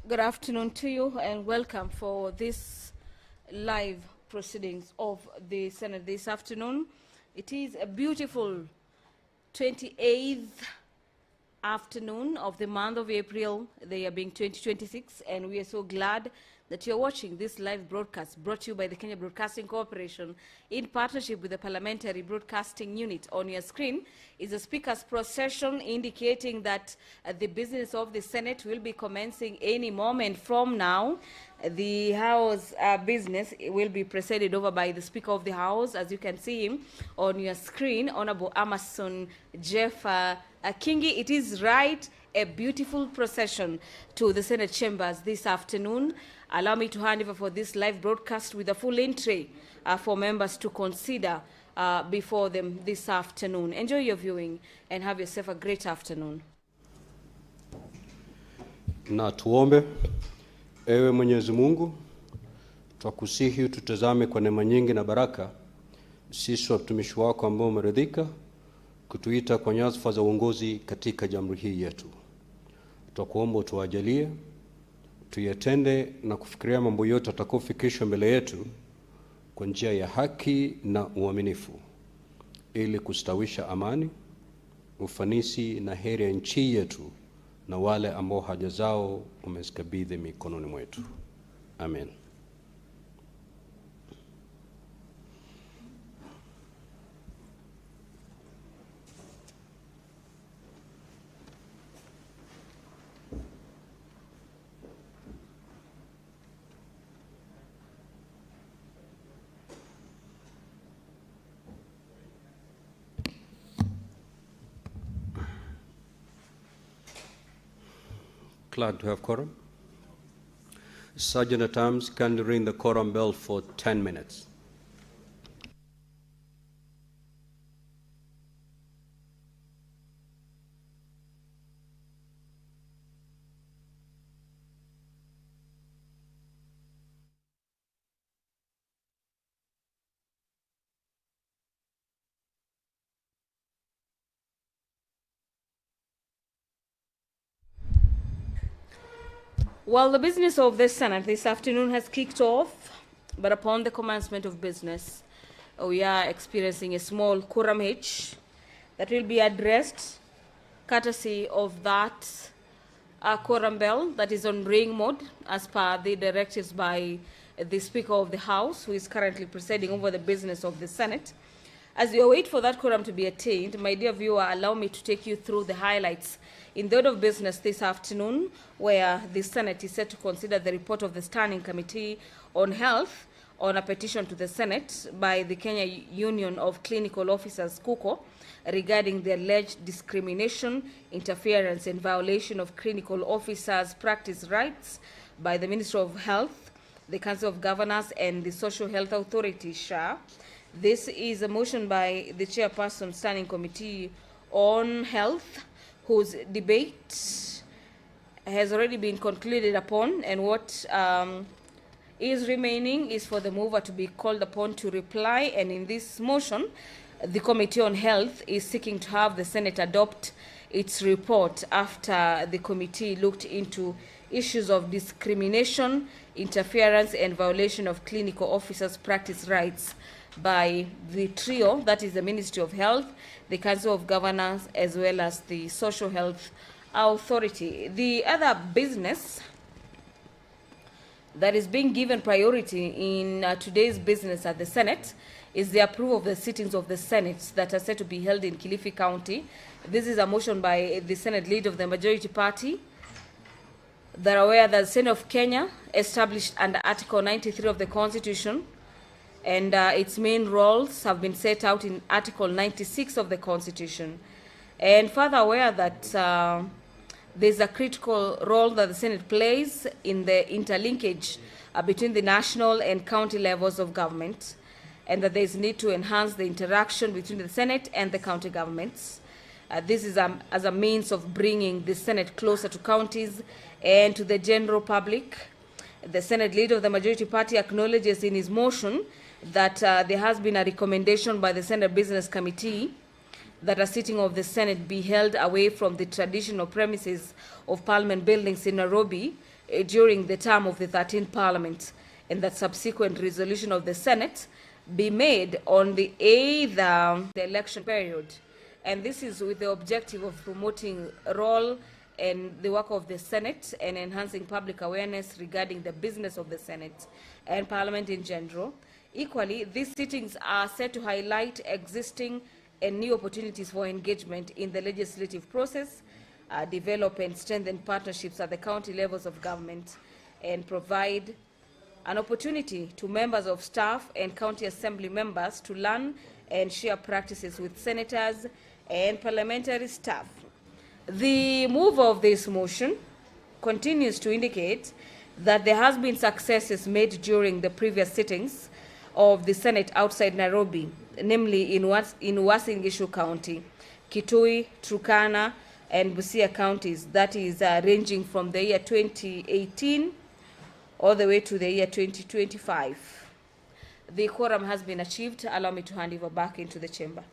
Good afternoon to you and welcome for this live proceedings of the Senate this afternoon. It is a beautiful 28th afternoon of the month of April, the year being 2026, and we are so glad that you're watching this live broadcast brought to you by the Kenya Broadcasting Corporation in partnership with the Parliamentary Broadcasting Unit. On your screen is a speaker's procession indicating that the business of the Senate will be commencing any moment from now. The House business will be presided over by the Speaker of the House, as you can see him on your screen, Honorable Amason Jeff Kingi. It is right, a beautiful procession to the Senate chambers this afternoon. Allow me to hand over for this live broadcast with a full entry for members to consider before them this afternoon. Enjoy your viewing and have yourself a great afternoon. Na tuombe. Ewe Mwenyezi Mungu, twakusihi tutazame kwa neema nyingi na baraka sisi watumishi wako ambao umeridhika kutuita kwa nyadhifa za uongozi katika jamhuri hii yetu. Twakuomba tuwajalie tuyatende na kufikiria mambo yote atakayofikishwa mbele yetu kwa njia ya haki na uaminifu, ili kustawisha amani, ufanisi na heri ya nchi yetu na wale ambao haja zao umezikabidhi mikononi mwetu. Amen. Glad to have quorum. Sergeant at Arms, can you ring the quorum bell for 10 minutes? Well, the business of the Senate this afternoon has kicked off, but upon the commencement of business, we are experiencing a small quorum hitch that will be addressed courtesy of that quorum bell that is on ring mode as per the directives by the Speaker of the House, who is currently presiding over the business of the Senate. As we wait for that quorum to be attained, my dear viewer, allow me to take you through the highlights in the order of business this afternoon, where the Senate is set to consider the report of the Standing Committee on Health on a petition to the Senate by the Kenya Union of Clinical Officers, KUCO, regarding the alleged discrimination, interference, and violation of clinical officers' practice rights by the Ministry of Health, the Council of Governors, and the Social Health Authority, SHA. This is a motion by the Chairperson, Standing Committee on Health, whose debate has already been concluded upon, and what is remaining is for the mover to be called upon to reply. And in this motion, the Committee on Health is seeking to have the Senate adopt its report after the committee looked into issues of discrimination, interference, and violation of clinical officers' practice rights by the trio, that is the Ministry of Health, the Council of Governors, as well as the Social Health Authority. The other business that is being given priority in today's business at the Senate is the approval of the sittings of the Senate that are set to be held in Kilifi County. This is a motion by the Senate leader of the majority party. They're aware that the Senate of Kenya, established under Article 93 of the Constitution, and its main roles have been set out in Article 96 of the Constitution. And further aware that there's a critical role that the Senate plays in the interlinkage between the national and county levels of government, and that there's need to enhance the interaction between the Senate and the county governments. This is as a means of bringing the Senate closer to counties and to the general public. The Senate leader of the majority party acknowledges in his motion that there has been a recommendation by the Senate Business Committee that a sitting of the Senate be held away from the traditional premises of Parliament buildings in Nairobi during the term of the 13th Parliament, and that subsequent resolution of the Senate be made on the the election period. And this is with the objective of promoting role and the work of the Senate and enhancing public awareness regarding the business of the Senate and Parliament in general. Equally, these sittings are set to highlight existing and new opportunities for engagement in the legislative process, develop and strengthen partnerships at the county levels of government, and provide an opportunity to members of staff and county assembly members to learn and share practices with senators and parliamentary staff. The move of this motion continues to indicate that there has been successes made during the previous sittings of the Senate outside Nairobi, namely in Uasin Gishu County, Kitui, Turkana, and Busia counties, that is ranging from the year 2018 all the way to the year 2025. The quorum has been achieved. Allow me to hand over back into the chamber.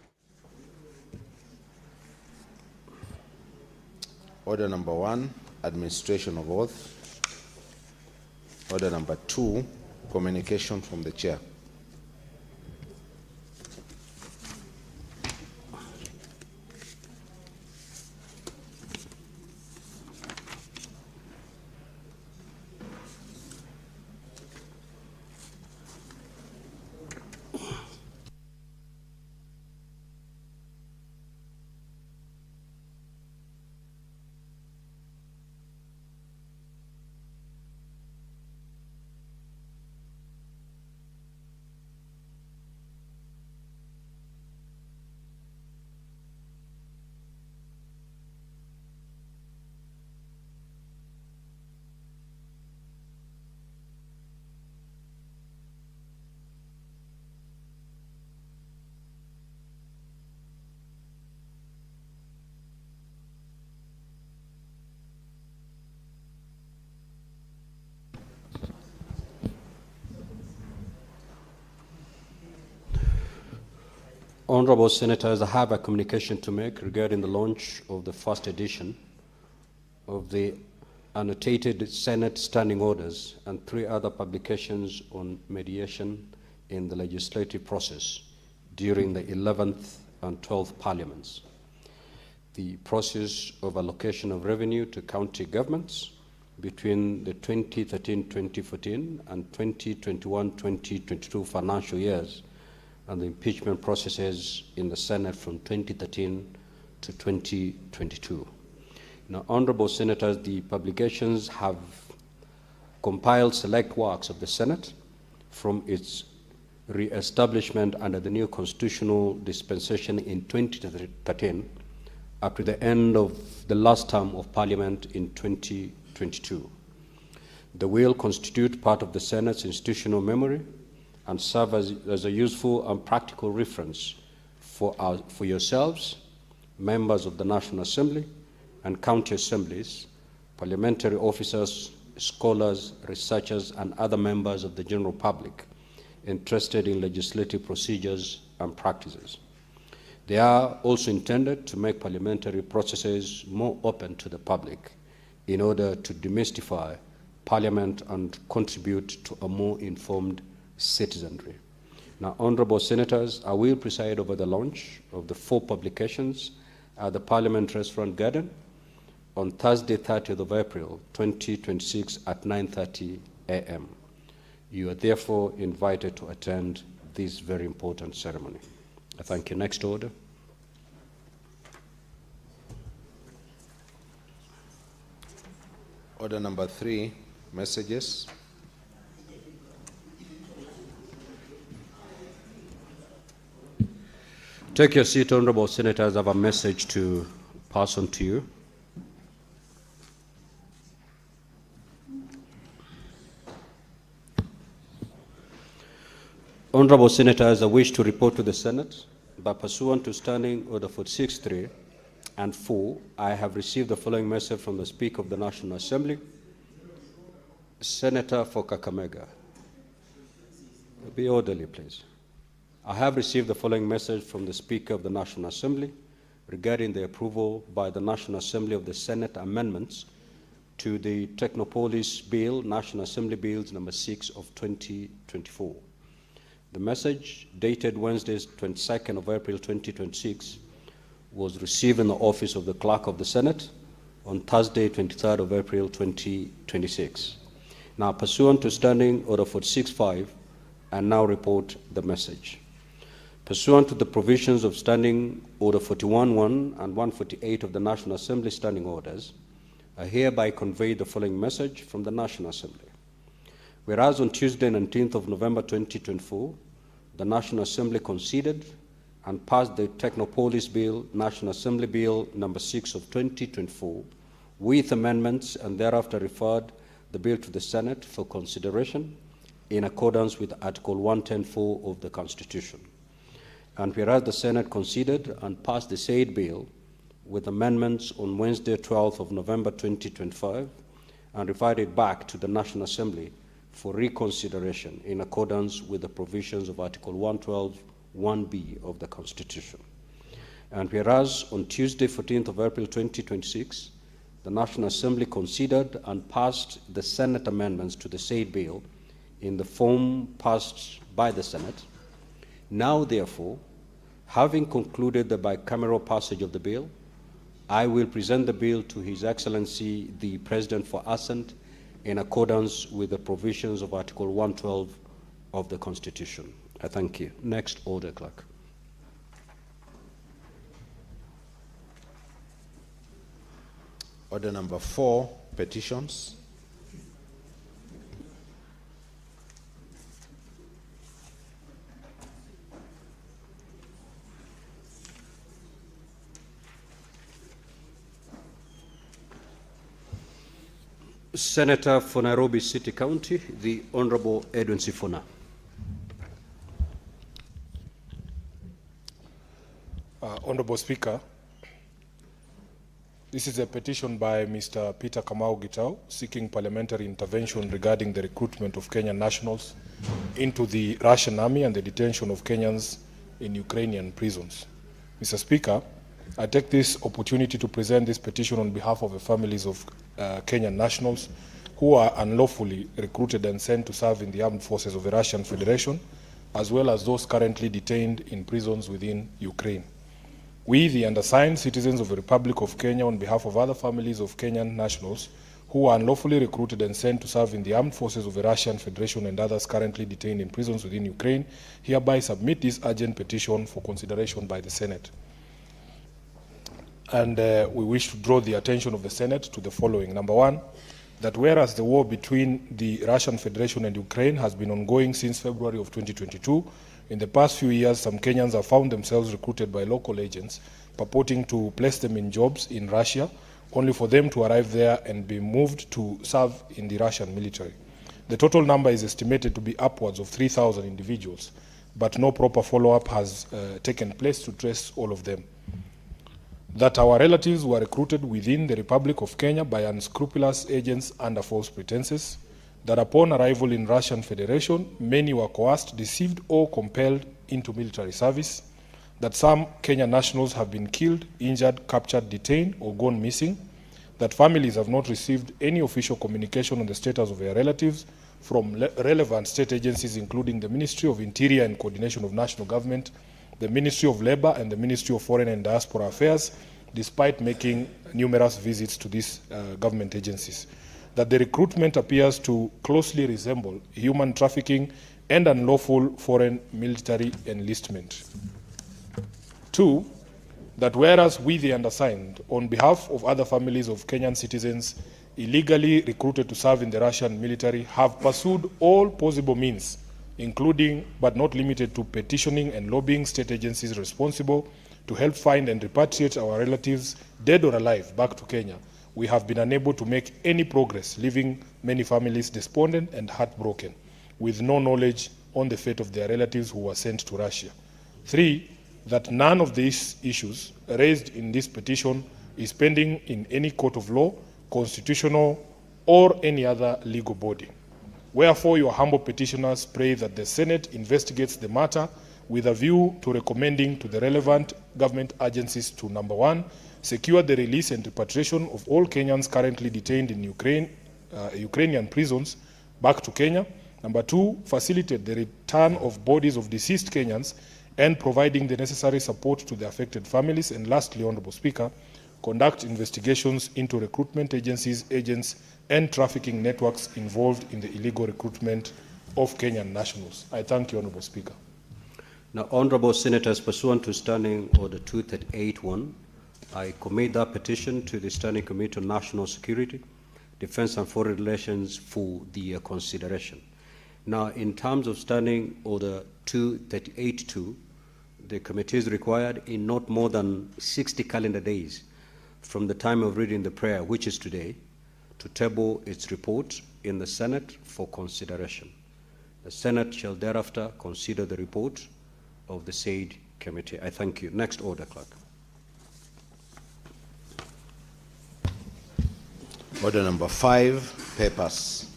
Order number 1, administration of oath. Order number 2, communication from the chair. Honorable Senators, I have a communication to make regarding the launch of the first edition of the annotated Senate standing orders and 3 other publications on mediation in the legislative process during the 11th and 12th Parliaments. The process of allocation of revenue to county governments between the 2013-2014 and 2021-2022 financial years, and the impeachment processes in the Senate from 2013 to 2022. Now, Honorable Senators, the publications have compiled select works of the Senate from its re-establishment under the new constitutional dispensation in 2013 up to the end of the last term of Parliament in 2022. They will constitute part of the Senate's institutional memory and serve as a useful and practical reference for yourselves, members of the National Assembly and county assemblies, parliamentary officers, scholars, researchers, and other members of the general public interested in legislative procedures and practices. They are also intended to make parliamentary processes more open to the public in order to demystify Parliament and contribute to a more informed citizenry. Now, Honorable Senators, I will preside over the launch of the 4 publications at the Parliament Restaurant Garden on Thursday, 30th of April, 2026 at 9:30 a.m. You are therefore invited to attend this very important ceremony. I thank you. Next order. Order number 3, messages. Take your seat, Honorable Senators. I have a message to pass on to you. Honorable Senators, I wish to report to the Senate that pursuant to Standing Order 46.3 and 4, I have received the following message from the Speaker of the National Assembly, Senator for Kakamega. Be orderly, please. I have received the following message from the Speaker of the National Assembly regarding the approval by the National Assembly of the Senate amendments to the Technopolis Bill, National Assembly Bills number 6 of 2024. The message, dated Wednesday, 22nd of April 2026, was received in the office of the Clerk of the Senate on Thursday, 23rd of April 2026. Now, pursuant to Standing Order 46.5, I now report the message. Pursuant to the provisions of Standing Order 41.1 and 148 of the National Assembly Standing Orders, I hereby convey the following message from the National Assembly. Whereas on Tuesday, 19th of November 2024, the National Assembly conceded and passed the Technopolis Bill, National Assembly Bill number 6 of 2024, with amendments, and thereafter referred the bill to the Senate for consideration in accordance with Article 110.4 of the Constitution. And whereas the Senate conceded and passed the said bill with amendments on Wednesday, 12th of November 2025, and referred it back to the National Assembly for reconsideration in accordance with the provisions of Article 112.1b of the Constitution. And whereas on Tuesday, 14th of April 2026, the National Assembly considered and passed the Senate amendments to the said bill in the form passed by the Senate, now therefore, having concluded the bicameral passage of the bill, I will present the bill to His Excellency the President for assent in accordance with the provisions of Article 112 of the Constitution. I thank you. Next order, Clerk. Order number 4, petitions. Senator for Nairobi City County, the Honorable Edwin Sifuna. Honorable Speaker, this is a petition by Mr. Peter Kamau Gitau seeking parliamentary intervention regarding the recruitment of Kenyan nationals into the Russian army and the detention of Kenyans in Ukrainian prisons. Mr. Speaker, I take this opportunity to present this petition on behalf of the families of Kenyan nationals who are unlawfully recruited and sent to serve in the armed forces of the Russian Federation, as well as those currently detained in prisons within Ukraine. We, the undersigned citizens of the Republic of Kenya, on behalf of other families of Kenyan nationals who are unlawfully recruited and sent to serve in the armed forces of the Russian Federation and others currently detained in prisons within Ukraine, hereby submit this urgent petition for consideration by the Senate. And we wish to draw the attention of the Senate to the following. Number one, that whereas the war between the Russian Federation and Ukraine has been ongoing since February of 2022, in the past few years, some Kenyans have found themselves recruited by local agents purporting to place them in jobs in Russia, only for them to arrive there and be moved to serve in the Russian military. The total number is estimated to be upwards of 3,000 individuals, but no proper follow-up has taken place to trace all of them. That our relatives were recruited within the Republic of Kenya by unscrupulous agents under false pretenses, that upon arrival in Russian Federation, many were coerced, deceived, or compelled into military service, that some Kenyan nationals have been killed, injured, captured, detained, or gone missing, that families have not received any official communication on the status of their relatives from relevant state agencies, including the Ministry of Interior and Coordination of National Government, the Ministry of Labor, and the Ministry of Foreign and Diaspora Affairs, despite making numerous visits to these government agencies. That the recruitment appears to closely resemble human trafficking and unlawful foreign military enlistment. Two, that whereas we, the undersigned, on behalf of other families of Kenyan citizens illegally recruited to serve in the Russian military, have pursued all possible means, including but not limited to petitioning and lobbying state agencies responsible to help find and repatriate our relatives, dead or alive, back to Kenya, we have been unable to make any progress, leaving many families despondent and heartbroken, with no knowledge on the fate of their relatives who were sent to Russia. Three, that none of these issues raised in this petition is pending in any court of law, constitutional, or any other legal body. Wherefore, your humble petitioners pray that the Senate investigates the matter with a view to recommending to the relevant government agencies to, number one, secure the release and repatriation of all Kenyans currently detained in Ukrainian prisons back to Kenya. Number two, facilitate the return of bodies of deceased Kenyans and providing the necessary support to the affected families. And lastly, Honorable Speaker, conduct investigations into recruitment agencies, agents, and trafficking networks involved in the illegal recruitment of Kenyan nationals. I thank you, Honorable Speaker. Now, Honorable Senators, pursuant to Standing Order 2381, I commit that petition to the Standing Committee on National Security, Defense and Foreign Relations for the consideration. Now, in terms of Standing Order 2382, the committee is required in not more than 60 calendar days from the time of reading the prayer, which is today, to table its report in the Senate for consideration. The Senate shall thereafter consider the report of the said committee. I thank you. Next order, Clerk. Order number 5, papers.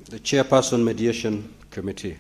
The Chairperson Mediation Committee.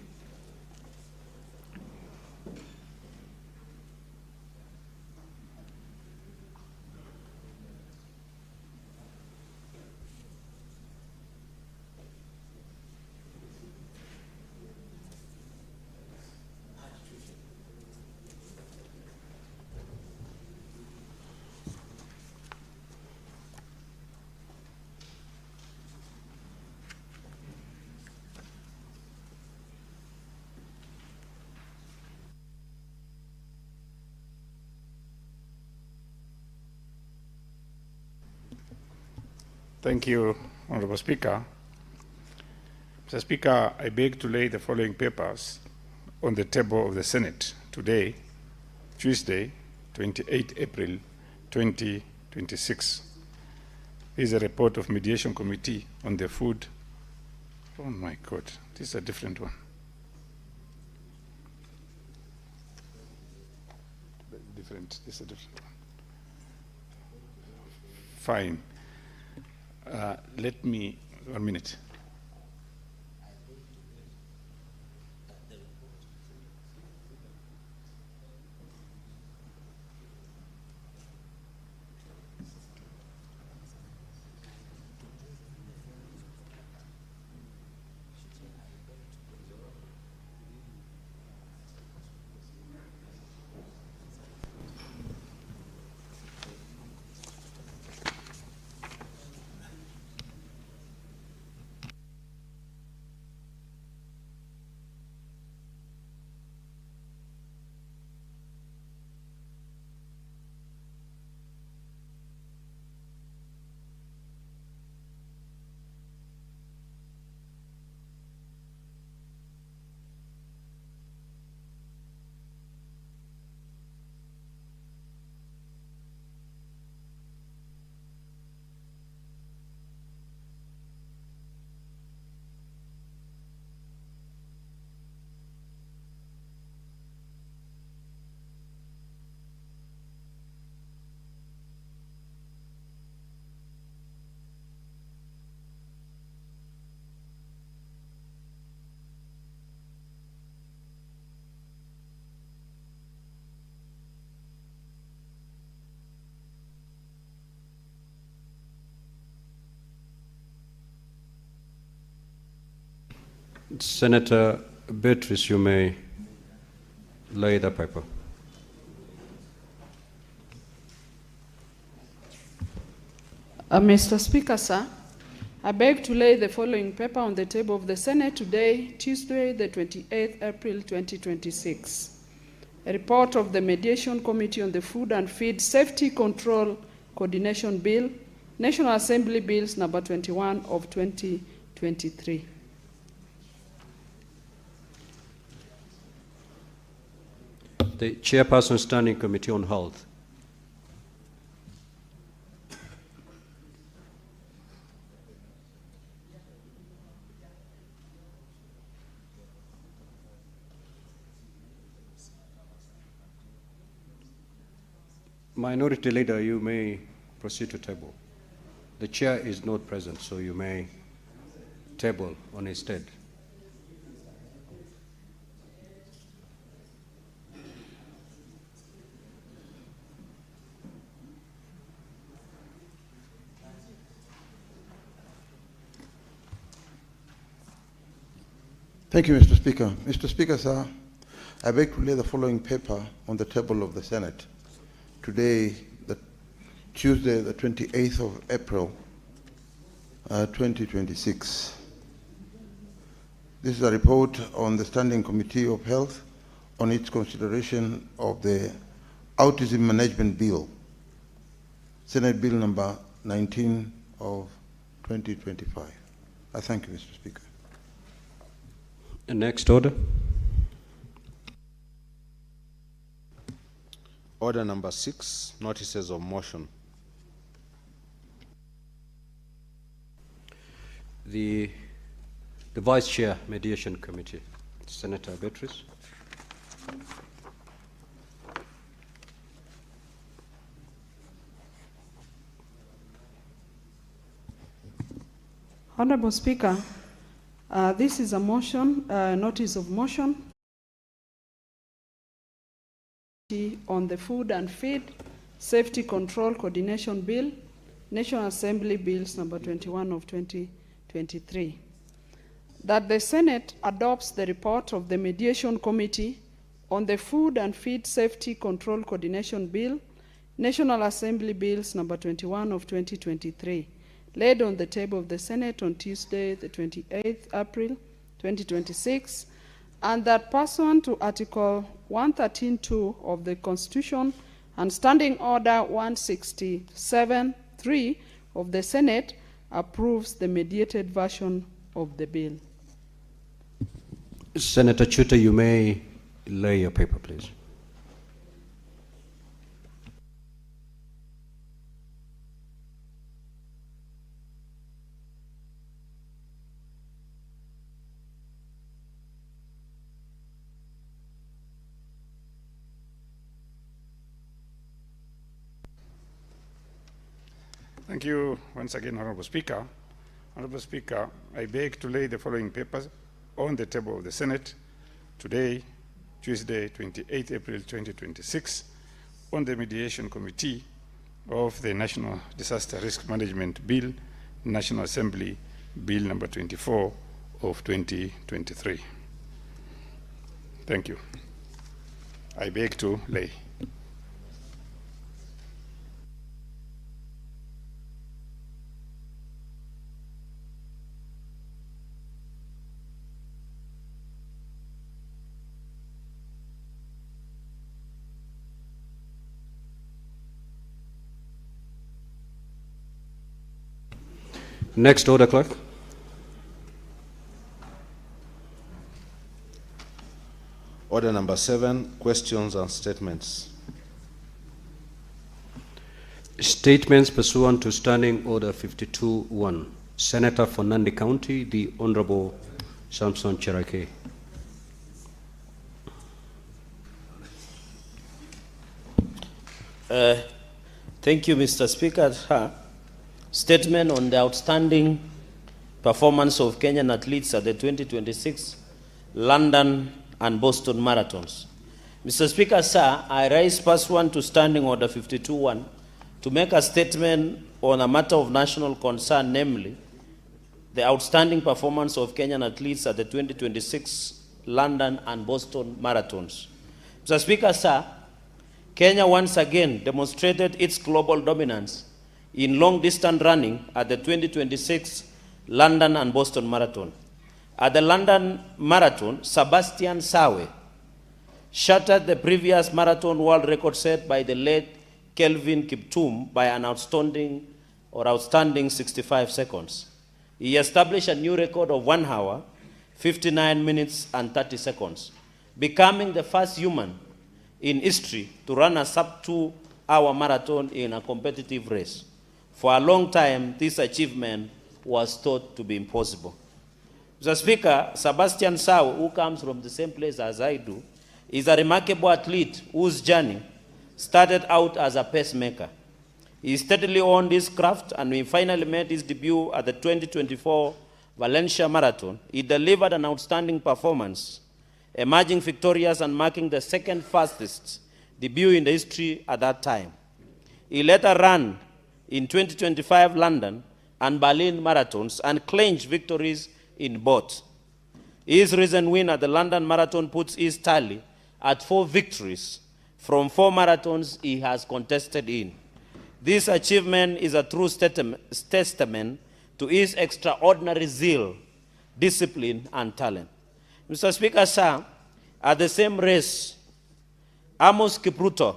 Thank you, Honorable Speaker. Mr. Speaker, I beg to lay the following papers on the table of the Senate today, Tuesday, 28 April 2026. This is a report of Mediation Committee on the Food. Oh my God, this is a different one. This is a different one. Fine. Let me, 1 minute. Senator Beatrice, you may lay the paper. Mr. Speaker, sir, I beg to lay the following paper on the table of the Senate today, Tuesday, the 28th April 2026. A report of the Mediation Committee on the Food and Feed Safety Control Coordination Bill, National Assembly Bills number 21 of 2023. The Chairperson Standing Committee on Health. Minority Leader, you may proceed to table. The chair is not present, so you may table on his stead. Thank you, Mr. Speaker. Mr. Speaker, sir, I beg to lay the following paper on the table of the Senate. Today, Tuesday, the 28th of April, 2026. This is a report on the Standing Committee of Health on its consideration of the Autism Management Bill, Senate Bill number 19 of 2025. I thank you, Mr. Speaker. And next order. Order number 6, notices of motion. The Vice Chair, Mediation Committee, Senator Beatrice. Honorable Speaker, this is a motion, notice of motion on the Food and Feed Safety Control Coordination Bill, National Assembly Bills number 21 of 2023. That the Senate adopts the report of the Mediation Committee on the Food and Feed Safety Control Coordination Bill, National Assembly Bills number 21 of 2023, laid on the table of the Senate on Tuesday, the 28th April 2026, and that pursuant to Article 113(2) of the Constitution and Standing Order 167(3) of the Senate, approves the mediated version of the bill. Senator Chuta, you may lay your paper, please. Thank you once again, Honorable Speaker. Honorable Speaker, I beg to lay the following papers on the table of the Senate today, Tuesday, 28 April 2026, on the Mediation Committee of the National Disaster Risk Management Bill, National Assembly Bill number 24 of 2023. Thank you. I beg to lay. Next order, clerk. Order number 7, questions and statements. Statements pursuant to Standing Order 52-1. Senator for Nandi County, the Honorable Samson Cherake. Thank you, Mr. Speaker. Statement on the outstanding performance of Kenyan athletes at the 2026 London and Boston marathons. Mr. Speaker, sir, I rise pursuant to Standing Order 52-1 to make a statement on a matter of national concern, namely the outstanding performance of Kenyan athletes at the 2026 London and Boston marathons. Mr. Speaker, sir, Kenya once again demonstrated its global dominance in long-distance running at the 2026 London and Boston Marathon. At the London Marathon, Sebastian Sawe shattered the previous marathon world record set by the late Kelvin Kiptum by an outstanding 65 seconds. He established a new record of 1 hour, 59 minutes and 30 seconds, becoming the first human in history to run a sub-2-hour marathon in a competitive race. For a long time, this achievement was thought to be impossible. Mr. Speaker, Sebastian Sawe, who comes from the same place as I do, is a remarkable athlete whose journey started out as a pacemaker. He steadily honed his craft, and he finally made his debut at the 2024 Valencia Marathon. He delivered an outstanding performance, emerging victorious and marking the second fastest debut in the history at that time. He later ran in 2025 London and Berlin marathons and clinched victories in both. His recent win at the London Marathon puts his tally at 4 victories from 4 marathons he has contested in. This achievement is a true testament to his extraordinary zeal, discipline, and talent. Mr. Speaker, sir, at the same race, Amos Kipruto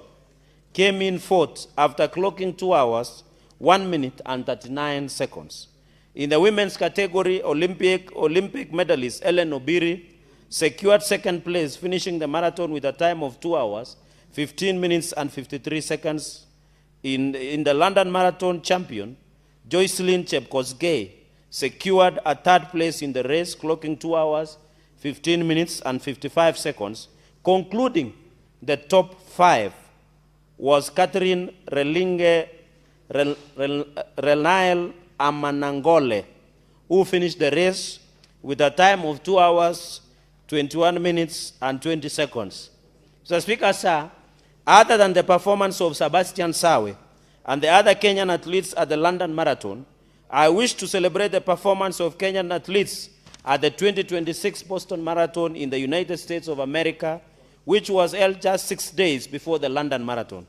came in 4th after clocking 2 hours, 1 minute, and 39 seconds. In the women's category, Olympic medalist Ellen Obiri secured 2nd place, finishing the marathon with a time of 2 hours, 15 minutes, and 53 seconds. In the London Marathon champion, Joycelyn Chepkosgei secured a 3rd place in the race, clocking 2 hours, 15 minutes, and 55 seconds. Concluding the top 5 was Catherine Relinge Renael Amanangole, who finished the race with a time of 2 hours, 21 minutes, and 20 seconds. Mr. Speaker, sir, other than the performance of Sebastian Sawe and the other Kenyan athletes at the London Marathon, I wish to celebrate the performance of Kenyan athletes at the 2026 Boston Marathon in the United States of America, which was held just 6 days before the London Marathon.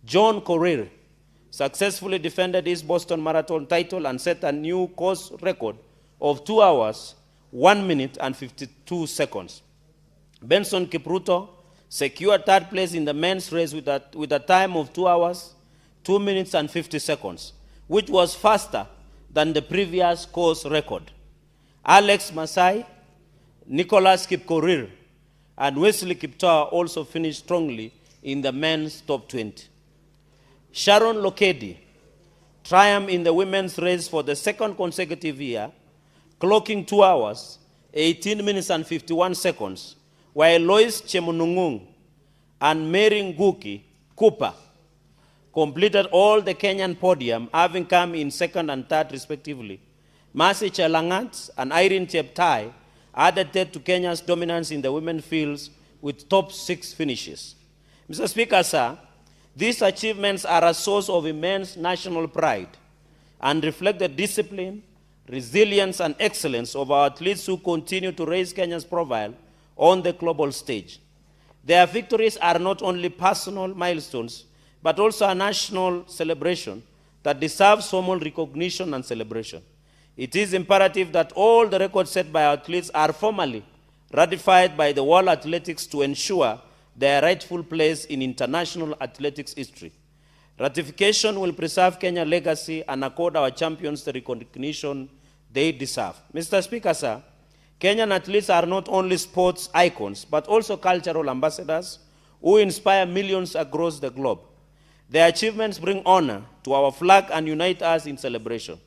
John Korir successfully defended his Boston Marathon title and set a new course record of 2 hours, 1 minute, and 52 seconds. Benson Kipruto secured 3rd place in the men's race with a time of 2 hours, 2 minutes, and 50 seconds, which was faster than the previous course record. Alex Masai, Nicholas Kipkorir, and Wesley Kiptoa also finished strongly in the men's top 20. Sharon Lokedi triumphed in the women's race for the 2nd consecutive year, clocking 2 hours, 18 minutes, and 51 seconds, while Lois Chemunungung and Mary Nguki Cooper completed all the Kenyan podium, having come in 2nd and 3rd respectively. Mercy Chelangat and Irene Cheptai added to Kenya's dominance in the women's fields with top 6 finishes. Mr. Speaker, sir, these achievements are a source of immense national pride and reflect the discipline, resilience, and excellence of our athletes who continue to raise Kenya's profile on the global stage. Their victories are not only personal milestones, but also a national celebration that deserves formal recognition and celebration. It is imperative that all the records set by our athletes are formally ratified by the World Athletics to ensure their rightful place in international athletics history. Ratification will preserve Kenya's legacy and accord our champions the recognition they deserve. Mr. Speaker, sir, Kenyan athletes are not only sports icons, but also cultural ambassadors who inspire millions across the globe. Their achievements bring honor to our flag and unite us in celebration.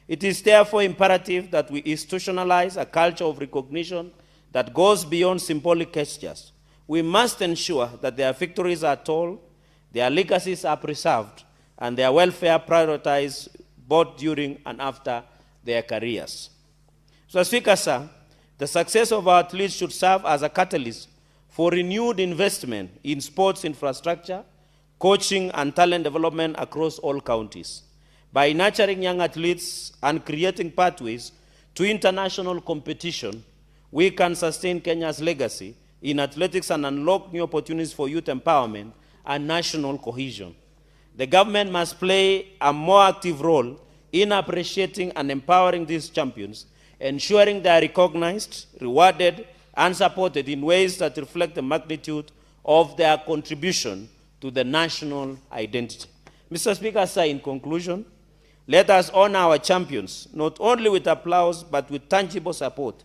It is therefore imperative that we institutionalize a culture of recognition that goes beyond symbolic gestures. We must ensure that their victories are told, their legacies are preserved, and their welfare prioritized both during and after their careers. So, Speaker, sir, the success of our athletes should serve as a catalyst for renewed investment in sports infrastructure, coaching, and talent development across all counties. By nurturing young athletes and creating pathways to international competition, we can sustain Kenya's legacy in athletics and unlock new opportunities for youth empowerment and national cohesion. The government must play a more active role in appreciating and empowering these champions, ensuring they are recognized, rewarded, and supported in ways that reflect the magnitude of their contribution to the national identity. Mr. Speaker, sir, in conclusion, let us honor our champions, not only with applause, but with tangible support,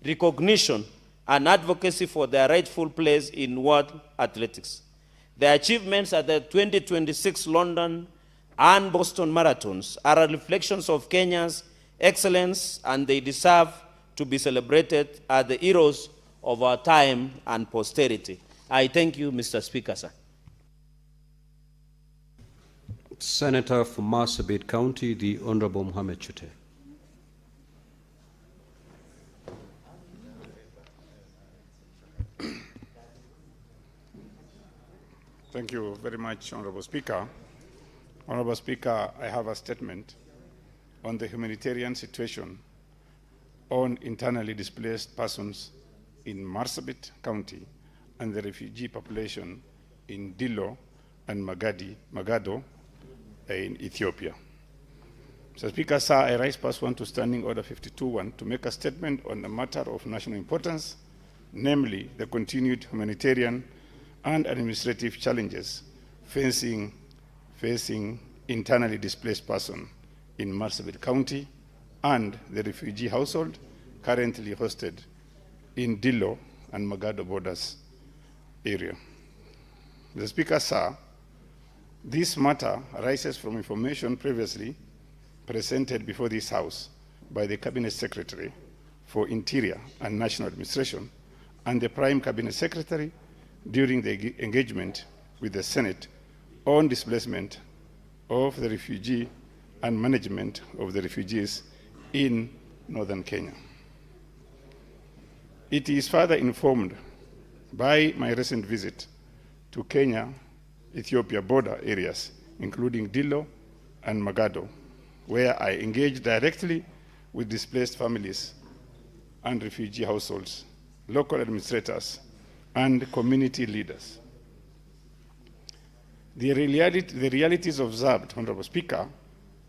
recognition, and advocacy for their rightful place in world athletics. Their achievements at the 2026 London and Boston Marathons are a reflection of Kenya's excellence, and they deserve to be celebrated as the heroes of our time and posterity. I thank you, Mr. Speaker, sir. Senator from Marsabit County, the Honorable Mohammed Chute. Thank you very much, Honorable Speaker. Honorable Speaker, I have a statement on the humanitarian situation on internally displaced persons in Marsabit County and the refugee population in Dilo and Magado in Ethiopia. Mr. Speaker, sir, I rise pursuant to Standing Order 52.1 to make a statement on a matter of national importance, namely the continued humanitarian and administrative challenges facing internally displaced persons in Marsabit County and the refugee household currently hosted in Dilo and Magado borders area. Mr. Speaker, sir, this matter arises from information previously presented before this House by the Cabinet Secretary for Interior and National Administration and the Prime Cabinet Secretary during the engagement with the Senate on displacement of the refugee and management of the refugees in northern Kenya. It is further informed by my recent visit to Kenya-Ethiopia border areas, including Dilo and Magado, where I engaged directly with displaced families and refugee households, local administrators, and community leaders. The realities observed, Honorable Speaker,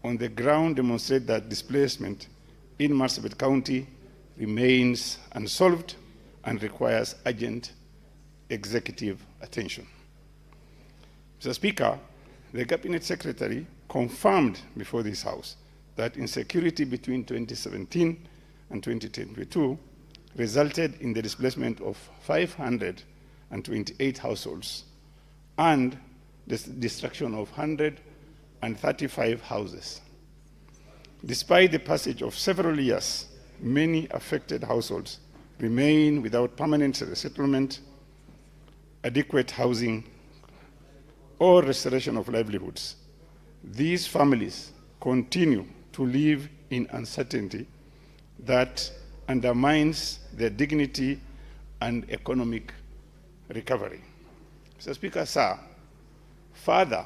on the ground demonstrate that displacement in Marsabit County remains unsolved and requires urgent executive attention. Mr. Speaker, the Cabinet Secretary confirmed before this House that insecurity between 2017 and 2022 resulted in the displacement of 528 households and the destruction of 135 houses. Despite the passage of several years, many affected households remain without permanent settlement, adequate housing, or restoration of livelihoods. These families continue to live in uncertainty that undermines their dignity and economic recovery. Mr. Speaker, sir, further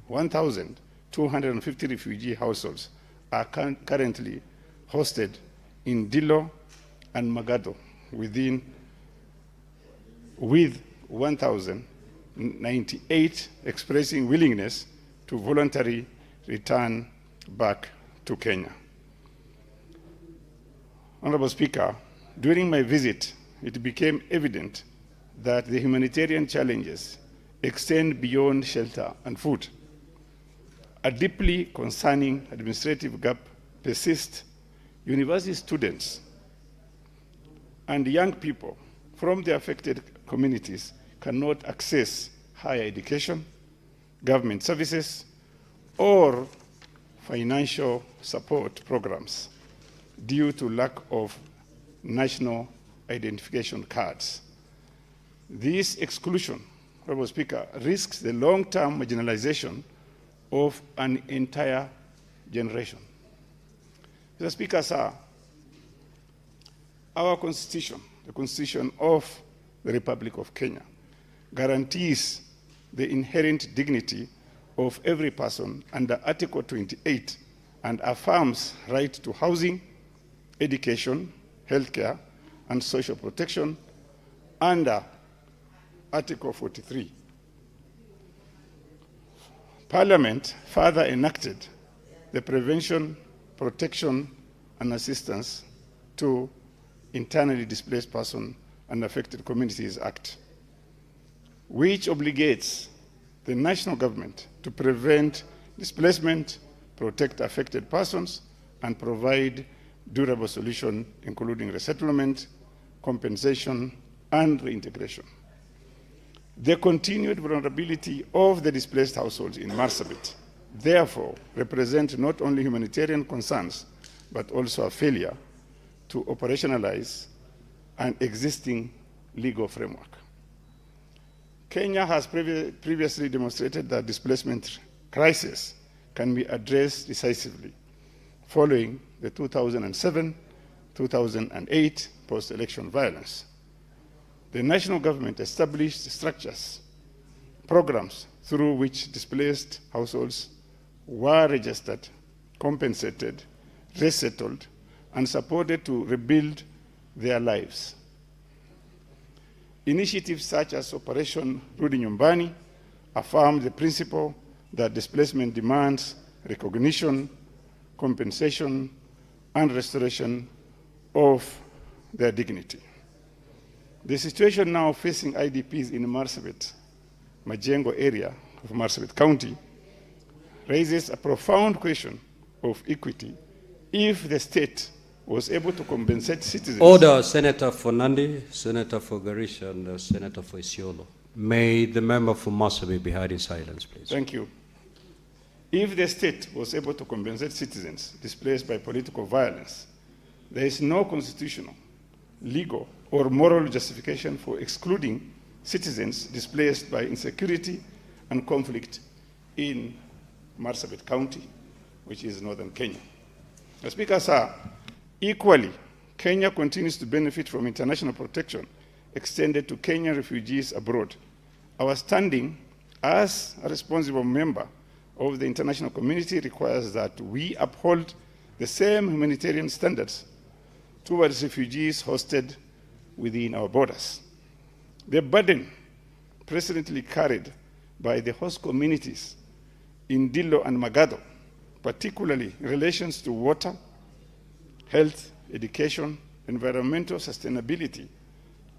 1,250 refugee households are currently hosted in Dilo and Magado with 1,098 expressing willingness to voluntarily return back to Kenya. Honorable Speaker, during my visit, it became evident that the humanitarian challenges extend beyond shelter and food. A deeply concerning administrative gap persists. University students and young people from the affected communities cannot access higher education, government services, or financial support programs due to lack of national identification cards. This exclusion, Honorable Speaker, risks the long-term marginalization of an entire generation. Mr. Speaker, sir, our Constitution, the Constitution of the Republic of Kenya, guarantees the inherent dignity of every person under Article 28 and affirms right to housing, education, healthcare, and social protection under Article 43. Parliament further enacted the Prevention, Protection, and Assistance to Internally Displaced Persons and Affected Communities Act, which obligates the national government to prevent displacement, protect affected persons, and provide durable solutions, including resettlement, compensation, and reintegration. The continued vulnerability of the displaced households in Marsabit, therefore, represent not only humanitarian concerns, but also a failure to operationalize an existing legal framework. Kenya has previously demonstrated that displacement crisis can be addressed decisively following the 2007-2008 post-election violence. The national government established structures, programs through which displaced households were registered, compensated, resettled, and supported to rebuild their lives. Initiatives such as Operation Rudi Nyumbani affirm the principle that displacement demands recognition, compensation, and restoration of their dignity. The situation now facing IDPs in Marsabit, Majengo area of Marsabit County, raises a profound question of equity if the state was able to compensate citizens. Order, Senator for Nandi, Senator for Garisha, and Senator for Isiolo. May the member for Marsabit be heard in silence, please. Thank you. If the state was able to compensate citizens displaced by political violence, there is no constitutional, legal, or moral justification for excluding citizens displaced by insecurity and conflict in Marsabit County, which is northern Kenya. The Speaker, sir, equally, Kenya continues to benefit from international protection extended to Kenyan refugees abroad. Our standing as a responsible member of the international community requires that we uphold the same humanitarian standards towards refugees hosted within our borders. The burden presently carried by the host communities in Dillo and Magado, particularly in relation to water, health, education, environmental sustainability,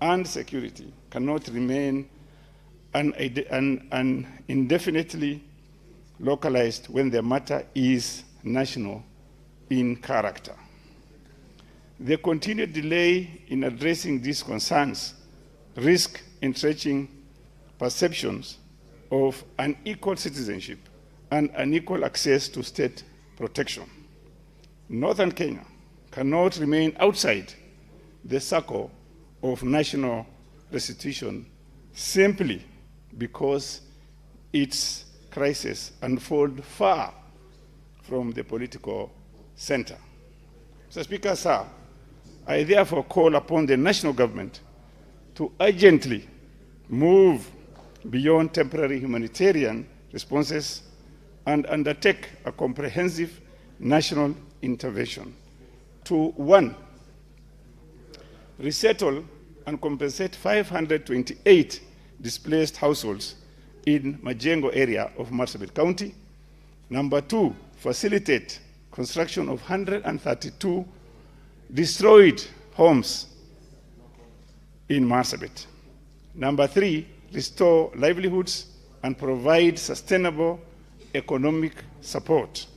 and security, cannot remain indefinitely localized when the matter is national in character. The continued delay in addressing these concerns risk entrenching perceptions of unequal citizenship and unequal access to state protection. Northern Kenya cannot remain outside the circle of national restitution simply because its crises unfold far from the political center. Mr. Speaker, sir, I therefore call upon the national government to urgently move beyond temporary humanitarian responses and undertake a comprehensive national intervention to, 1, resettle and compensate 528 displaced households in Majengo area of Marsabit County. Number 2, facilitate construction of 132 destroyed homes in Marsabit. Number 3, restore livelihoods and provide sustainable economic support.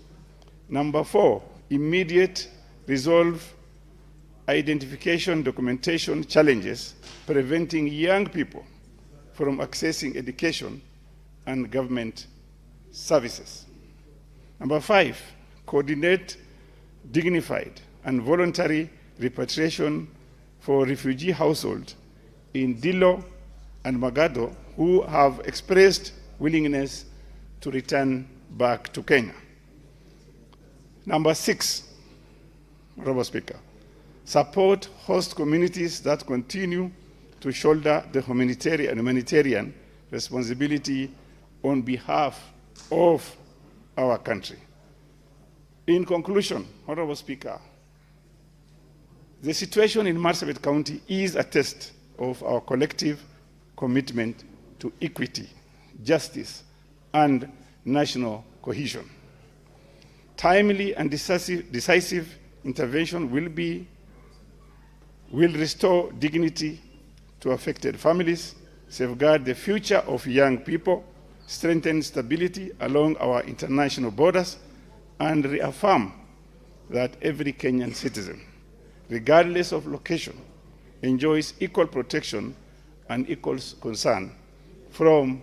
Number 4, immediate resolve identification documentation challenges preventing young people from accessing education and government services. Number 5, coordinate dignified and voluntary repatriation for refugee households in Dillo and Magado who have expressed willingness to return back to Kenya. Number 6, Honorable Speaker, support host communities that continue to shoulder the humanitarian responsibility on behalf of our country. In conclusion, Honorable Speaker, the situation in Marsabit County is a test of our collective commitment to equity, justice, and national cohesion. Timely and decisive intervention will restore dignity to affected families, safeguard the future of young people, strengthen stability along our international borders, and reaffirm that every Kenyan citizen, regardless of location, enjoys equal protection and equal concern from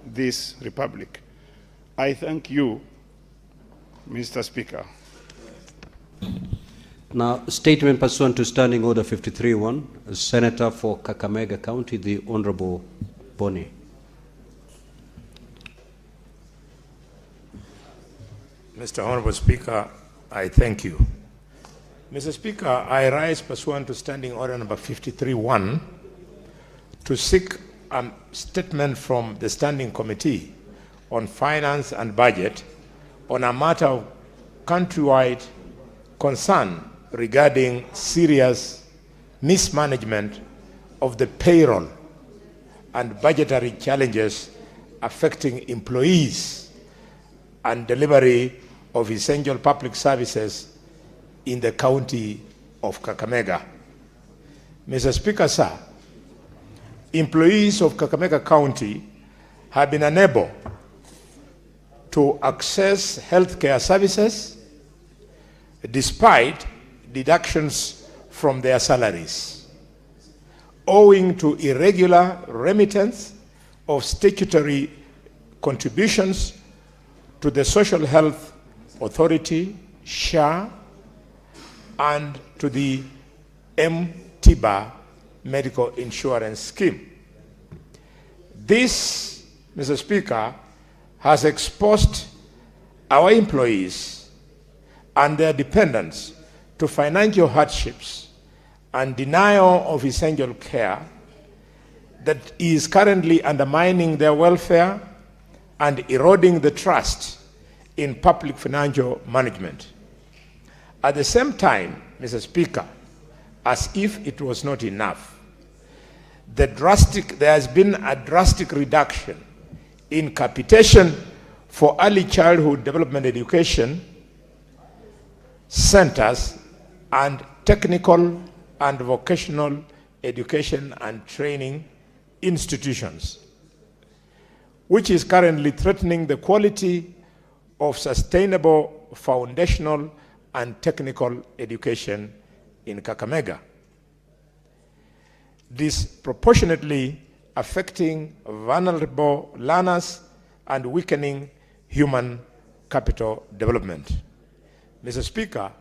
this republic. I thank you, Mr. Speaker. Now, statement pursuant to Standing Order 53-1, Senator for Kakamega County, the Honorable Boni. Mr. Honorable Speaker, I thank you. Mr. Speaker, I rise pursuant to Standing Order number 53-1 to seek a statement from the Standing Committee on Finance and Budget on a matter of countrywide concern regarding serious mismanagement of the payroll and budgetary challenges affecting employees and delivery of essential public services in the county of Kakamega. Mr. Speaker, sir, employees of Kakamega County have been unable to access healthcare services despite deductions from their salaries, owing to irregular remittance of statutory contributions to the Social Health Authority, SHA, and to the MTIBA medical insurance scheme. This, Mr. Speaker, has exposed our employees and their dependents to financial hardships and denial of essential care that is currently undermining their welfare and eroding the trust in public financial management. At the same time, Mr. Speaker, as if it was not enough, there has been a drastic reduction in capitation for early childhood development education centers and technical and vocational education and training institutions, which is currently threatening the quality of sustainable foundational and technical education in Kakamega, disproportionately affecting vulnerable learners and weakening human capital development. Mr. Speaker,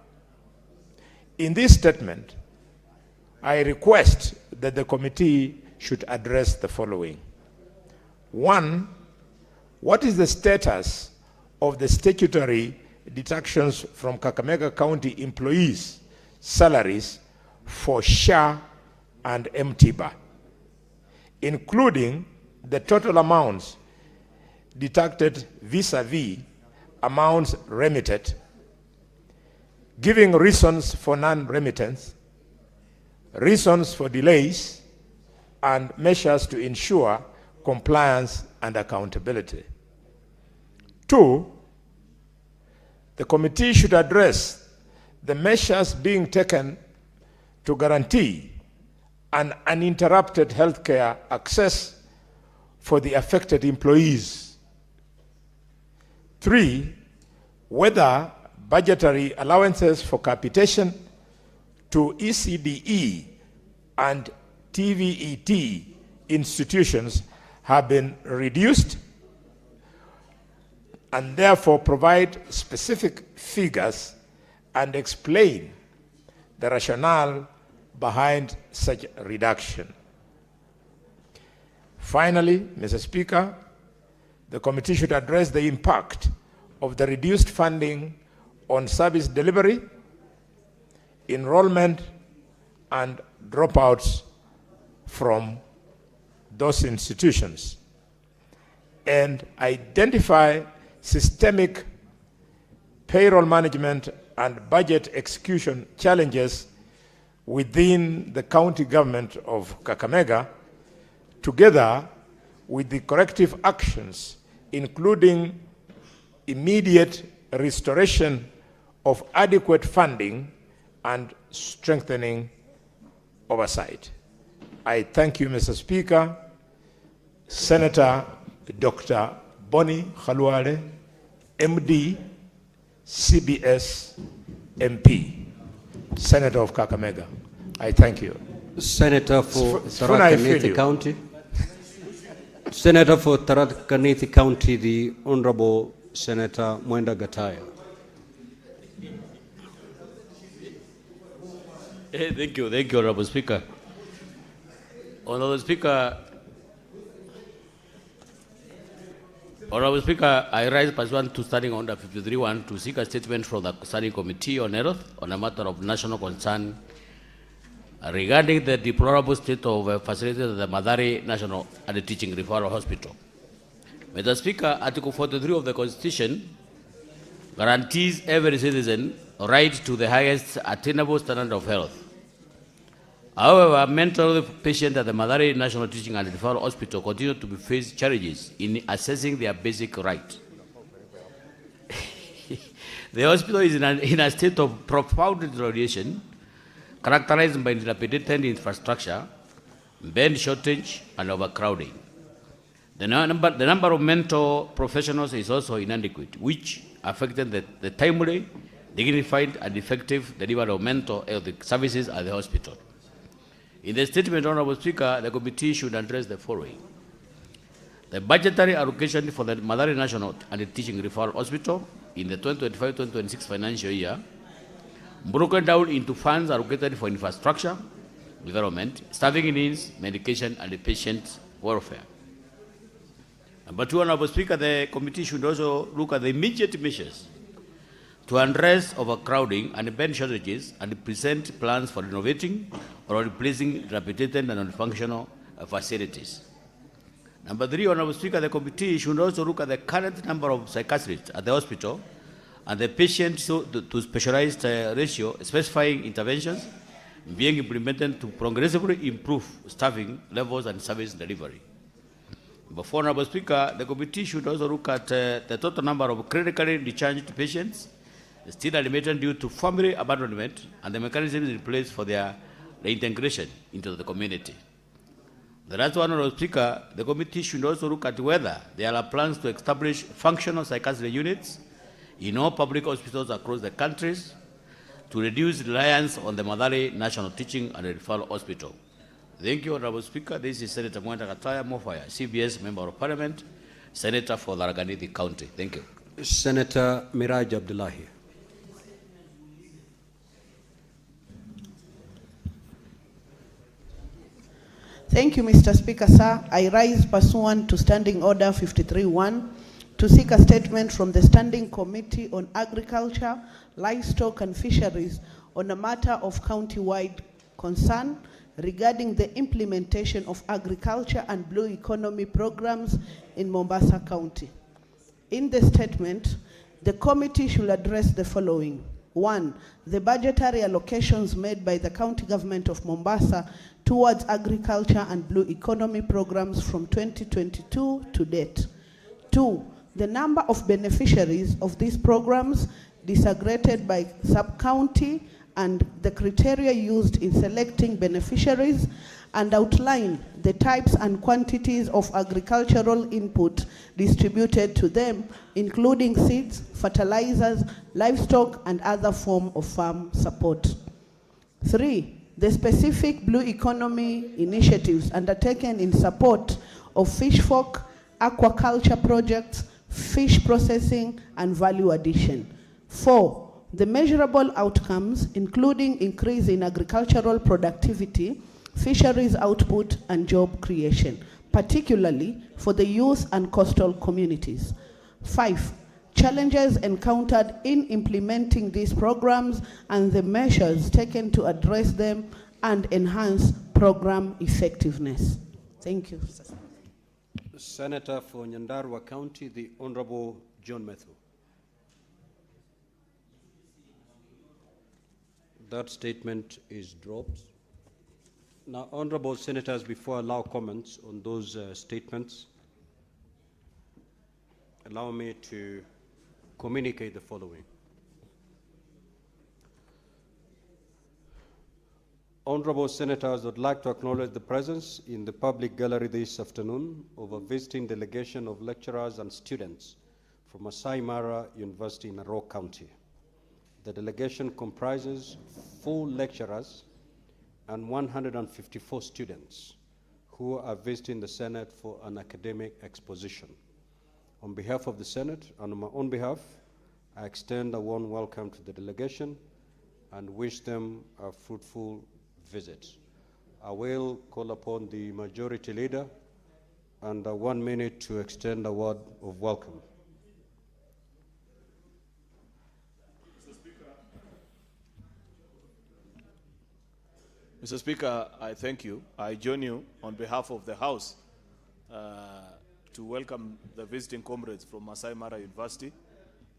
in this statement, I request that the committee should address the following. One, what is the status of the statutory deductions from Kakamega County employees' salaries for SHA and MTIBA, including the total amounts deducted vis-a-vis amounts remitted, giving reasons for non-remittance, reasons for delays, and measures to ensure compliance and accountability. Two, the committee should address the measures being taken to guarantee an uninterrupted healthcare access for the affected employees. Three, whether budgetary allowances for capitation to ECDE and TVET institutions have been reduced, and therefore provide specific figures and explain the rationale behind such reduction. Finally, Mr. Speaker, the committee should address the impact of the reduced funding on service delivery, enrollment, and dropouts from those institutions, and identify systemic payroll management and budget execution challenges within the county government of Kakamega, together with the corrective actions, including immediate restoration of adequate funding and strengthening oversight. I thank you, Mr. Speaker. Senator Dr. Bonnie Khalwale, MD, CBS, MP, Senator of Kakamega. I thank you. Senator for Tharaka Nithi County. Senator for Tharaka Nithi County, the Honorable Senator Mwenda Gataya. Thank you, Honorable Speaker. Honorable Speaker, I rise pursuant to Standing Order 53.1 to seek a statement from the Standing Committee on Health on a matter of national concern regarding the deplorable state of facilities at the Mathare National and Teaching Referral Hospital. Mr. Speaker, Article 43 of the Constitution guarantees every citizen right to the highest attainable standard of health. However, mental health patients at the Mathare National Teaching and Referral Hospital continue to face challenges in assessing their basic rights. The hospital is in a state of profound deterioration, characterized by dilapidated infrastructure, bed shortage, and overcrowding. The number of mental professionals is also inadequate, which affected the timely, dignified, and effective delivery of mental health services at the hospital. In the statement, Honorable Speaker, the committee should address the following. The budgetary allocation for the Mathare National and Teaching Referral Hospital in the 2025-2026 financial year, broken down into funds allocated for infrastructure, development, staffing needs, medication, and patient welfare. Number two, Honorable Speaker, the committee should also look at the immediate measures to address overcrowding and bed shortages and present plans for renovating or replacing dilapidated and non-functional facilities. Number three, Honorable Speaker, the committee should also look at the current number of psychiatrists at the hospital and the patient to specialized ratio specifying interventions being implemented to progressively improve staffing levels and service delivery. Number four, Honorable Speaker, the committee should also look at the total number of critically discharged patients still admitted due to family abandonment and the mechanisms in place for their reintegration into the community. The last one, Honorable Speaker, the committee should also look at whether there are plans to establish functional psychiatry units in all public hospitals across the countries to reduce reliance on the Mathare National Teaching and Referral Hospital. Thank you, Honorable Speaker. This is Senator Mwenda Kataya Mofaya, CBS Member of Parliament, Senator for Tharaka County. Thank you. Senator Miraj Abdullahi. Thank you, Mr. Speaker, sir. I rise pursuant to Standing Order 53-1 to seek a statement from the Standing Committee on Agriculture, Livestock and Fisheries on a matter of county-wide concern regarding the implementation of agriculture and blue economy programs in Mombasa County. In the statement, the committee should address the following. 1. The budgetary allocations made by the county government of Mombasa towards agriculture and blue economy programs from 2022 to date. 2. The number of beneficiaries of these programs disaggregated by sub-county and the criteria used in selecting beneficiaries, and outline the types and quantities of agricultural input distributed to them, including seeds, fertilizers, livestock, and other forms of farm support. 3. The specific blue economy initiatives undertaken in support of fish folk, aquaculture projects, fish processing, and value addition. 4. The measurable outcomes, including increase in agricultural productivity, fisheries output, and job creation, particularly for the youth and coastal communities. 5. Challenges encountered in implementing these programs and the measures taken to address them and enhance program effectiveness. Thank you. Senator for Nyandarua County, the Honorable John Methu. That statement is dropped. Now, honorable senators, before I allow comments on those statements, allow me to communicate the following. Honorable senators, would like to acknowledge the presence in the public gallery this afternoon of a visiting delegation of lecturers and students from Masai Mara University in Narok County. The delegation comprises 4 lecturers and 154 students who are visiting the Senate for an academic exposition. On behalf of the Senate and on my own behalf, I extend a warm welcome to the delegation and wish them a fruitful visit. I will call upon the majority leader and 1 minute to extend a word of welcome. Mr. Speaker, I thank you. I join you on behalf of the House to welcome the visiting comrades from Masai Mara University,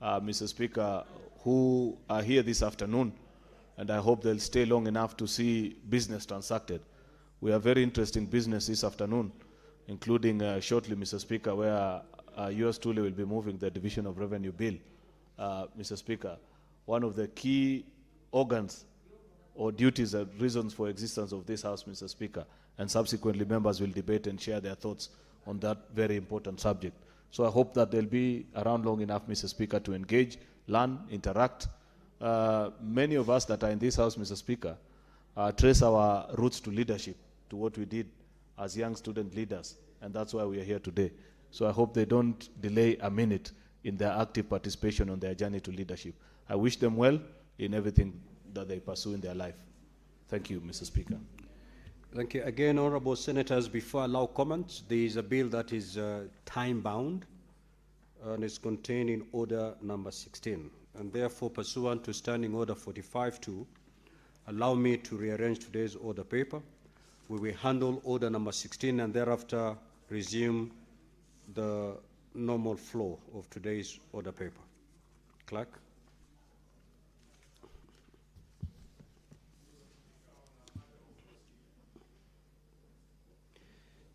Mr. Speaker, who are here this afternoon and I hope they'll stay long enough to see business transacted. We have very interesting business this afternoon, including shortly, Mr. Speaker, where yours truly will be moving the Division of Revenue Bill. Mr. Speaker, one of the key organs or duties and reasons for existence of this House, Mr. Speaker, and subsequently members will debate and share their thoughts on that very important subject. So I hope that they'll be around long enough, Mr. Speaker, to engage, learn, interact. Many of us that are in this House, Mr. Speaker, trace our roots to leadership, to what we did as young student leaders, and that's why we are here today. So I hope they don't delay a minute in their active participation on their journey to leadership. I wish them well in everything that they pursue in their life. Thank you, Mr. Speaker. Thank you. Again, honorable senators, before I allow comments, there is a bill that is time-bound and is contained in order number 16. And therefore, pursuant to Standing Order 45-2, allow me to rearrange today's order paper. We will handle order number 16 and thereafter resume the normal flow of today's order paper. Clerk.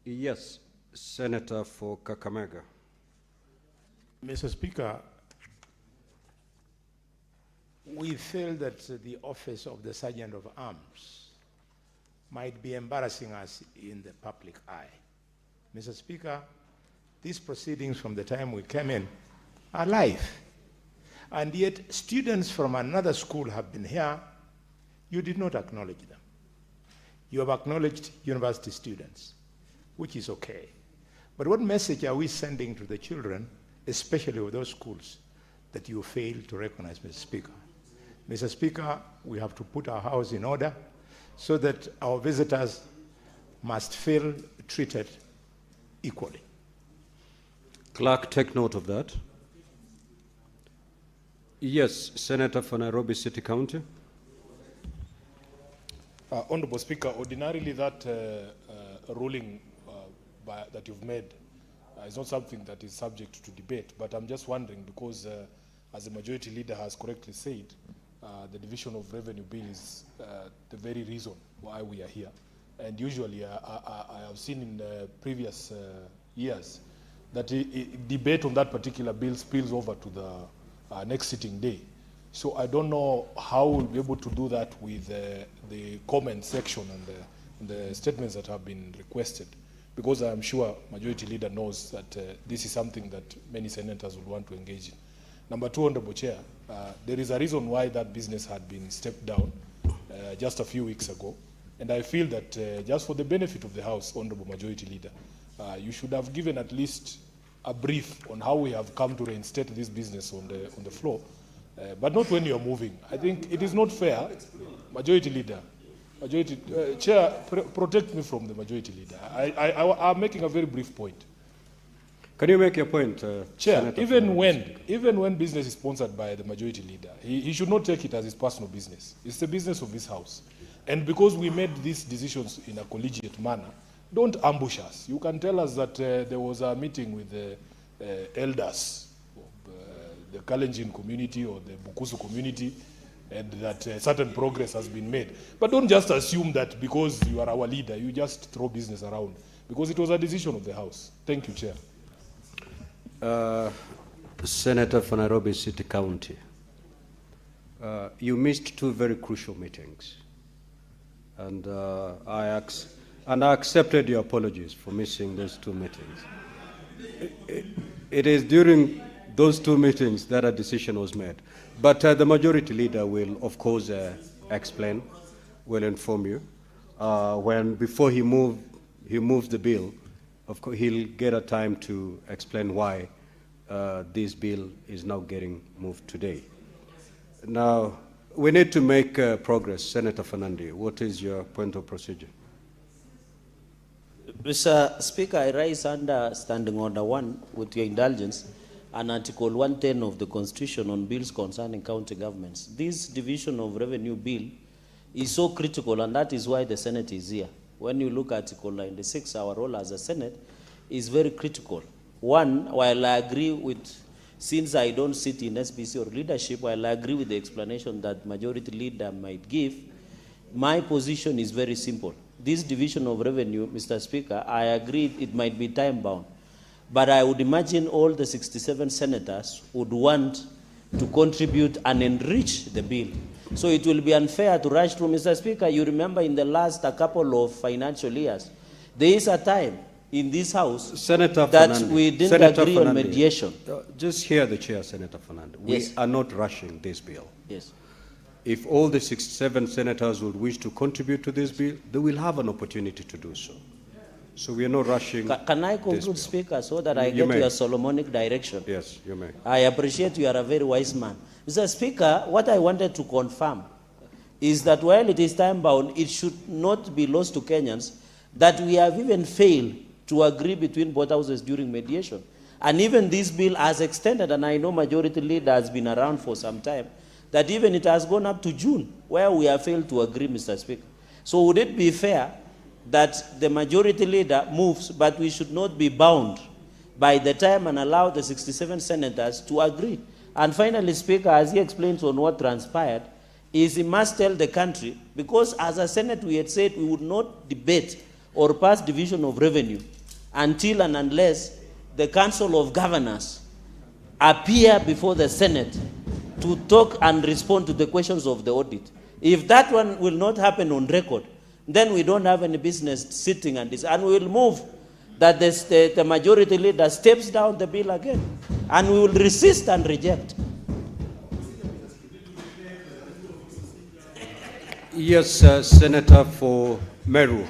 Yes, Senator for Kakamega. Mr. Speaker, we feel that the office of the Sergeant of Arms might be embarrassing us in the public eye. Mr. Speaker, these proceedings from the time we came in are live. And yet students from another school have been here. You did not acknowledge them. You have acknowledged university students, which is okay. But what message are we sending to the children, especially with those schools, that you fail to recognize, Mr. Speaker? Mr. Speaker, we have to put our house in order so that our visitors must feel treated equally. Clerk, take note of that. Yes, Senator for Nairobi City County. Honorable Speaker, ordinarily that ruling that you've made is not something that is subject to debate, but I'm just wondering because, as the majority leader has correctly said, the Division of Revenue Bill is the very reason why we are here. And usually I have seen in previous years that debate on that particular bill spills over to the next sitting day. So I don't know how we'll be able to do that with the comment section and the statements that have been requested, because I'm sure Majority Leader knows that this is something that many senators would want to engage in. Number two, Honorable Chair, there is a reason why that business had been stepped down just a few weeks ago, and I feel that just for the benefit of the House, Honorable Majority Leader, you should have given at least a brief on how we have come to reinstate this business on the floor, but not when you are moving. I think it is not fair, Majority Leader. Chair, protect me from the Majority Leader. I'm making a very brief point. Can you make your point, Chair? Senator, Even when business is sponsored by the Majority Leader, he should not take it as his personal business. It's the business of this House. And because we made these decisions in a collegiate manner, don't ambush us. You can tell us that there was a meeting with the elders of the Kalenjin community or the Bukusu community, and that certain progress has been made. But don't just assume that because you are our leader, you just throw business around, because it was a decision of the House. Thank you, Chair. Senator for Nairobi City County, you missed two very crucial meetings, and I accepted your apologies for missing those two meetings. It is during those two meetings that a decision was made. But the Majority Leader will, of course, explain, will inform you. Before he moves the bill, of course, he'll get a time to explain why this bill is now getting moved today. Now, we need to make progress. Senator Fernandi, what is your point of procedure? Mr. Speaker, I rise under Standing Order 1, with your indulgence, and Article 110 of the Constitution on bills concerning county governments. This Division of Revenue Bill is so critical, and that is why the Senate is here. When you look at Article 96, our role as a Senate is very critical. One, while I agree with since I don't sit in SBC or leadership, while I agree with the explanation that majority leader might give, my position is very simple. This division of revenue, Mr. Speaker, I agree it might be time-bound, but I would imagine all the 67 senators would want to contribute and enrich the bill. So it will be unfair to rush through. Mr. Speaker, you remember in the last couple of financial years, there is a time in this House Senator that Fernandez. we didn't Senator agree Fernandez. on mediation. Just hear the chair, Senator Fernandez. Yes. We are not rushing this bill. Yes. If all the 67 senators would wish to contribute to this bill, they will have an opportunity to do so. So we are not rushing. Can I conclude, Speaker, so that I You get may. your Solomonic direction? Yes, you may. I appreciate you are a very wise man. Mr. Speaker, what I wanted to confirm is that while it is time-bound, it should not be lost to Kenyans that we have even failed to agree between both houses during mediation. And even this bill has extended, and I know majority leader has been around for some time, that even it has gone up to June, where we have failed to agree, Mr. Speaker. So would it be fair that the majority leader moves, but we should not be bound by the time and allow the 67 senators to agree? And finally, Speaker, as he explains on what transpired, is he must tell the country, because as a Senate we had said we would not debate or pass division of revenue until and unless the Council of Governors appear before the Senate to talk and respond to the questions of the audit. If that one will not happen on record, then we don't have any business sitting and this, and we will move that the majority leader steps down the bill again, and we will resist and reject. Yes, Senator for Meru.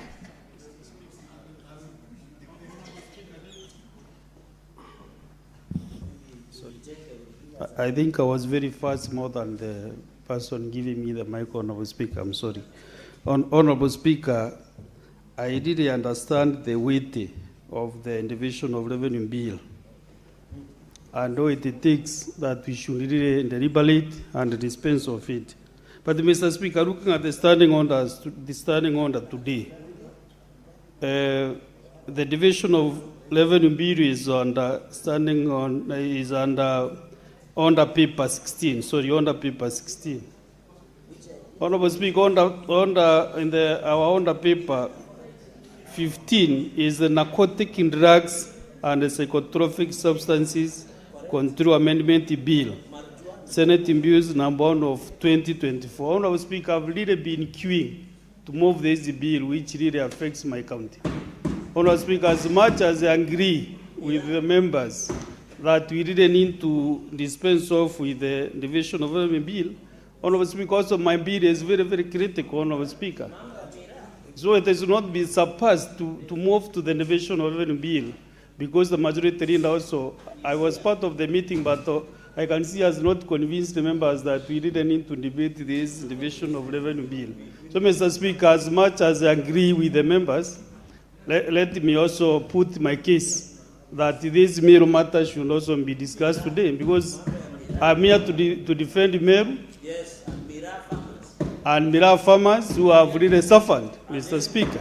I think I was very fast more than the person giving me the mic, Honorable Speaker. I'm sorry. Honorable Speaker, I really understand the weight of the division of revenue bill. And though it takes that we should really deliberate and dispense of it. But Mr. Speaker, looking at the standing order today, the division of revenue bill is under under paper 16. Sorry, under paper 16. Honorable Speaker, under paper 15 is the narcotic drugs and the psychotropic substances control amendment bill, Senate Bills number 1 of 2024. Honorable Speaker, I've really been queuing to move this bill, which really affects my county. Honorable Speaker, as much as I agree with the members that we really need to dispense off with the division of revenue bill, Honorable Speaker, also my bill is very, very critical, Honorable Speaker. So it has not been surpassed to move to the division of revenue bill, because the majority leader also, I was part of the meeting, but I can see has not convinced the members that we didn't need to debate this division of revenue bill. So, Mr. Speaker, as much as I agree with the members, let me also put my case that this Meru matter should also be discussed today, because I'm here to defend Meru. Yes, and Mira farmers who have really suffered, Mr. Speaker.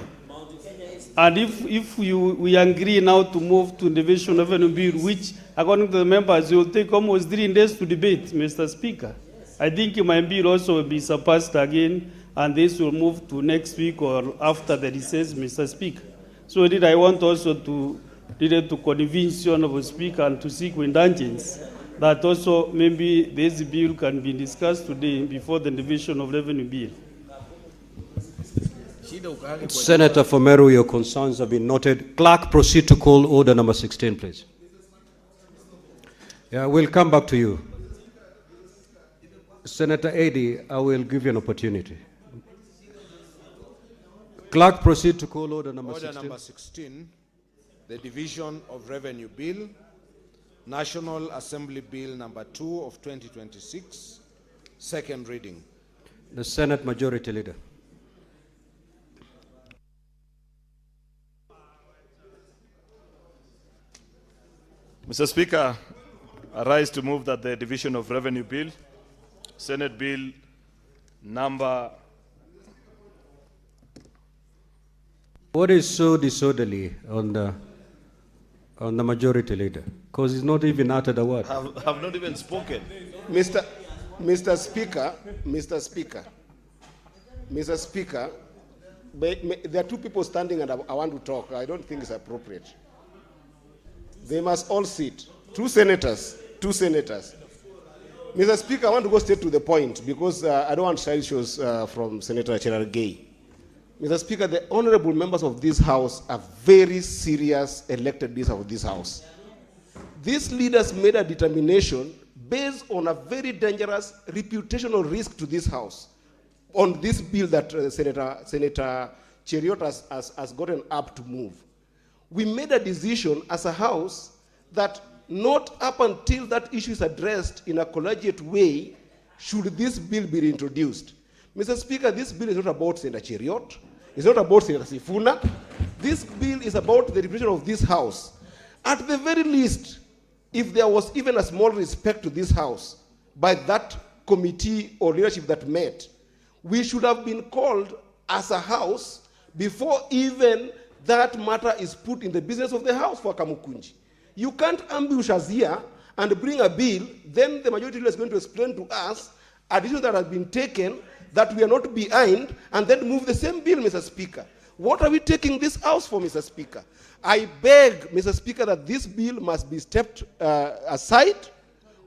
And if we agree now to move to division revenue bill, which according to the members will take almost 3 days to debate, Mr. Speaker, I think my bill also will be surpassed again, and this will move to next week or after the recess, Mr. Speaker. So I want also to convince you, Honorable Speaker, and to seek indulgence that also maybe this bill can be discussed today before the division of revenue bill. Senator for Meru, your concerns have been noted. Clerk, proceed to call order number 16, please. Yeah, we'll come back to you. Senator Eddy, I will give you an opportunity. Clerk, proceed to call order number 16. Order number 16, the Division of Revenue Bill, National Assembly Bill number 2 of 2026, second reading. The Senate Majority Leader. Mr. Speaker, I rise to move that the Division of Revenue Bill, Senate Bill number... What is so disorderly on on the majority leader, because he's not even uttered a word. I've not even spoken. Mr. Speaker, there are two people standing and I want to talk. I don't think it's appropriate. They must all sit. Two senators. Mr. Speaker, I want to go straight to the point because I don't want side shows from Senator Cherargei. Mr. Speaker, the honorable members of this House are very serious elected leaders of this House. These leaders made a determination based on a very dangerous reputational risk to this House on this bill that Senator Cheriot has gotten up to move. We made a decision as a House that not up until that issue is addressed in a collegiate way should this bill be introduced. Mr. Speaker, this bill is not about Senator Cheriot. It's not about Senator Sifuna. This bill is about the reputation of this House. At the very least, if there was even a small respect to this House by that committee or leadership that met, we should have been called as a House before even that matter is put in the business of the House for Kamukunji. You can't ambush us here and bring a bill, then the majority leader is going to explain to us a decision that has been taken that we are not behind, and then move the same bill, Mr. Speaker. What are we taking this House for, Mr. Speaker? I beg, Mr. Speaker, that this bill must be stepped aside.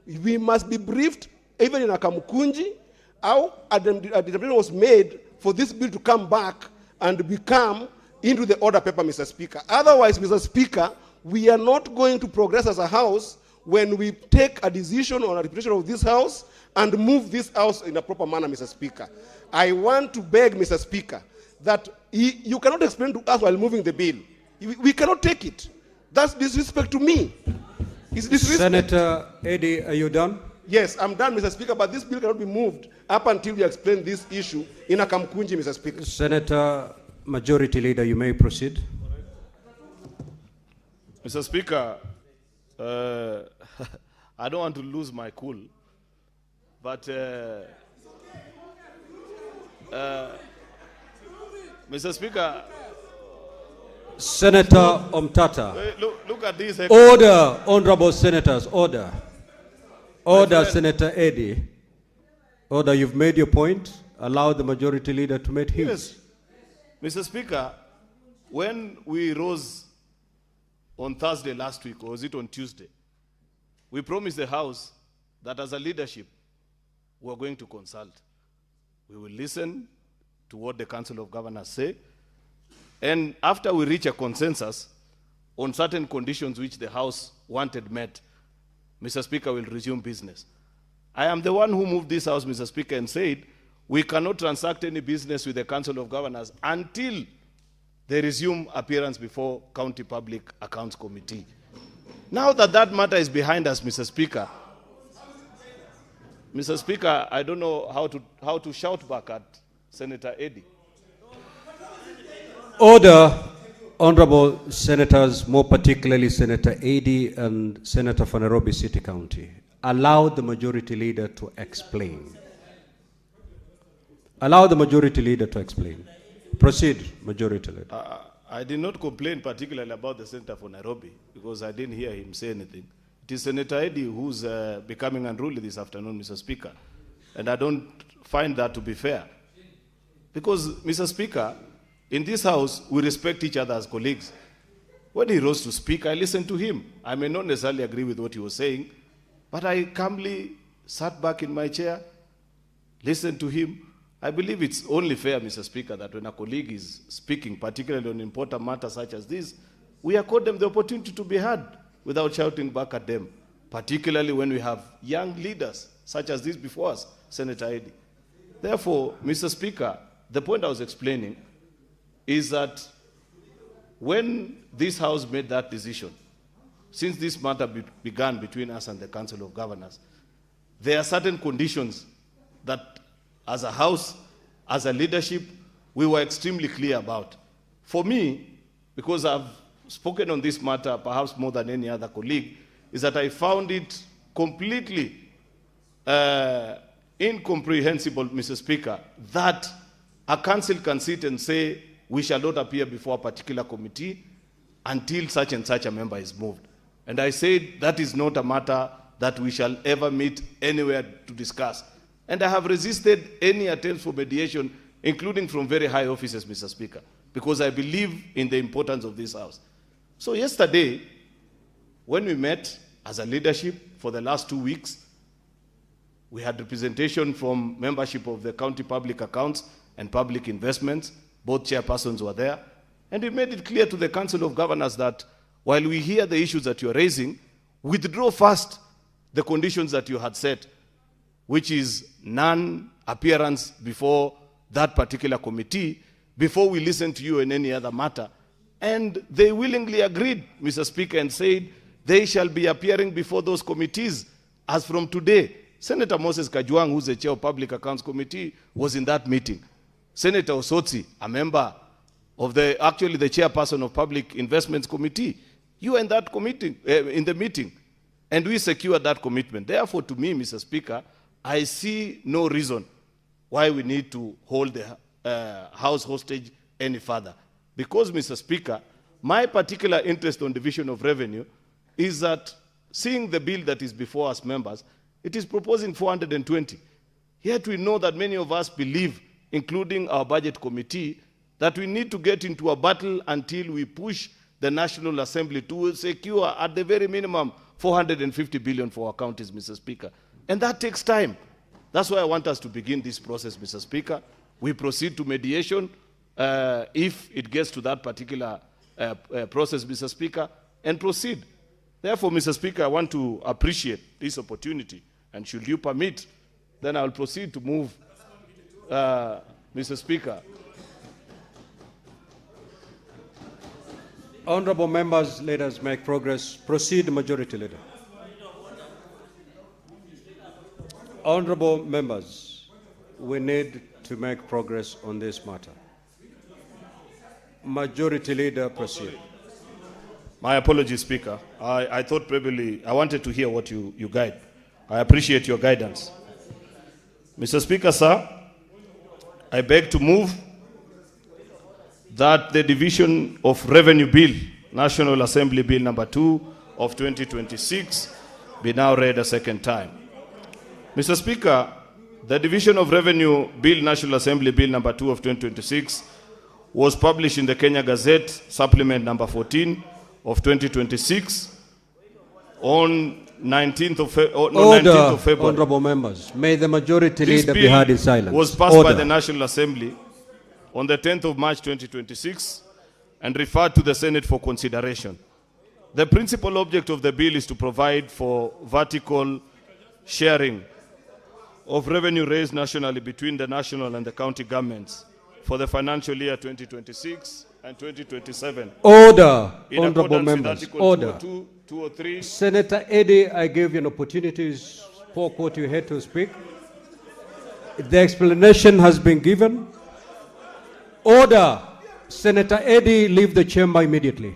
We must be briefed, even in a Kamukunji, how a determination was made for this bill to come back and become into the order paper, Mr. Speaker. Otherwise, Mr. Speaker, we are not going to progress as a House when we take a decision on a reputation of this House and move this House in a proper manner, Mr. Speaker. I want to beg, Mr. Speaker, that you cannot explain to us while moving the bill. We cannot take it. That's disrespect to me. It's disrespect. Senator Eddie, are you done? Yes, I'm done, Mr. Speaker, but this bill cannot be moved up until we explain this issue in a Kamkunji, Mr. Speaker. Senator Majority Leader, you may proceed. Mr. Speaker, I don't want to lose my cool, but Mr. Speaker, Senator Omtata. Look at this. Order, honorable senators, order. Order, Senator Eddie. Order, you've made your point. Allow the majority leader to make his. Yes. Mr. Speaker, when we rose on Thursday last week, or was it on Tuesday, we promised the House that as a leadership, we are going to consult. We will listen to what the Council of Governors say, and after we reach a consensus on certain conditions which the House wanted met, Mr. Speaker will resume business. I am the one who moved this House, Mr. Speaker, and said we cannot transact any business with the Council of Governors until they resume appearance before County Public Accounts Committee. Now that that matter is behind us, Mr. Speaker, I don't know how to shout back at Senator Eddie. Order, honorable senators, more particularly Senator Eddie and Senator for Nairobi City County. Allow the majority leader to explain. Allow the majority leader to explain. Proceed, majority leader. I did not complain particularly about the senator for Nairobi because I didn't hear him say anything. It is Senator Eddie who's becoming unruly this afternoon, Mr. Speaker. And I don't find that to be fair. Because, Mr. Speaker, in this House, we respect each other as colleagues. When he rose to speak, I listened to him. I may not necessarily agree with what he was saying, but I calmly sat back in my chair, listened to him. I believe it's only fair, Mr. Speaker, that when a colleague is speaking, particularly on important matters such as this, we accord them the opportunity to be heard without shouting back at them, particularly when we have young leaders such as this before us, Senator Eddie. Therefore, Mr. Speaker, the point I was explaining is that when this House made that decision, since this matter began between us and the Council of Governors, there are certain conditions that as a House, as a leadership, we were extremely clear about. For me, because I've spoken on this matter perhaps more than any other colleague, is that I found it completely incomprehensible, Mr. Speaker, that a council can sit and say, we shall not appear before a particular committee, until such and such a member is moved. And I said that is not a matter that we shall ever meet anywhere to discuss. And I have resisted any attempts for mediation, including from very high offices, Mr. Speaker, because I believe in the importance of this House. So yesterday, when we met as a leadership for the last 2 weeks, we had representation from membership of the County Public Accounts and Public Investments. Both chairpersons were there. And we made it clear to the Council of Governors that while we hear the issues that you are raising, withdraw first the conditions that you had set, which is non-appearance before that particular committee, before we listen to you in any other matter. And they willingly agreed, Mr. Speaker, and said they shall be appearing before those committees as from today. Senator Moses Kajwang, who's the chair of Public Accounts Committee, was in that meeting. Senator Osotsi, a member of the chairperson of Public Investments Committee, you were in that committee, in the meeting, and we secured that commitment. Therefore, to me, Mr. Speaker, I see no reason why we need to hold the House hostage any further. Because, Mr. Speaker, my particular interest on division of revenue is that seeing the bill that is before us members, it is proposing 420. Yet we know that many of us believe, including our budget committee, that we need to get into a battle until we push the National Assembly to secure, at the very minimum, 450 billion for our counties, Mr. Speaker. And that takes time. That's why I want us to begin this process, Mr. Speaker. We proceed to mediation if it gets to that particular process, Mr. Speaker, and proceed. Therefore, Mr. Speaker, I want to appreciate this opportunity, and should you permit, then I'll proceed to move, Mr. Speaker. Honorable members, let us make progress. Proceed, Majority Leader. Honorable members, we need to make progress on this matter. Majority Leader, proceed. My apologies, Speaker. I thought probably I wanted to hear what you guide. I appreciate your guidance. Mr. Speaker, sir, I beg to move that the Division of Revenue Bill, National Assembly Bill number 2 of 2026, be now read a second time. Mr. Speaker, the Division of Revenue Bill, National Assembly Bill number 2 of 2026, was published in the Kenya Gazette, supplement number 14 of 2026, on 19th of February. Honorable members, may the Majority This Leader be bill heard in silence. was passed by the National Assembly on the 10th of March 2026 and referred to the Senate for consideration. The principal object of the bill is to provide for vertical sharing of revenue raised nationally between the national and the county governments for the financial year 2026 and 2027. Order, in honorable accordance with members, Article order. 202, 203. Senator Eddy, I gave you an opportunity to spoke what you had to speak. The explanation has been given. Order. Senator Eddy, leave the chamber immediately.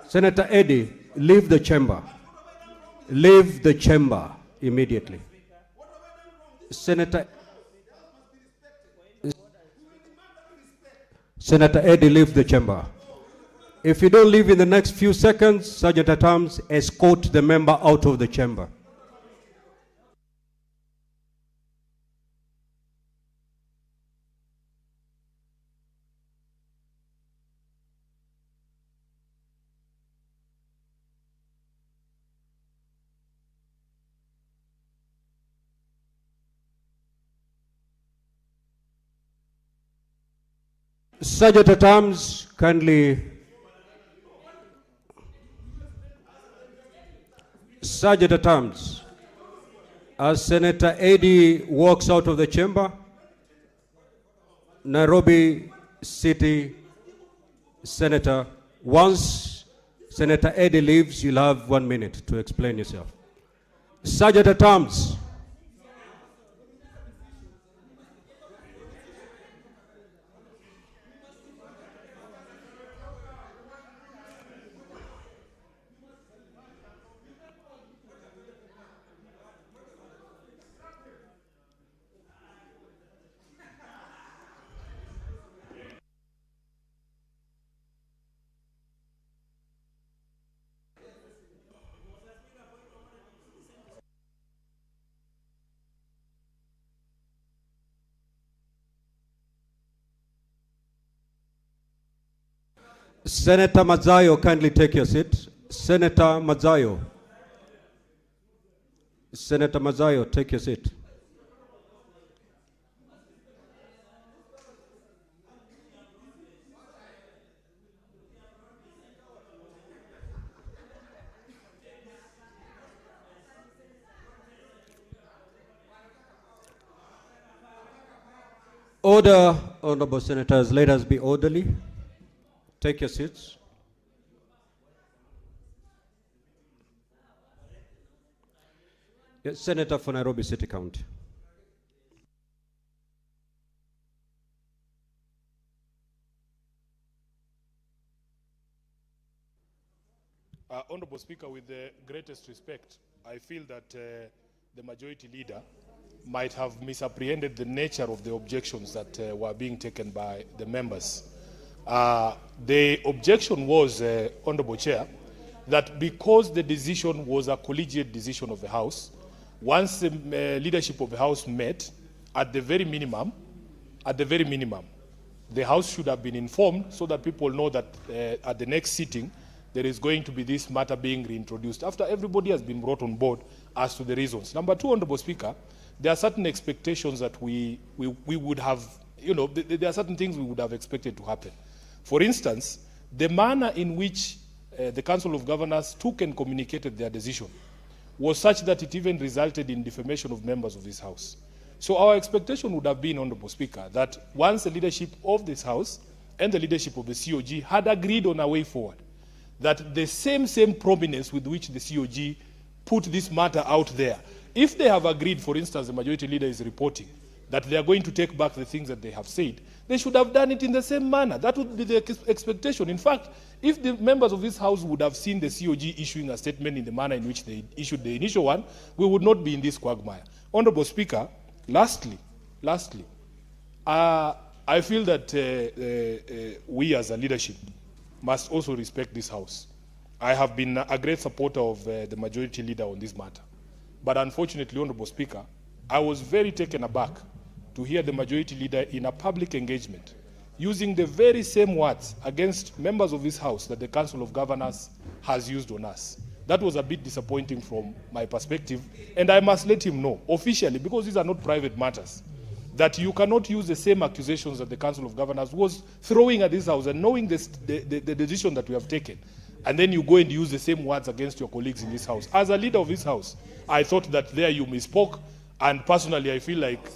Senator Eddy, leave the chamber. Leave the chamber immediately. Senator Eddy, leave the chamber. If you don't leave in the next few seconds, Sergeant at Arms, escort the member out of the chamber. Sergeant at Arms, kindly. Sergeant at Arms, as Senator Eddy walks out of the chamber, Nairobi City Senator, once Senator Eddy leaves, you'll have 1 minute to explain yourself. Sergeant at Arms. Senator Mazayo, kindly take your seat. Senator Mazayo. Senator Mazayo, take your seat. Order, honorable senators, let us be orderly. Take your seats. Yes, Senator for Nairobi City County. Honorable Speaker, with the greatest respect, I feel that the majority leader might have misapprehended the nature of the objections that were being taken by the members. The objection was, Honorable Chair, that because the decision was a collegiate decision of the House, once the leadership of the House met, at the very minimum, the House should have been informed so that people know that at the next sitting, there is going to be this matter being reintroduced after everybody has been brought on board as to the reasons. Number two, Honorable Speaker, there are certain expectations that we would have, there are certain things we would have expected to happen. For instance, the manner in which the Council of Governors took and communicated their decision was such that it even resulted in defamation of members of this House. So our expectation would have been, Honorable Speaker, that once the leadership of this House and the leadership of the COG had agreed on a way forward, that the same prominence with which the COG put this matter out there, if they have agreed, for instance, the majority leader is reporting that they are going to take back the things that they have said, they should have done it in the same manner. That would be the expectation. In fact, if the members of this House would have seen the COG issuing a statement in the manner in which they issued the initial one, we would not be in this quagmire. Honorable Speaker, lastly, I feel that we as a leadership must also respect this House. I have been a great supporter of the majority leader on this matter. But unfortunately, Honorable Speaker, I was very taken aback to hear the majority leader in a public engagement using the very same words against members of this House that the Council of Governors has used on us. That was a bit disappointing from my perspective, and I must let him know officially, because these are not private matters, that you cannot use the same accusations that the Council of Governors was throwing at this House and knowing the decision that we have taken, and then you go and use the same words against your colleagues in this House. As a leader of this House, I thought that there you misspoke, and personally I feel like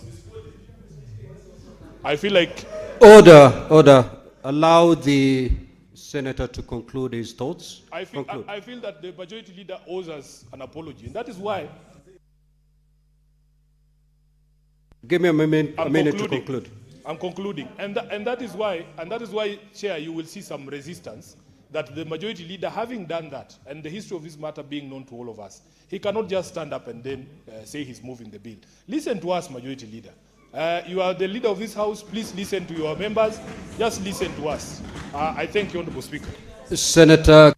Order. Allow the senator to conclude his thoughts. I feel that the majority leader owes us an apology, and that is why. Give me a minute to conclude. I'm concluding, and that is why, Chair, you will see some resistance. That the majority leader, having done that, and the history of this matter being known to all of us, he cannot just stand up and then say he's moving the bill. Listen to us, majority leader. You are the leader of this House. Please listen to your members. Just listen to us. I thank you, Honorable Speaker. Senator.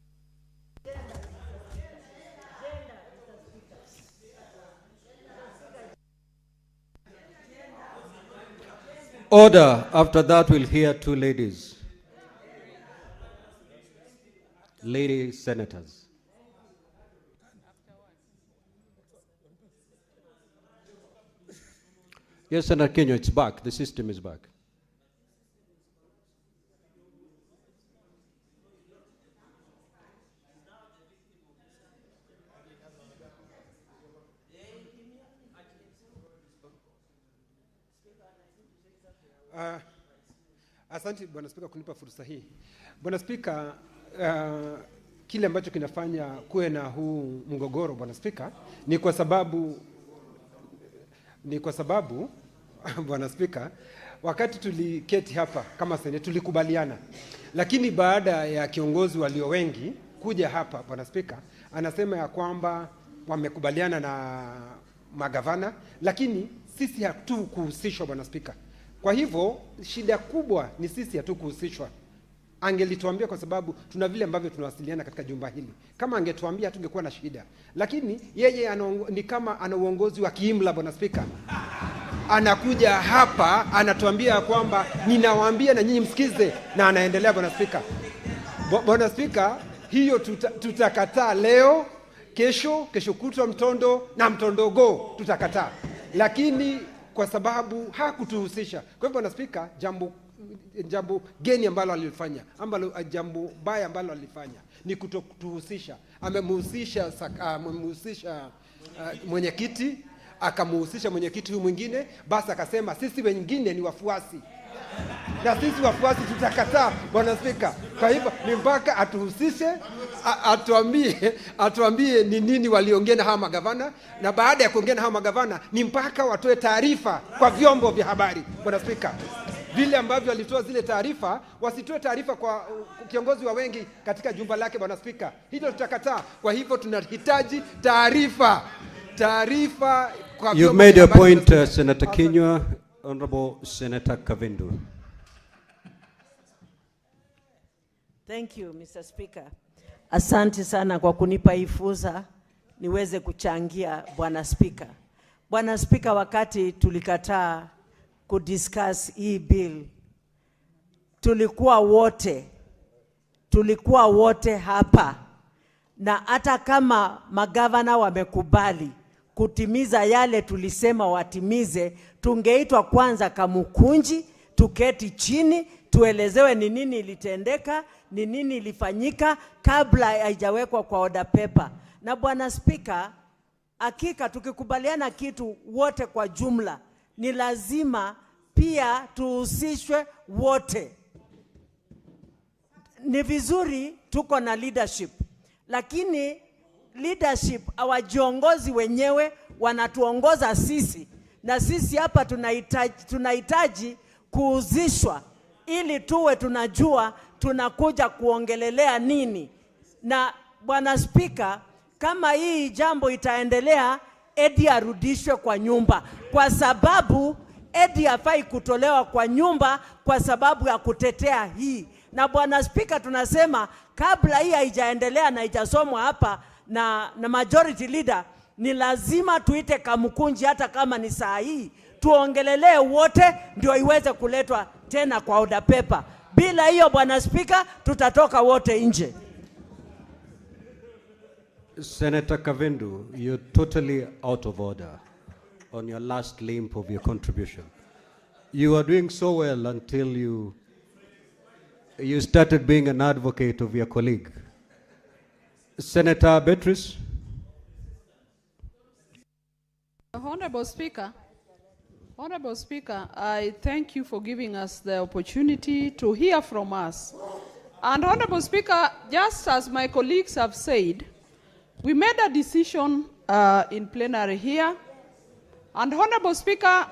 Order. After that, we'll hear two ladies. Lady senators. Yes, Senator Kenya, it's back. The system is back. Asante Bwana Spika kunipa fursa hii. Bwana Spika, kile ambacho kinafanya kuwe na huu mgogoro Bwana Spika ni kwa sababu Bwana Spika, wakati tuliketi hapa kama seneti tulikubaliana, lakini baada ya kiongozi walio wengi kuja hapa Bwana Spika, anasema ya kwamba wamekubaliana na magavana, lakini sisi hatukuhusishwa Bwana Spika. Kwa hivyo shida kubwa ni sisi hatukuhusishwa. Angelituambia, kwa sababu tuna vile ambavyo tunawasiliana katika jumba hili. Kama angetuambia tungekuwa na shida. Lakini yeye ni kama ana uongozi wa kiimla Bwana Spika. Anakuja hapa anatuambia kwamba ninawaambia na nyinyi msikize, na anaendelea Bwana Spika. Bwana Spika, hiyo tutakataa leo, kesho kutwa na mtondogo tutakataa. Lakini kwa sababu hakutuhusisha. Kwa hivyo Bwana Spika, jambo geni ambalo alifanya, jambo baya ambalo alifanya ni kutokutuhusisha. Amemhusisha mwenyekiti, akamhusisha mwenyekiti huyu mwingine, basi akasema sisi wengine ni wafuasi. Na sisi wafuasi tutakataa, Bwana Spika. Kwa hivyo ni mpaka atuhusishe, atuambie ni nini waliongea na hawa magavana, na baada ya kuongea na hawa magavana ni mpaka watoe taarifa kwa vyombo vya habari, Bwana Spika. Vile ambavyo walitoa zile taarifa, wasitoe taarifa kwa kiongozi wa wengi katika jumba lake, Bwana Spika. Hilo tutakataa. Kwa hivyo tunahitaji taarifa kwa You've made your point, Senator Kenywa. Honorable Senator Kavindu. Thank you, Mr. Speaker. Asante sana kwa kunipa hii fursa niweze kuchangia, Bwana Speaker. Bwana Speaker, wakati tulikataa kudiscuss hii bill, tulikuwa wote hapa, na hata kama magavana wamekubali kutimiza yale tulisema watimize, tungeitwa kwanza Kamukunji, tuketi chini, tuelezewe ni nini ilitendeka, ni nini ilifanyika kabla haijawekwa kwa order paper. Na Bwana Speaker, hakika tukikubaliana kitu wote kwa jumla, ni lazima pia tuhusishwe wote. Ni vizuri tuko na leadership, lakini leadership hawajiongozi wenyewe, wanatuongoza sisi. Na sisi hapa tunahitaji kuhusishwa ili tuwe tunajua tunakuja kuongelelea nini. Na Bwana Speaker, kama hii jambo itaendelea, Eddie arudishwe kwa nyumba, kwa sababu Eddie hafai kutolewa kwa nyumba kwa sababu ya kutetea hii. Na Bwana Speaker, tunasema kabla hii haijaendelea na haijasomwa hapa na majority leader, ni lazima tuite Kamukunji, hata kama ni saa hii, tuongelelee wote ndio iweze kuletwa tena kwa order paper. Bila hiyo, Bwana Speaker, tutatoka wote nje. Senator Kavindu, you're totally out of order on your last limp of your contribution. You are doing so well until you started being an advocate of your colleague. Senator Beatrice. Honorable Speaker, I thank you for giving us the opportunity to hear from us. And Honorable Speaker, just as my colleagues have said, we made a decision in plenary here. And Honorable Speaker,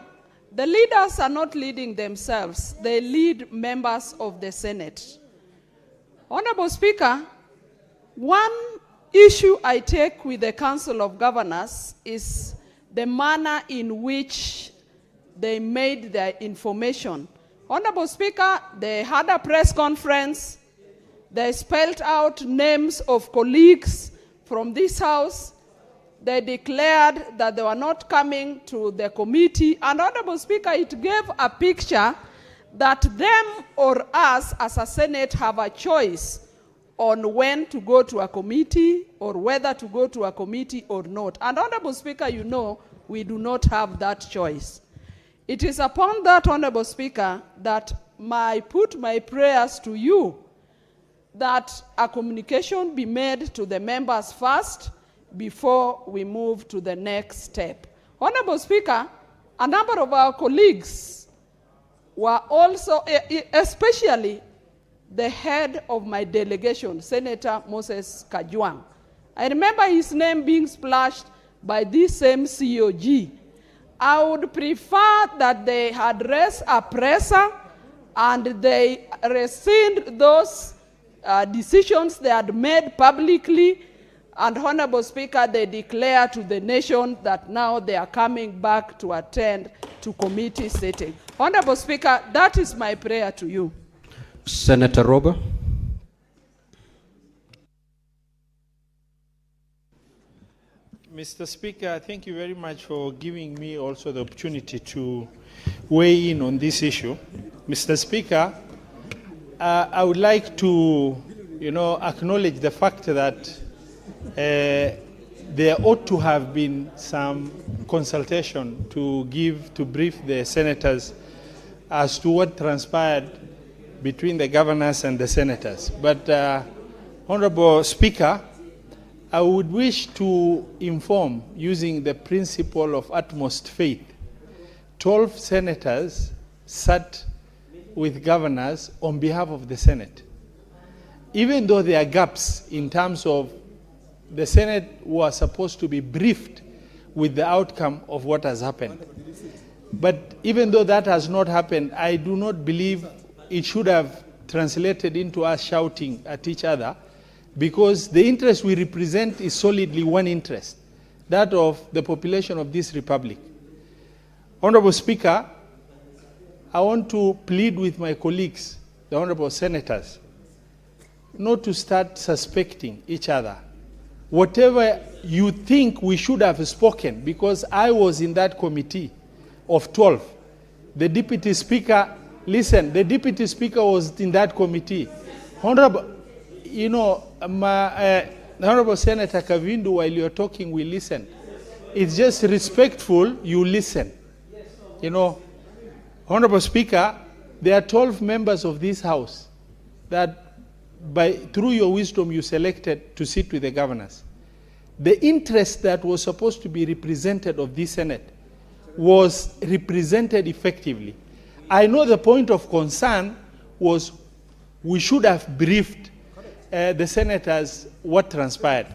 the leaders are not leading themselves. They lead members of the Senate. Honorable Speaker, one issue I take with the Council of Governors is the manner in which they made their information. Honorable Speaker, they had a press conference. They spelled out names of colleagues from this House. They declared that they were not coming to the committee. And Honorable Speaker, it gave a picture that them or us as a Senate have a choice on when to go to a committee or whether to go to a committee or not. And Honorable Speaker, you know, we do not have that choice. It is upon that, Honorable Speaker, that I put my prayers to you that a communication be made to the members first before we move to the next step. Honorable Speaker, a number of our colleagues were also, especially the head of my delegation, Senator Moses Kajwang. I remember his name being splashed by this same COG. I would prefer that they had raised a presser and they rescind those decisions they had made publicly. And Honorable Speaker, they declare to the nation that now they are coming back to attend to committee sitting. Honorable Speaker, that is my prayer to you. Senator Rober. Mr. Speaker, thank you very much for giving me also the opportunity to weigh in on this issue. Mr. Speaker, I would like to acknowledge the fact that there ought to have been some consultation to brief the senators as to what transpired between the governors and the senators. But, Honorable Speaker, I would wish to inform, using the principle of utmost faith, 12 senators sat with governors on behalf of the Senate. Even though there are gaps in terms of the Senate was supposed to be briefed with the outcome of what has happened. But even though that has not happened, I do not believe it should have translated into us shouting at each other, because the interest we represent is solidly one interest, that of the population of this republic. Honorable Speaker, I want to plead with my colleagues, the honorable senators, not to start suspecting each other. Whatever you think we should have spoken, because I was in that committee of 12. The Deputy Speaker, listen, the Deputy Speaker was in that committee. Honorable, Honorable Senator Kavindu, while you're talking, we listen. It's just respectful, you listen. Honorable Speaker, there are 12 members of this House that through your wisdom you selected to sit with the governors. The interest that was supposed to be represented of this Senate was represented effectively. I know the point of concern was we should have briefed the senators what transpired.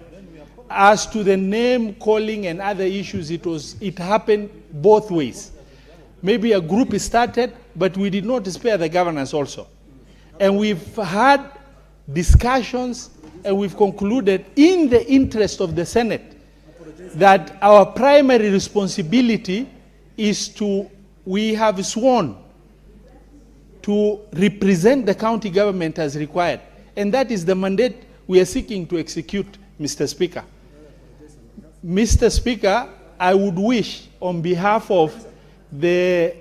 As to the name calling and other issues, it happened both ways. Maybe a group started, but we did not spare the governors also. And we've had discussions and we've concluded in the interest of the Senate that our primary responsibility is we have sworn to represent the county government as required. And that is the mandate we are seeking to execute, Mr. Speaker. Mr. Speaker, I would wish on behalf of the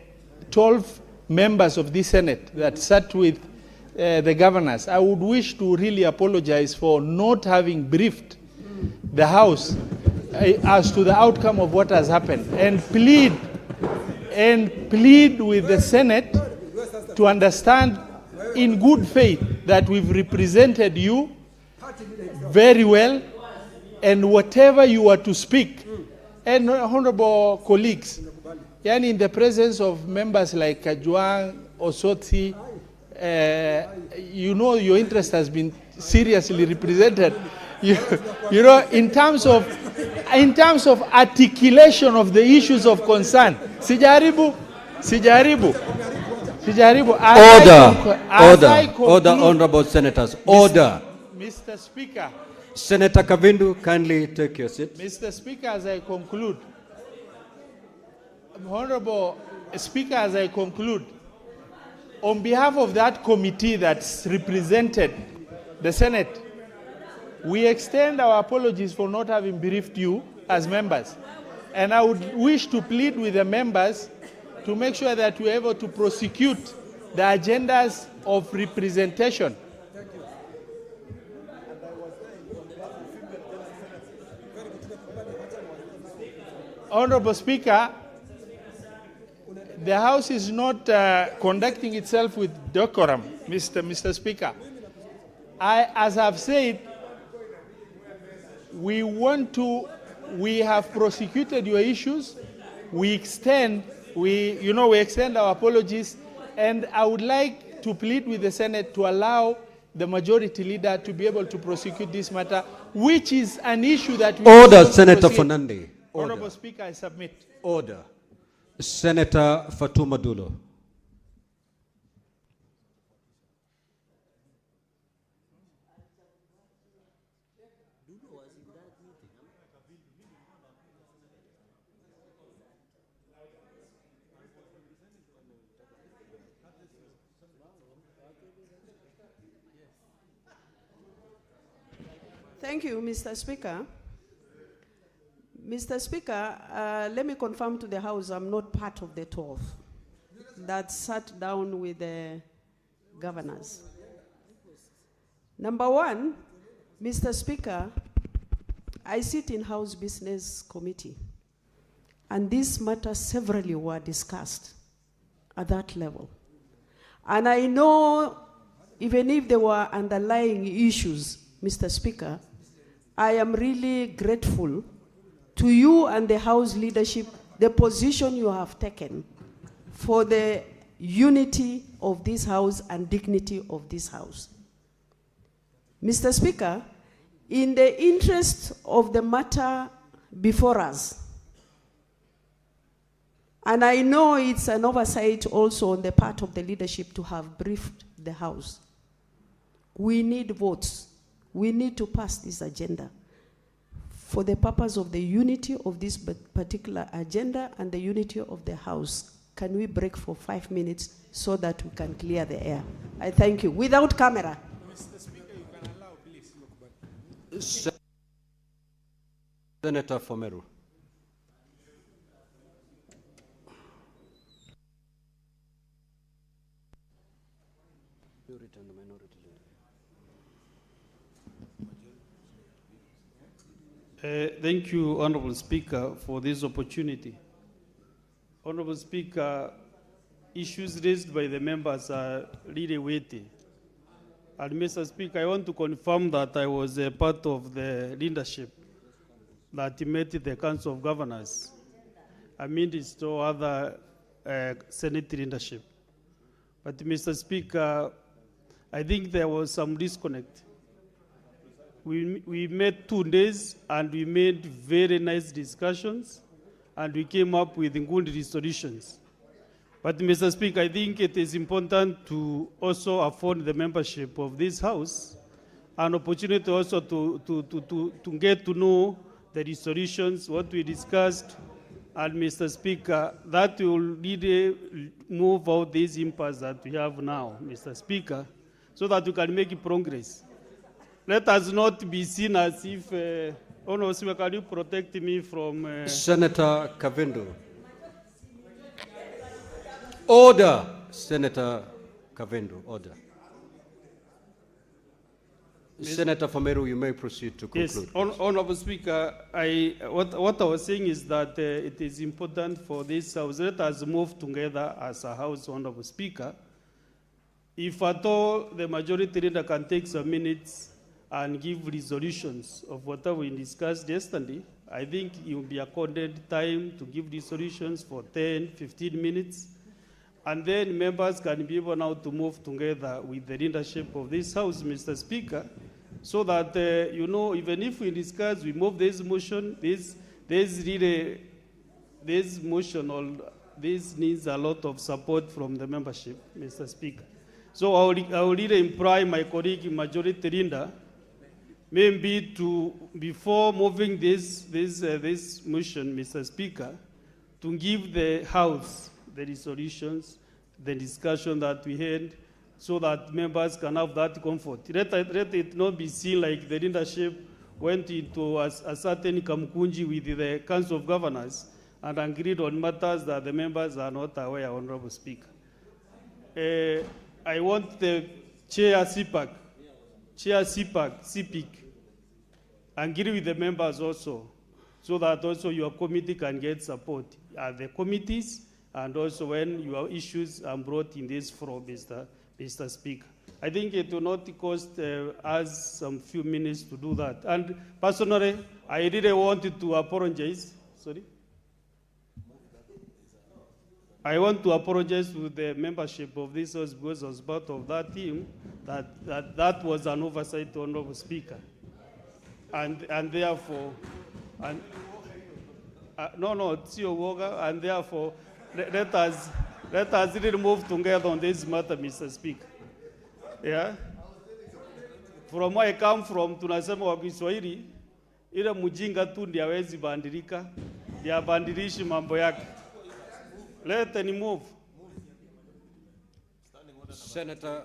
12 members of this Senate that sat with the governors, I would wish to really apologize for not having briefed the House as to the outcome of what has happened, and plead with the Senate to understand in good faith that we've represented you very well, and whatever you are to speak, and honorable colleagues, in the presence of members like Kajuang, Osotsi, your interest has been seriously represented. In terms of articulation of the issues of concern. Sijaribu. Order, honorable senators. Order. Mr. Speaker. Senator Kavindu, kindly take your seat. Mr. Speaker, as I conclude, Honorable Speaker, as I conclude, on behalf of that committee that's represented the Senate, we extend our apologies for not having briefed you as members. And I would wish to plead with the members to make sure that we're able to prosecute the agendas of representation. Honorable Speaker, the House is not conducting itself with decorum, Mr. Speaker. As I've said, we have prosecuted your issues. We extend our apologies, and I would like to plead with the Senate to allow the majority leader to be able to prosecute this matter, which is an issue that we Order, Senator Fernandi. Honorable Speaker, I submit. Order. Senator Fatuma Dulo. Thank you, Mr. Speaker. Mr. Speaker, let me confirm to the House I'm not part of the 12 that sat down with the governors. Number one, Mr. Speaker, I sit in House Business Committee, and these matters severally were discussed at that level. And I know, even if there were underlying issues, Mr. Speaker, I am really grateful to you and the House leadership, the position you have taken for the unity of this House and dignity of this House. Mr. Speaker, in the interest of the matter before us, and I know it's an oversight also on the part of the leadership to have briefed the House, we need votes. We need to pass this agenda for the purpose of the unity of this particular agenda and the unity of the House. Can we break for 5 minutes so that we can clear the air? I thank you. Without camera. Mr. Speaker, you can allow, please. Senator Fomeru. Thank you, Honorable Speaker, for this opportunity. Honorable Speaker, issues raised by the members are really weighty. And Mr. Speaker, I want to confirm that I was a part of the leadership that met the Council of Governors, amidst to other Senate leadership. But Mr. Speaker, I think there was some disconnect. We met 2 days and we made very nice discussions and we came up with good resolutions. But Mr. Speaker, I think it is important to also afford the membership of this House an opportunity also to get to know the resolutions, what we discussed, and Mr. Speaker, that will really move out these impasse that we have now, Mr. Speaker, so that we can make progress. Let us not be seen as if, Honorable Speaker, can you protect me from... Senator Kavindu. Order, Senator Kavindu, order. Senator Fomeru, you may proceed to conclude. Yes, Honorable Speaker, what I was saying is that it is important for this House, let us move together as a House, Honorable Speaker. If at all the majority leader can take some minutes and give resolutions of whatever we discussed yesterday, I think it will be accorded time to give resolutions for 10, 15 minutes. And then members can be able now to move together with the leadership of this House, Mr. Speaker, so that, you know, even if we discuss, we move this motion, this motion, or this needs a lot of support from the membership, Mr. Speaker. So I will really imply my colleague, Majority Leader, maybe to, before moving this motion, Mr. Speaker, to give the House the resolutions, the discussion that we had, so that members can have that comfort. Let it not be seen like the leadership went into a certain kamkunji with the Council of Governors and agreed on matters that the members are not aware, Honorable Speaker. I want the Chair CPIC, agree with the members also, so that also your committee can get support at the committees, and also when your issues are brought in this forum, Mr. Speaker. I think it will not cost us some few minutes to do that. And personally, I really wanted to apologize. Sorry? I want to apologize to the membership of this House because I was part of that team, that was an oversight, Honorable Speaker. And therefore, it's your work, and therefore, let us really move together on this matter, Mr. Speaker. Yeah? From where I come from, tunasema wa Kiswahili, ile mjinga tu ndiye hawezi bandilika, ndiye abandilishi mambo yake. Let me move. Senator.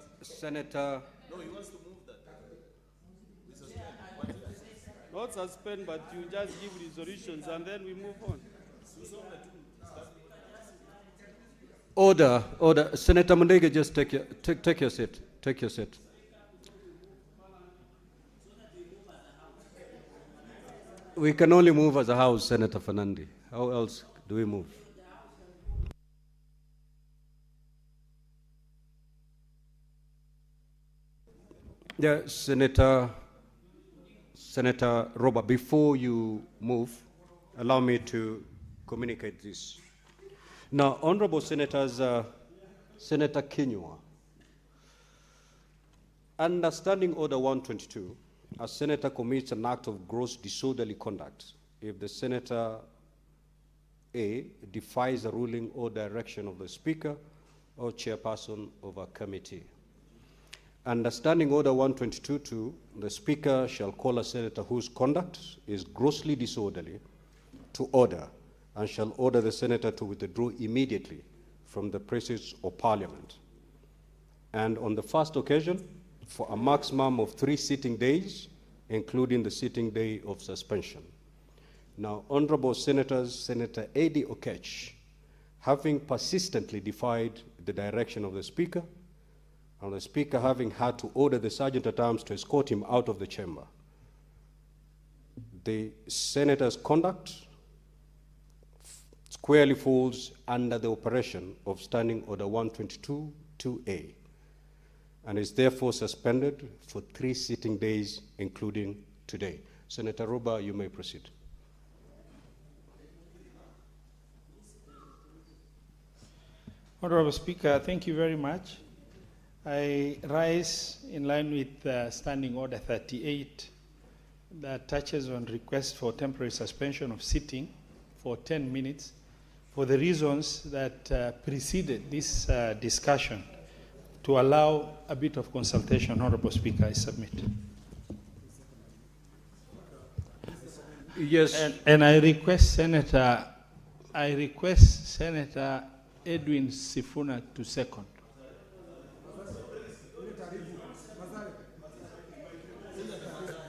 No, he wants to move that. Not suspend, but you just give resolutions and then we move on. Order. Senator Mundege, just take your seat. Take your seat. We can only move as a House, Senator Fernandi. How else do we move? Yeah, Senator Robert, before you move, allow me to communicate this. Now, honorable senators, Senator Kenywa, under Standing Order 122, a senator commits an act of gross disorderly conduct if the senator A defies a ruling or direction of the speaker or chairperson of a committee. Under Standing Order 122.2, the speaker shall call a senator whose conduct is grossly disorderly to order and shall order the senator to withdraw immediately from the premises of parliament. And on the first occasion, for a maximum of 3 sitting days, including the sitting day of suspension. Now, honorable senators, Senator Eddie Okech, having persistently defied the direction of the speaker, and the speaker having had to order the sergeant-at-arms to escort him out of the chamber, the senator's conduct squarely falls under the operation of Standing Order 122.2a, and is therefore suspended for 3 sitting days, including today. Senator Roba, you may proceed. Honorable Speaker, thank you very much. I rise in line with Standing Order 38 that touches on request for temporary suspension of sitting for 10 minutes for the reasons that preceded this discussion, to allow a bit of consultation. Honorable Speaker, I submit. Yes. And I request Senator Edwin Sifuna to second.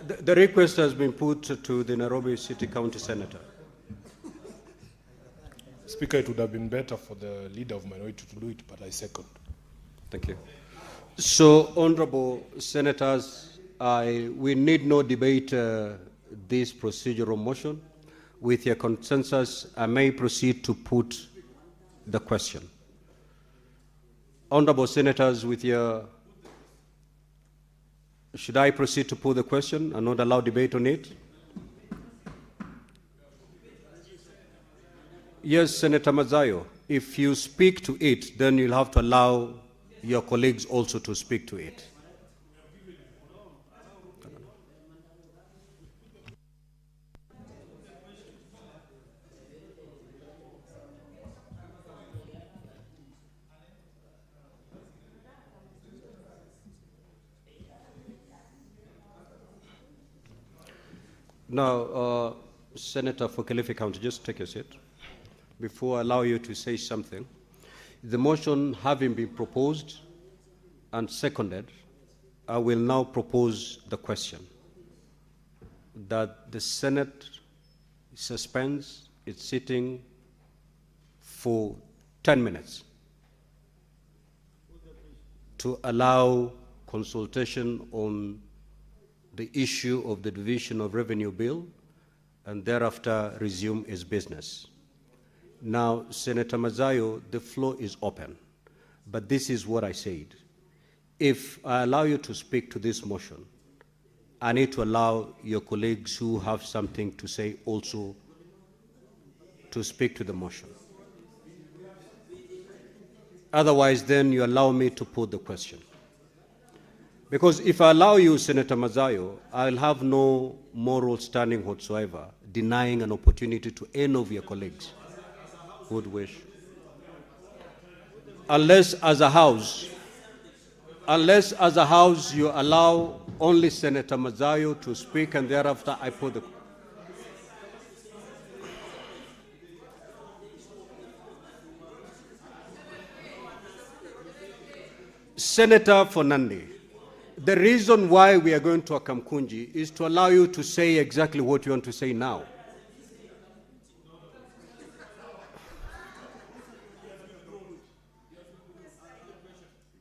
The request has been put to the Nairobi City County Senator. Speaker, it would have been better for the leader of minority to do it, but I second. Thank you. So, honorable senators, we need no debate this procedural motion. With your consensus, I may proceed to put the question. Honorable senators, with your... Should I proceed to put the question and not allow debate on it? Yes, Senator Mazayo, if you speak to it, then you'll have to allow your colleagues also to speak to it. Now, Senator for Kilifi County, just take a seat before I allow you to say something. The motion having been proposed and seconded, I will now propose the question that the Senate suspends its sitting for 10 minutes to allow consultation on the issue of the division of revenue bill, and thereafter resume its business. Now, Senator Mazayo, the floor is open, but this is what I said. If I allow you to speak to this motion, I need to allow your colleagues who have something to say also to speak to the motion. Otherwise, then you allow me to put the question. Because if I allow you, Senator Mazayo, I'll have no moral standing whatsoever denying an opportunity to any of your colleagues who would wish. Unless as a House you allow only Senator Mazayo to speak, and thereafter I put the... Senator Fernandi, the reason why we are going to Akamkunji is to allow you to say exactly what you want to say now.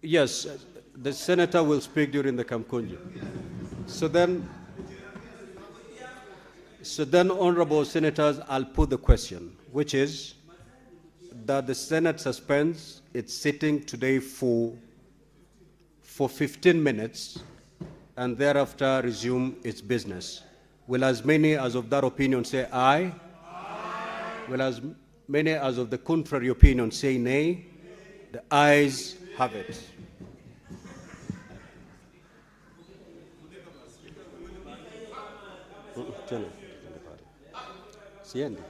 Yes, the senator will speak during the Kamkunji. So then, So then, honorable senators, I'll put the question, which is that the Senate suspends its sitting today for 15 minutes and thereafter resume its business. Will as many as of that opinion say aye? Aye. Will as many as of the contrary opinion say nay? The ayes have it. Siendi.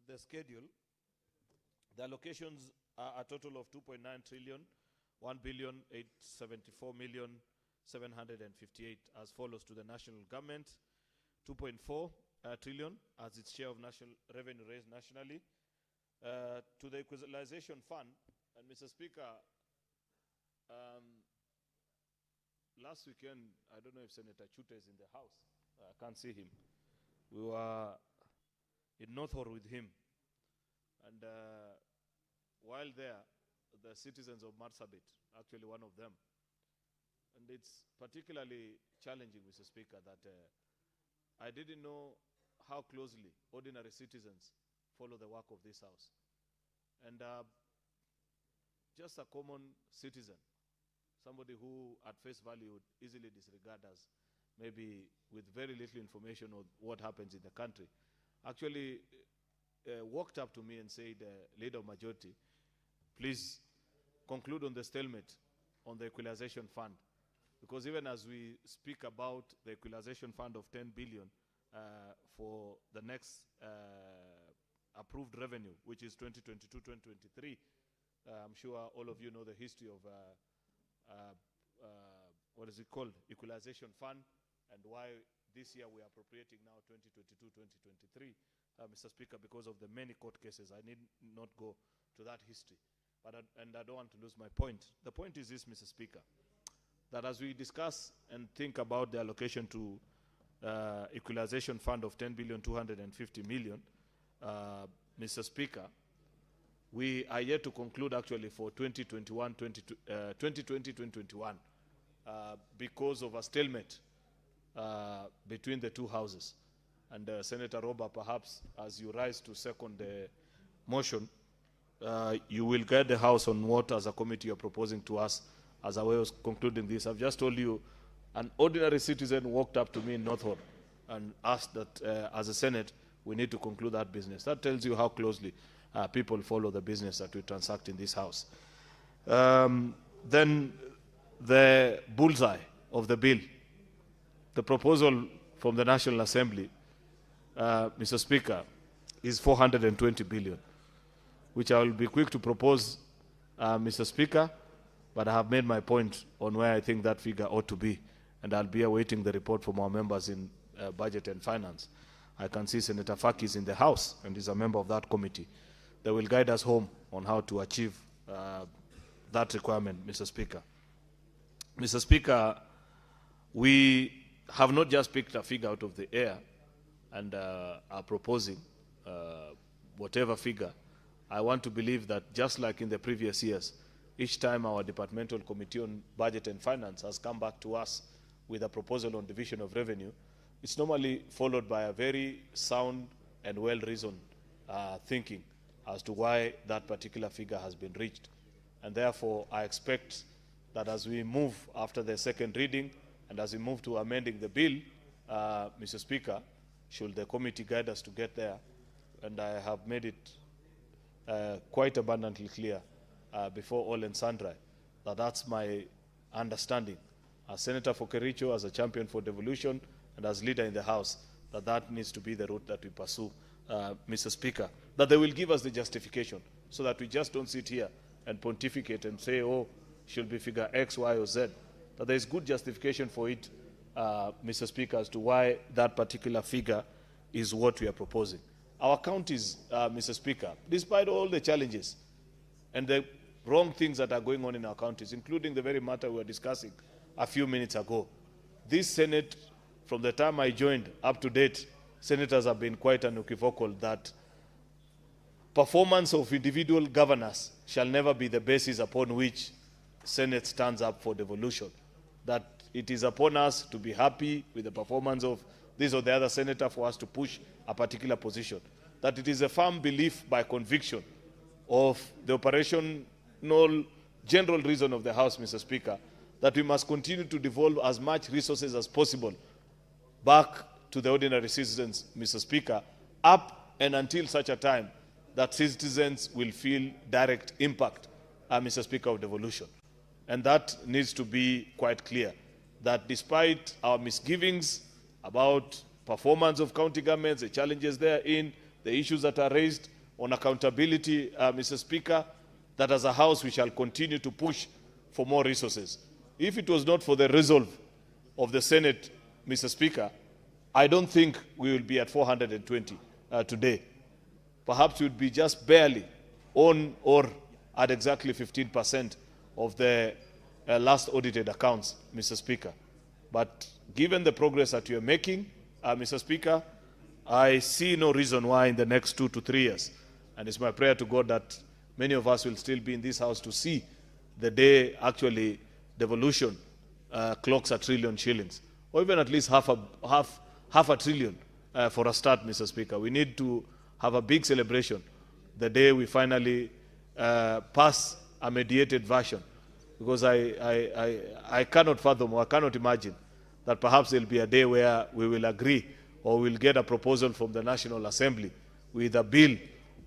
the schedule, the allocations are a total of 2.9 trillion, 1,874,758 as follows to the national government, 2.4 trillion as its share of national revenue raised nationally, to the equalization fund. And Mr. Speaker, last weekend, I don't know if Senator Chute is in the house. I can't see him. We were in Northhor with him. And while there, the citizens of Marsabit, actually one of them, and it's particularly challenging, Mr. Speaker, that I didn't know how closely ordinary citizens follow the work of this House. And just a common citizen, somebody who at face value would easily disregard us, maybe with very little information of what happens in the country, actually walked up to me and said, Leader of Majority, please conclude on the stalemate on the equalization fund. Because even as we speak about the equalization fund of 10 billion for the next approved revenue, which is 2022-2023, I'm sure all of you know the history of what is it called, equalization fund, and why this year we are appropriating now 2022-2023, Mr. Speaker, because of the many court cases. I need not go to that history, but and I don't want to lose my point. The point is this, Mr. Speaker, that as we discuss and think about the allocation to equalization fund of 10,250,000,000, Mr. Speaker, we are yet to conclude actually for 2020-2021 because of a stalemate between the two houses. And Senator Roba, perhaps as you rise to second the motion, you will guide the House on what as a committee you're proposing to us as a way of concluding this. I've just told you an ordinary citizen walked up to me in Northhor and asked that as a Senate, we need to conclude that business. That tells you how closely people follow the business that we transact in this House. Then the bullseye of the bill, the proposal from the National Assembly, Mr. Speaker, is 420 billion, which I will be quick to propose, Mr. Speaker, but I have made my point on where I think that figure ought to be, and I'll be awaiting the report from our members in Budget and Finance. I can see Senator Faki is in the House and is a member of that committee. They will guide us home on how to achieve that requirement, Mr. Speaker. Mr. Speaker, we have not just picked a figure out of the air and are proposing whatever figure. I want to believe that just like in the previous years, each time our Departmental Committee on Budget and Finance has come back to us with a proposal on division of revenue, it's normally followed by a very sound and well-reasoned thinking as to why that particular figure has been reached. And therefore, I expect that as we move after the second reading and as we move to amending the bill, Mr. Speaker, should the committee guide us to get there, and I have made it quite abundantly clear before all and sundry that that's my understanding as Senator for Kericho, as a champion for devolution, and as leader in the House, that that needs to be the route that we pursue, Mr. Speaker, that they will give us the justification so that we just don't sit here and pontificate and say, oh, should be figure X, Y, or Z, that there is good justification for it, Mr. Speaker, as to why that particular figure is what we are proposing. Our counties, Mr. Speaker, despite all the challenges and the wrong things that are going on in our counties, including the very matter we were discussing a few minutes ago, this Senate, from the time I joined up to date, senators have been quite unequivocal that performance of individual governors shall never be the basis upon which Senate stands up for devolution. That it is upon us to be happy with the performance of this or the other senator for us to push a particular position. That it is a firm belief by conviction of the operational general reason of the House, Mr. Speaker, that we must continue to devolve as much resources as possible back to the ordinary citizens, Mr. Speaker, up and until such a time that citizens will feel direct impact, Mr. Speaker, of devolution. And that needs to be quite clear, that despite our misgivings about performance of county governments, the challenges therein, the issues that are raised, on accountability, Mr. Speaker, that as a House we shall continue to push for more resources. If it was not for the resolve of the Senate, Mr. Speaker, I don't think we will be at 420 today. Perhaps we would be just barely on or at exactly 15% of the last audited accounts, Mr. Speaker. But given the progress that you are making, Mr. Speaker, I see no reason why in the next 2 to 3 years, and it's my prayer to God that many of us will still be in this House to see the day actually devolution clocks $1 trillion shillings, or even at least half a trillion for a start, Mr. Speaker. We need to have a big celebration the day we finally pass a mediated version, because I cannot fathom or I cannot imagine that perhaps there will be a day where we will agree or we'll get a proposal from the National Assembly with a bill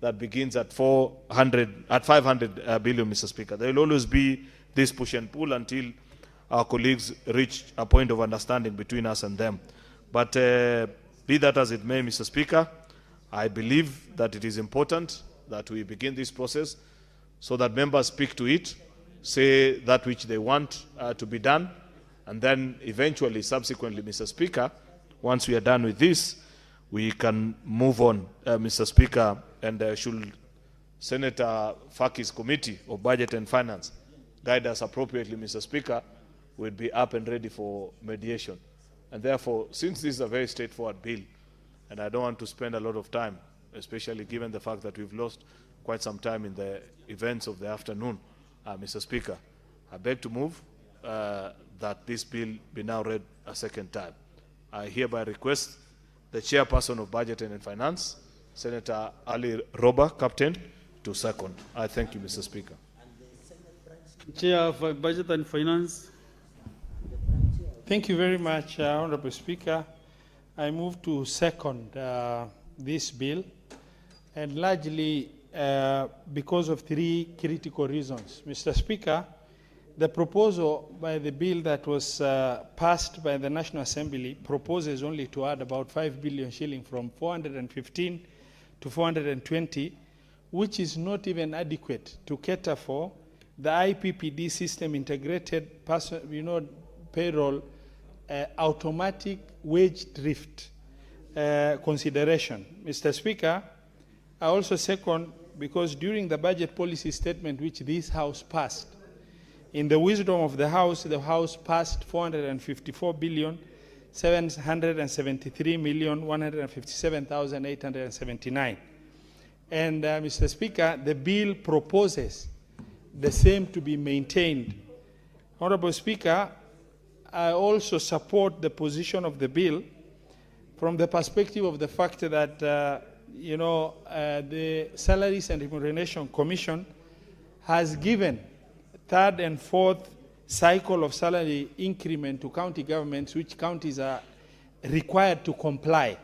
that begins at 500 billion, Mr. Speaker. There will always be this push and pull until our colleagues reach a point of understanding between us and them. But be that as it may, Mr. Speaker, I believe that it is important that we begin this process so that members speak to it, say that which they want to be done, and then eventually, subsequently, Mr. Speaker, once we are done with this, we can move on, Mr. Speaker, and should Senator Faki's Committee of Budget and Finance guide us appropriately, Mr. Speaker, we'll be up and ready for mediation. And therefore, since this is a very straightforward bill, and I don't want to spend a lot of time, especially given the fact that we've lost quite some time in the events of the afternoon, Mr. Speaker, I beg to move that this bill be now read a second time. I hereby request the Chairperson of Budget and Finance, Senator Ali Roba, Captain, to second. I thank you, Mr. Speaker. Chair of Budget and Finance. Thank you very much, Honorable Speaker. I move to second this bill, and largely because of 3 critical reasons. Mr. Speaker, the proposal by the bill that was passed by the National Assembly proposes only to add about 5 billion shilling from 415 to 420, which is not even adequate to cater for the IPPD system integrated payroll automatic wage drift consideration. Mr. Speaker, I also second because during the budget policy statement which this House passed, in the wisdom of the House passed 454 billion 773,157,879. And Mr. Speaker, the bill proposes the same to be maintained. Honorable Speaker, I also support the position of the bill from the perspective of the fact that the Salaries and Remuneration Commission has given 3rd and 4th cycle of salary increment to county governments, which counties are required to comply,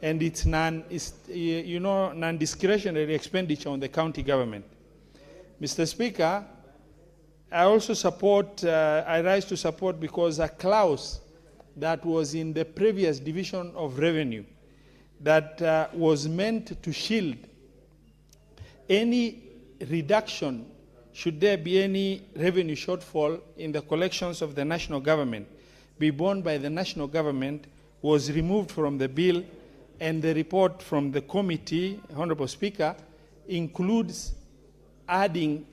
and it's non-discretionary expenditure on the county government. Mr. Speaker, I also support, I rise to support because a clause that was in the previous division of revenue that was meant to shield any reduction should there be any revenue shortfall in the collections of the national government be borne by the national government was removed from the bill, and the report from the committee, Honorable Speaker, includes adding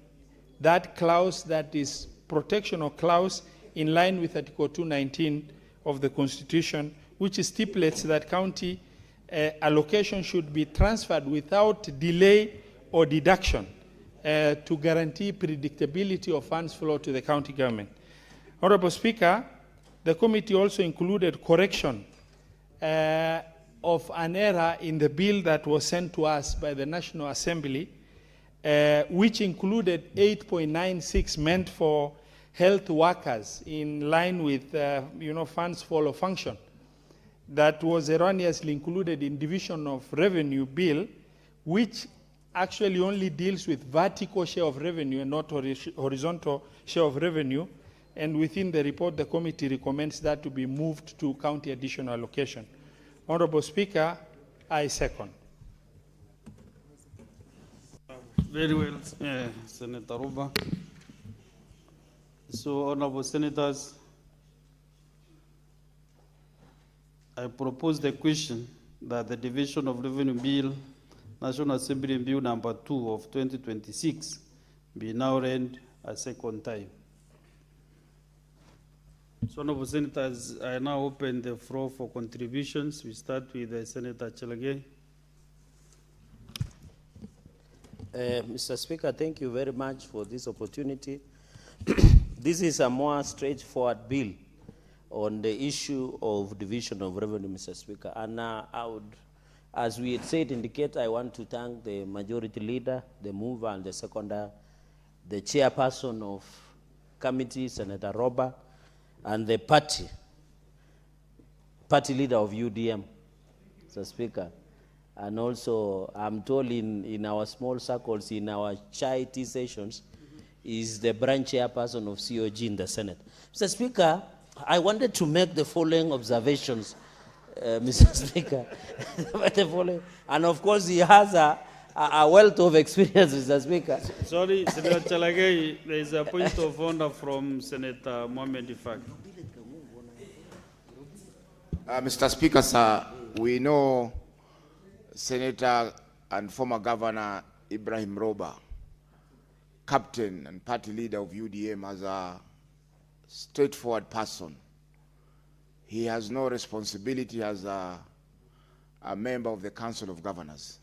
that clause, that is protectional clause, in line with Article 219 of the Constitution, which stipulates that county allocation should be transferred without delay or deduction to guarantee predictability of funds flow to the county government. Honorable Speaker, the committee also included correction of an error in the bill that was sent to us by the National Assembly, which included 8.96 meant for health workers in line with funds follow function. That was erroneously included in Division of Revenue bill, which actually only deals with vertical share of revenue and not horizontal share of revenue. And within the report, the committee recommends that to be moved to county additional allocation. Honorable Speaker, I second. Very well, Senator Roba. So, honorable senators, I propose the question that the Division of Revenue Bill, National Assembly Bill number 2 of 2026 be now read a second time. So, honorable senators, I now open the floor for contributions. We start with Senator Chelagay. Mr. Speaker, thank you very much for this opportunity. This is a more straightforward bill on the issue of division of revenue, Mr. Speaker. And I would, as we had said, I want to thank the majority leader, the mover, and the seconder, the chairperson of committee, Senator Roba, and the party leader of UDM, Mr. Speaker. And also, I'm told in our small circles, in our chai tea sessions, is the branch chairperson of COG in the Senate. Mr. Speaker, I wanted to make the following observations, Mr. Speaker. The following, and of course, he has a wealth of experience, Mr. Speaker. Sorry, Senator Chalagay, there is a point of order from Senator Mohamed Ifak. Mr. Speaker, sir, we know Senator and former Governor Ibrahim Roba, captain and party leader of UDM, as a straightforward person. He has no responsibility as a member of the Council of Governors.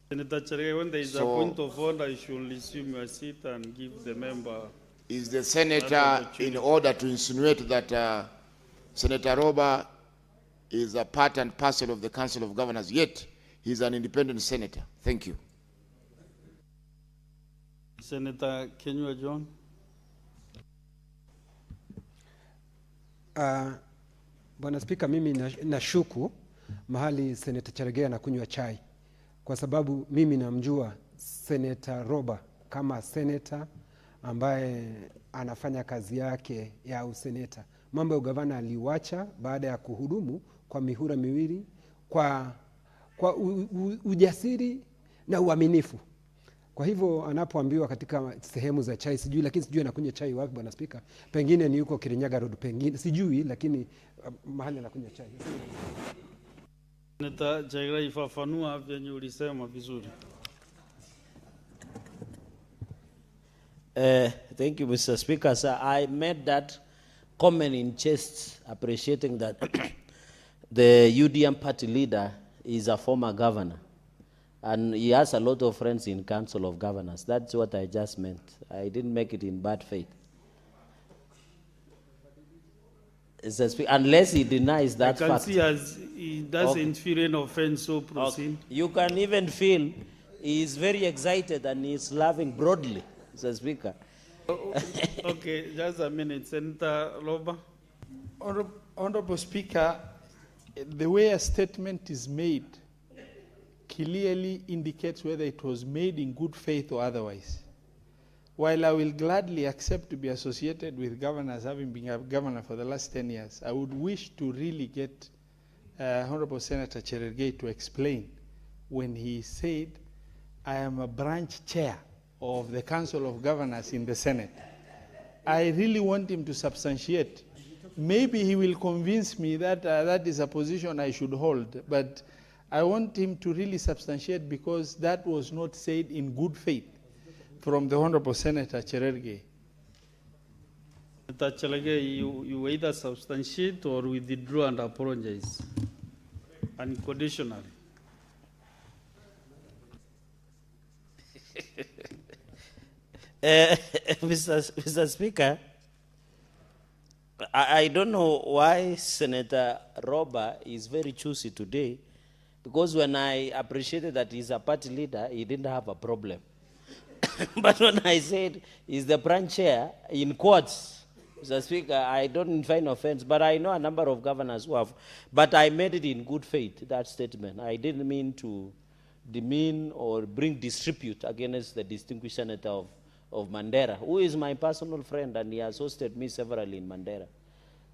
Senator Chalagay, when there is a point of order, you should assume your seat and give the member. Is the senator in order to insinuate that Senator Roba is a part and parcel of the Council of Governors, yet he's an independent senator? Thank you. Senator Kenywa John. Bwana Spika, mimi nashuku mahali Senator Chalagay anakunywa chai, kwa sababu mimi namjua Senator Roba kama senator ambaye anafanya kazi yake ya useneta. Mambo ya ugavana aliwacha baada ya kuhudumu kwa mihula miwili kwa ujasiri na uaminifu. Kwa hivyo anapoambiwa katika sehemu za chai, sijui, lakini sijui anakunywa chai wapi, Bwana Spika. Pengine ni yuko Kirinyaga Road, pengine sijui, lakini mahali anakunywa chai. Senator Chalagay, ifafanua vyenye ulisema vizuri. Thank you, Mr. Speaker. Sir, I made that comment in jest, appreciating that the UDM party leader is a former governor, and he has a lot of friends in Council of Governors. That's what I just meant. I didn't make it in bad faith. Unless he denies that fact. I can see as he doesn't feel any offense, so proceed. Okay. You can even feel he is very excited and he is laughing broadly, Mr. Speaker. Okay, just a minute. Senator Roba. Honorable Speaker, the way a statement is made clearly indicates whether it was made in good faith or otherwise. While I will gladly accept to be associated with governors, having been a governor for the last 10 years, I would wish to really get Honorable Senator Chelagay to explain when he said, I am a branch chair of the Council of Governors in the Senate. I really want him to substantiate. Maybe he will convince me that that is a position I should hold, but I want him to really substantiate, because that was not said in good faith from the Honorable Senator Chelagay. Senator Chelagay, you either substantiate or withdraw and apologize unconditionally. Mr. Speaker, I don't know why Senator Roba is very choosy today, because when I appreciated that he's a party leader, he didn't have a problem. But when I said he's the branch chair, in quotes, Mr. Speaker, I don't find offense, but I know a number of governors who have. But I made it in good faith, that statement. I didn't mean to demean or bring disrepute against the distinguished senator of Mandera, who is my personal friend, and he has hosted me severally in Mandera.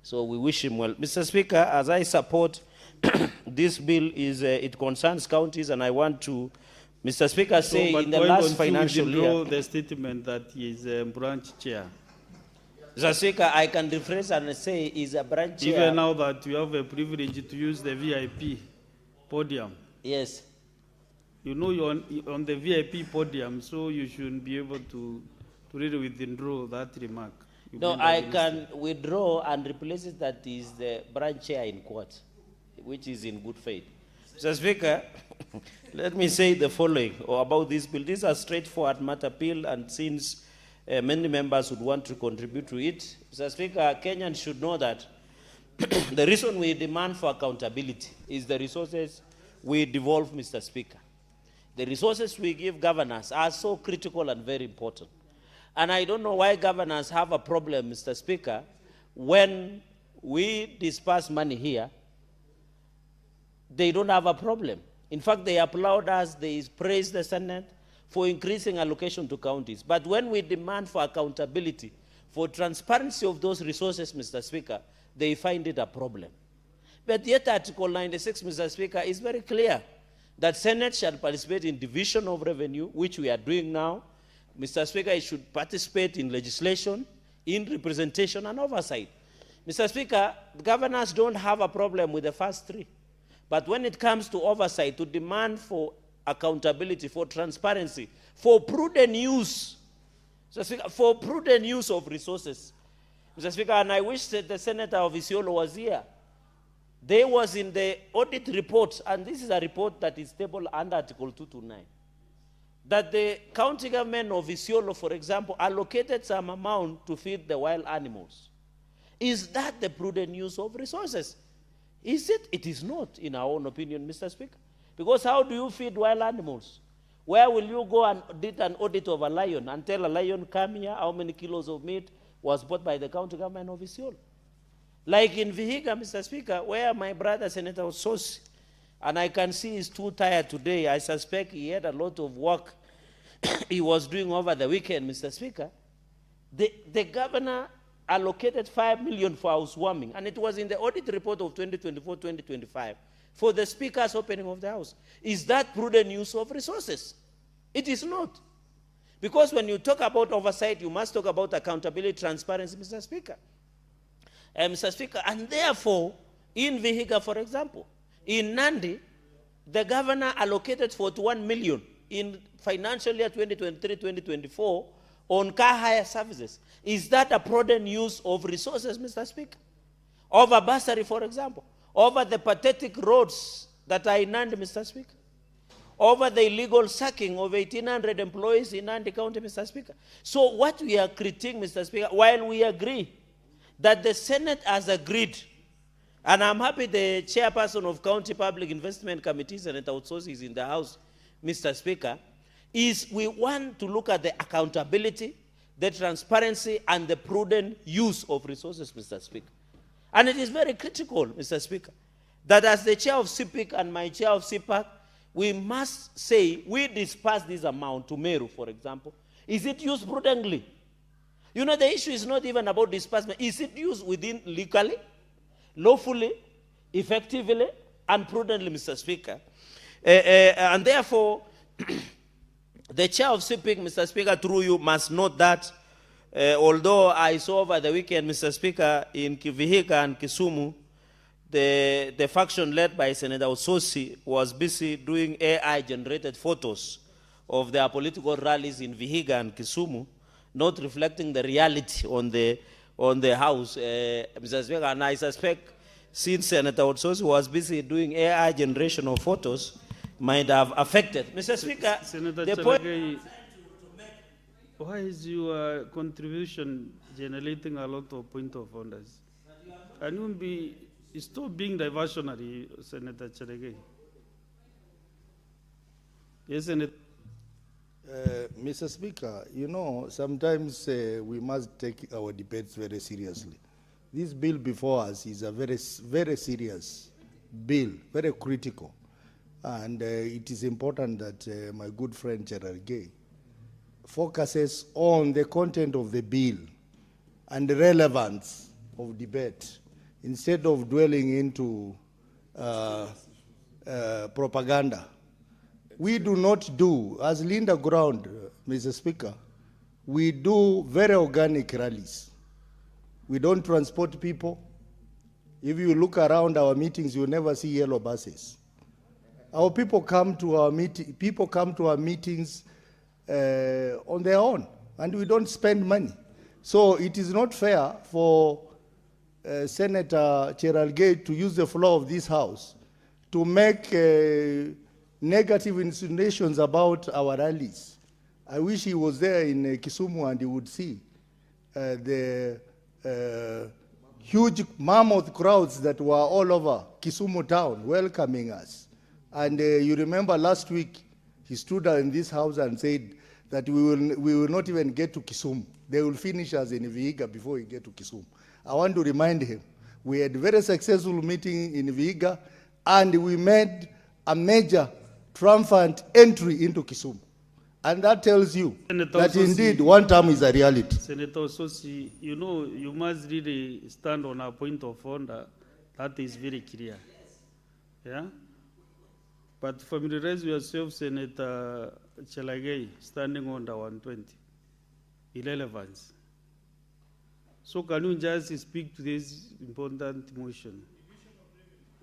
So we wish him well. Mr. Speaker, as I support this bill, it concerns counties, and I want to Mr. Speaker, say but in the why last don't you financial withdraw year. the statement that he is a branch chair? Mr. Speaker, I can rephrase and say is a branch chair. Even now that you have a privilege to use the VIP podium. Yes. You know you're on the VIP podium, so you shouldn't be able to really withdraw that remark. You No, made I against can withdraw and replace it that is the branch chair in court, which is in good faith. Mr. Speaker, let me say the following about this bill. This is a straightforward matter bill, and since many members would want to contribute to it, Mr. Speaker, Kenyans should know that the reason we demand for accountability is the resources we devolve, Mr. Speaker. The resources we give governors are so critical and very important. And I don't know why governors have a problem, Mr. Speaker, when we disperse money here, they don't have a problem. In fact, they applaud us, they praise the Senate for increasing allocation to counties. But when we demand for accountability, for transparency of those resources, Mr. Speaker, they find it a problem. But yet Article 96, Mr. Speaker, is very clear that Senate shall participate in division of revenue, which we are doing now. Mr. Speaker, it should participate in legislation, in representation and oversight. Mr. Speaker, governors don't have a problem with the first three. But when it comes to oversight, to demand for accountability, for transparency, for prudent use, Mr. Speaker, for prudent use of resources. Mr. Speaker, and I wish that the Senator of Isiolo was here. There was in the audit report, and this is a report that is tabled under Article 229, that the county government of Isiolo, for example, allocated some amount to feed the wild animals. Is that the prudent use of resources? Is it? It is not, in our own opinion, Mr. Speaker. Because how do you feed wild animals? Where will you go and did an audit of a lion and tell a lion, come here, how many kilos of meat was bought by the county government of Isiolo? Like in Vihiga, Mr. Speaker, where my brother, Senator Ososi, and I can see he's too tired today. I suspect he had a lot of work he was doing over the weekend, Mr. Speaker. The governor allocated 5 million for housewarming, and it was in the audit report of 2024-2025 for the Speaker's opening of the House. Is that prudent use of resources? It is not. Because when you talk about oversight, you must talk about accountability, transparency, Mr. Speaker. Mr. Speaker, and therefore, in Vihiga, for example, in Nandi, the governor allocated 41 million in financial year 2023-2024 on car hire services. Is that a prudent use of resources, Mr. Speaker? Over bursary, for example, over the pathetic roads that are in Nandi, Mr. Speaker, over the illegal sacking of 1,800 employees in Nandi County, Mr. Speaker. So what we are critiquing, Mr. Speaker, while we agree that the Senate has agreed, and I'm happy the chairperson of County Public Investment Committee, Senator Otsosi, is in the House, Mr. Speaker, is we want to look at the accountability, the transparency, and the prudent use of resources, Mr. Speaker. And it is very critical, Mr. Speaker, that as the chair of CPIC and my chair of CPAC, we must say we disperse this amount to Meru, for example. Is it used prudently? You know, the issue is not even about disbursement. Is it used within legally, lawfully, effectively, and prudently, Mr. Speaker? And therefore, the chair of CPIC, Mr. Speaker, through you, must note that although I saw over the weekend, Mr. Speaker, in Vihiga and Kisumu, the faction led by Senator Ososi was busy doing AI-generated photos of their political rallies in Vihiga and Kisumu, not reflecting the reality on the House, Mr. Speaker. And I suspect, since Senator Ososi was busy doing AI generation of photos, might have affected. Mr. Speaker, Senator the point... Why is your contribution generating a lot of point of orders? Can you stop being diversionary, Senator Cherege? Yes, Senator. Mr. Speaker, you know, sometimes we must take our debates very seriously. This bill before us is a very, very serious bill, very critical. And it is important that my good friend Gerald Gay focuses on the content of the bill and the relevance of debate instead of dwelling into propaganda. we do not do, as Linda Ground, Mr. Speaker, we do very organic rallies. We don't transport people. If you look around our meetings, you'll never see yellow buses. Our people come to our meetings on their own, and we don't spend money. So it is not fair for Senator Cherargei to use the floor of this House to make negative insinuations about our rallies. I wish he was there in Kisumu and he would see the huge mammoth crowds that were all over Kisumu town welcoming us. And you remember last week, he stood in this house and said that we will not even get to Kisumu. They will finish us in Vihiga before we get to Kisumu. I want to remind him, we had a very successful meeting in Vihiga, and we made a major triumphant entry into Kisumu. And that tells you that indeed one term is a reality. Senator Sosi, you know, you must really stand on a point of order that is very clear. Yeah? But familiarize yourself, Senator Cherargei, standing under 120. Irrelevance. So can you just speak to this important motion?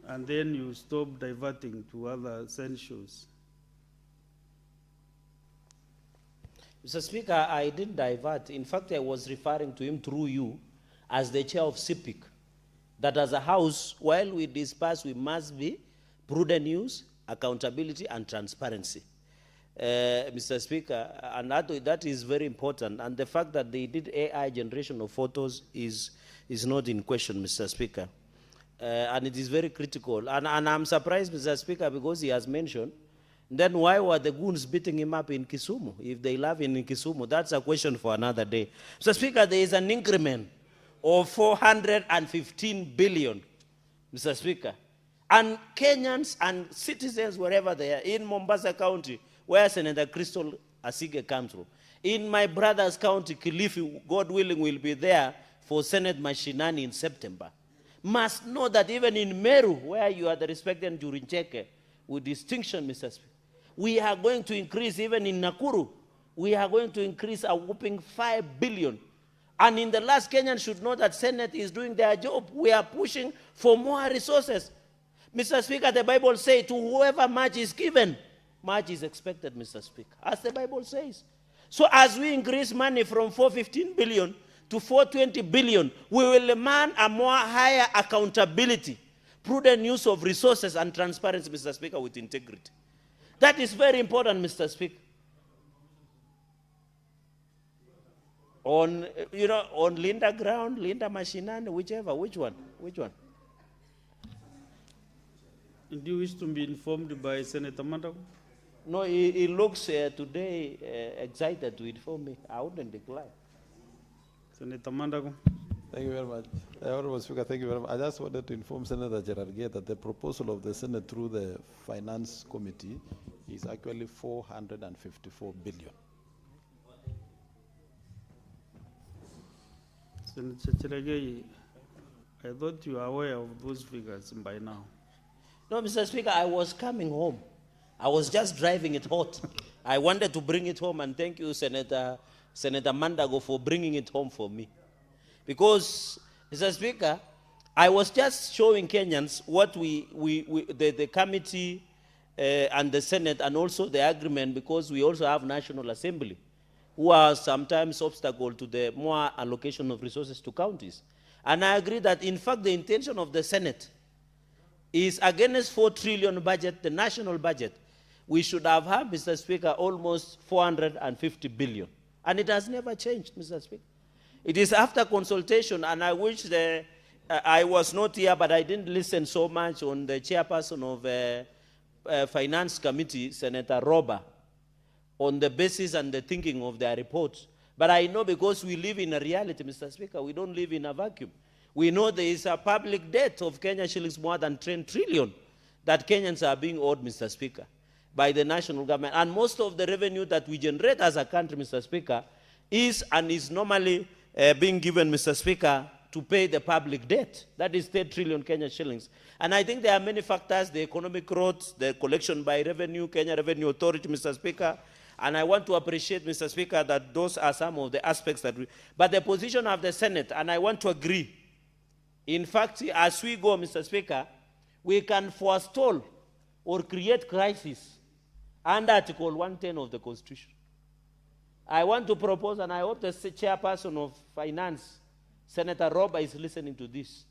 And then you stop diverting to other censures. Mr. Speaker, I didn't divert. In fact, I was referring to him through you as the chair of CIPIC. That as a House, while we disperse, we must be prudent use, accountability, and transparency. Mr. Speaker, and that is very important. And the fact that they did AI generation of photos is not in question, Mr. Speaker. And it is very critical. And I'm surprised, Mr. Speaker, because he has mentioned, then why were the goons beating him up in Kisumu? If they love him in Kisumu, that's a question for another day. Mr. Speaker, there is an increment of 415 billion, Mr. Speaker. And Kenyans and citizens, wherever they are, in Mombasa County, where Senator Crystal Asige comes from, in my brother's county, Kilifi, God willing, will be there for Senate Mashinani in September, must know that even in Meru, where you are the respected Jurincheke, with distinction, Mr. Speaker, we are going to increase, even in Nakuru, we are going to increase a whopping 5 billion. And in the last, Kenyans should know that Senate is doing their job. We are pushing for more resources. Mr. Speaker, the Bible says, to whoever much is given, much is expected, Mr. Speaker, as the Bible says. So as we increase money from 415 billion to 420 billion, we will demand a more higher accountability, prudent use of resources, and transparency, Mr. Speaker, with integrity. That is very important, Mr. Speaker. On, you know, on Linda Ground, Linda Mashinani, whichever, which one? Do you wish to be informed by Senator Mandago? No, he looks today excited to inform me. I wouldn't decline. Senator Mandago. Thank you very much. Honorable Speaker, thank you very much. I just wanted to inform Senator Cherargei that the proposal of the Senate through the Finance Committee is actually 454 billion. Senator Cherargei, I thought you were aware of those figures by now. No, Mr. Speaker, I was coming home. I was just driving it hot. I wanted to bring it home, and thank you, Senator Mandago, for bringing it home for me. Because, Mr. Speaker, I was just showing Kenyans what the committee and the Senate, and also the agreement, because we also have National Assembly, who are sometimes obstacle to the more allocation of resources to counties. And I agree that, in fact, the intention of the Senate is against 4 trillion budget, the national budget. We should have had, Mr. Speaker, almost 450 billion. And it has never changed, Mr. Speaker. It is after consultation, and I wish I was not here, but I didn't listen so much on the chairperson of Finance Committee, Senator Roba, on the basis and the thinking of their reports. But I know, because we live in a reality, Mr. Speaker, we don't live in a vacuum. We know there is a public debt of Kenya shillings more than 10 trillion that Kenyans are being owed, Mr. Speaker, by the national government. And most of the revenue that we generate as a country, Mr. Speaker, is and is normally being given, Mr. Speaker, to pay the public debt. That is 10 trillion Kenya shillings. And I think there are many factors, the economic growth, the collection by revenue, Kenya Revenue Authority, Mr. Speaker. And I want to appreciate, Mr. Speaker, that those are some of the aspects that but the position of the Senate, and I want to agree. In fact, as we go, Mr. Speaker, we can forestall or create crisis under Article 110 of the Constitution. I want to propose, and I hope the chairperson of Finance, Senator Roba, is listening to this,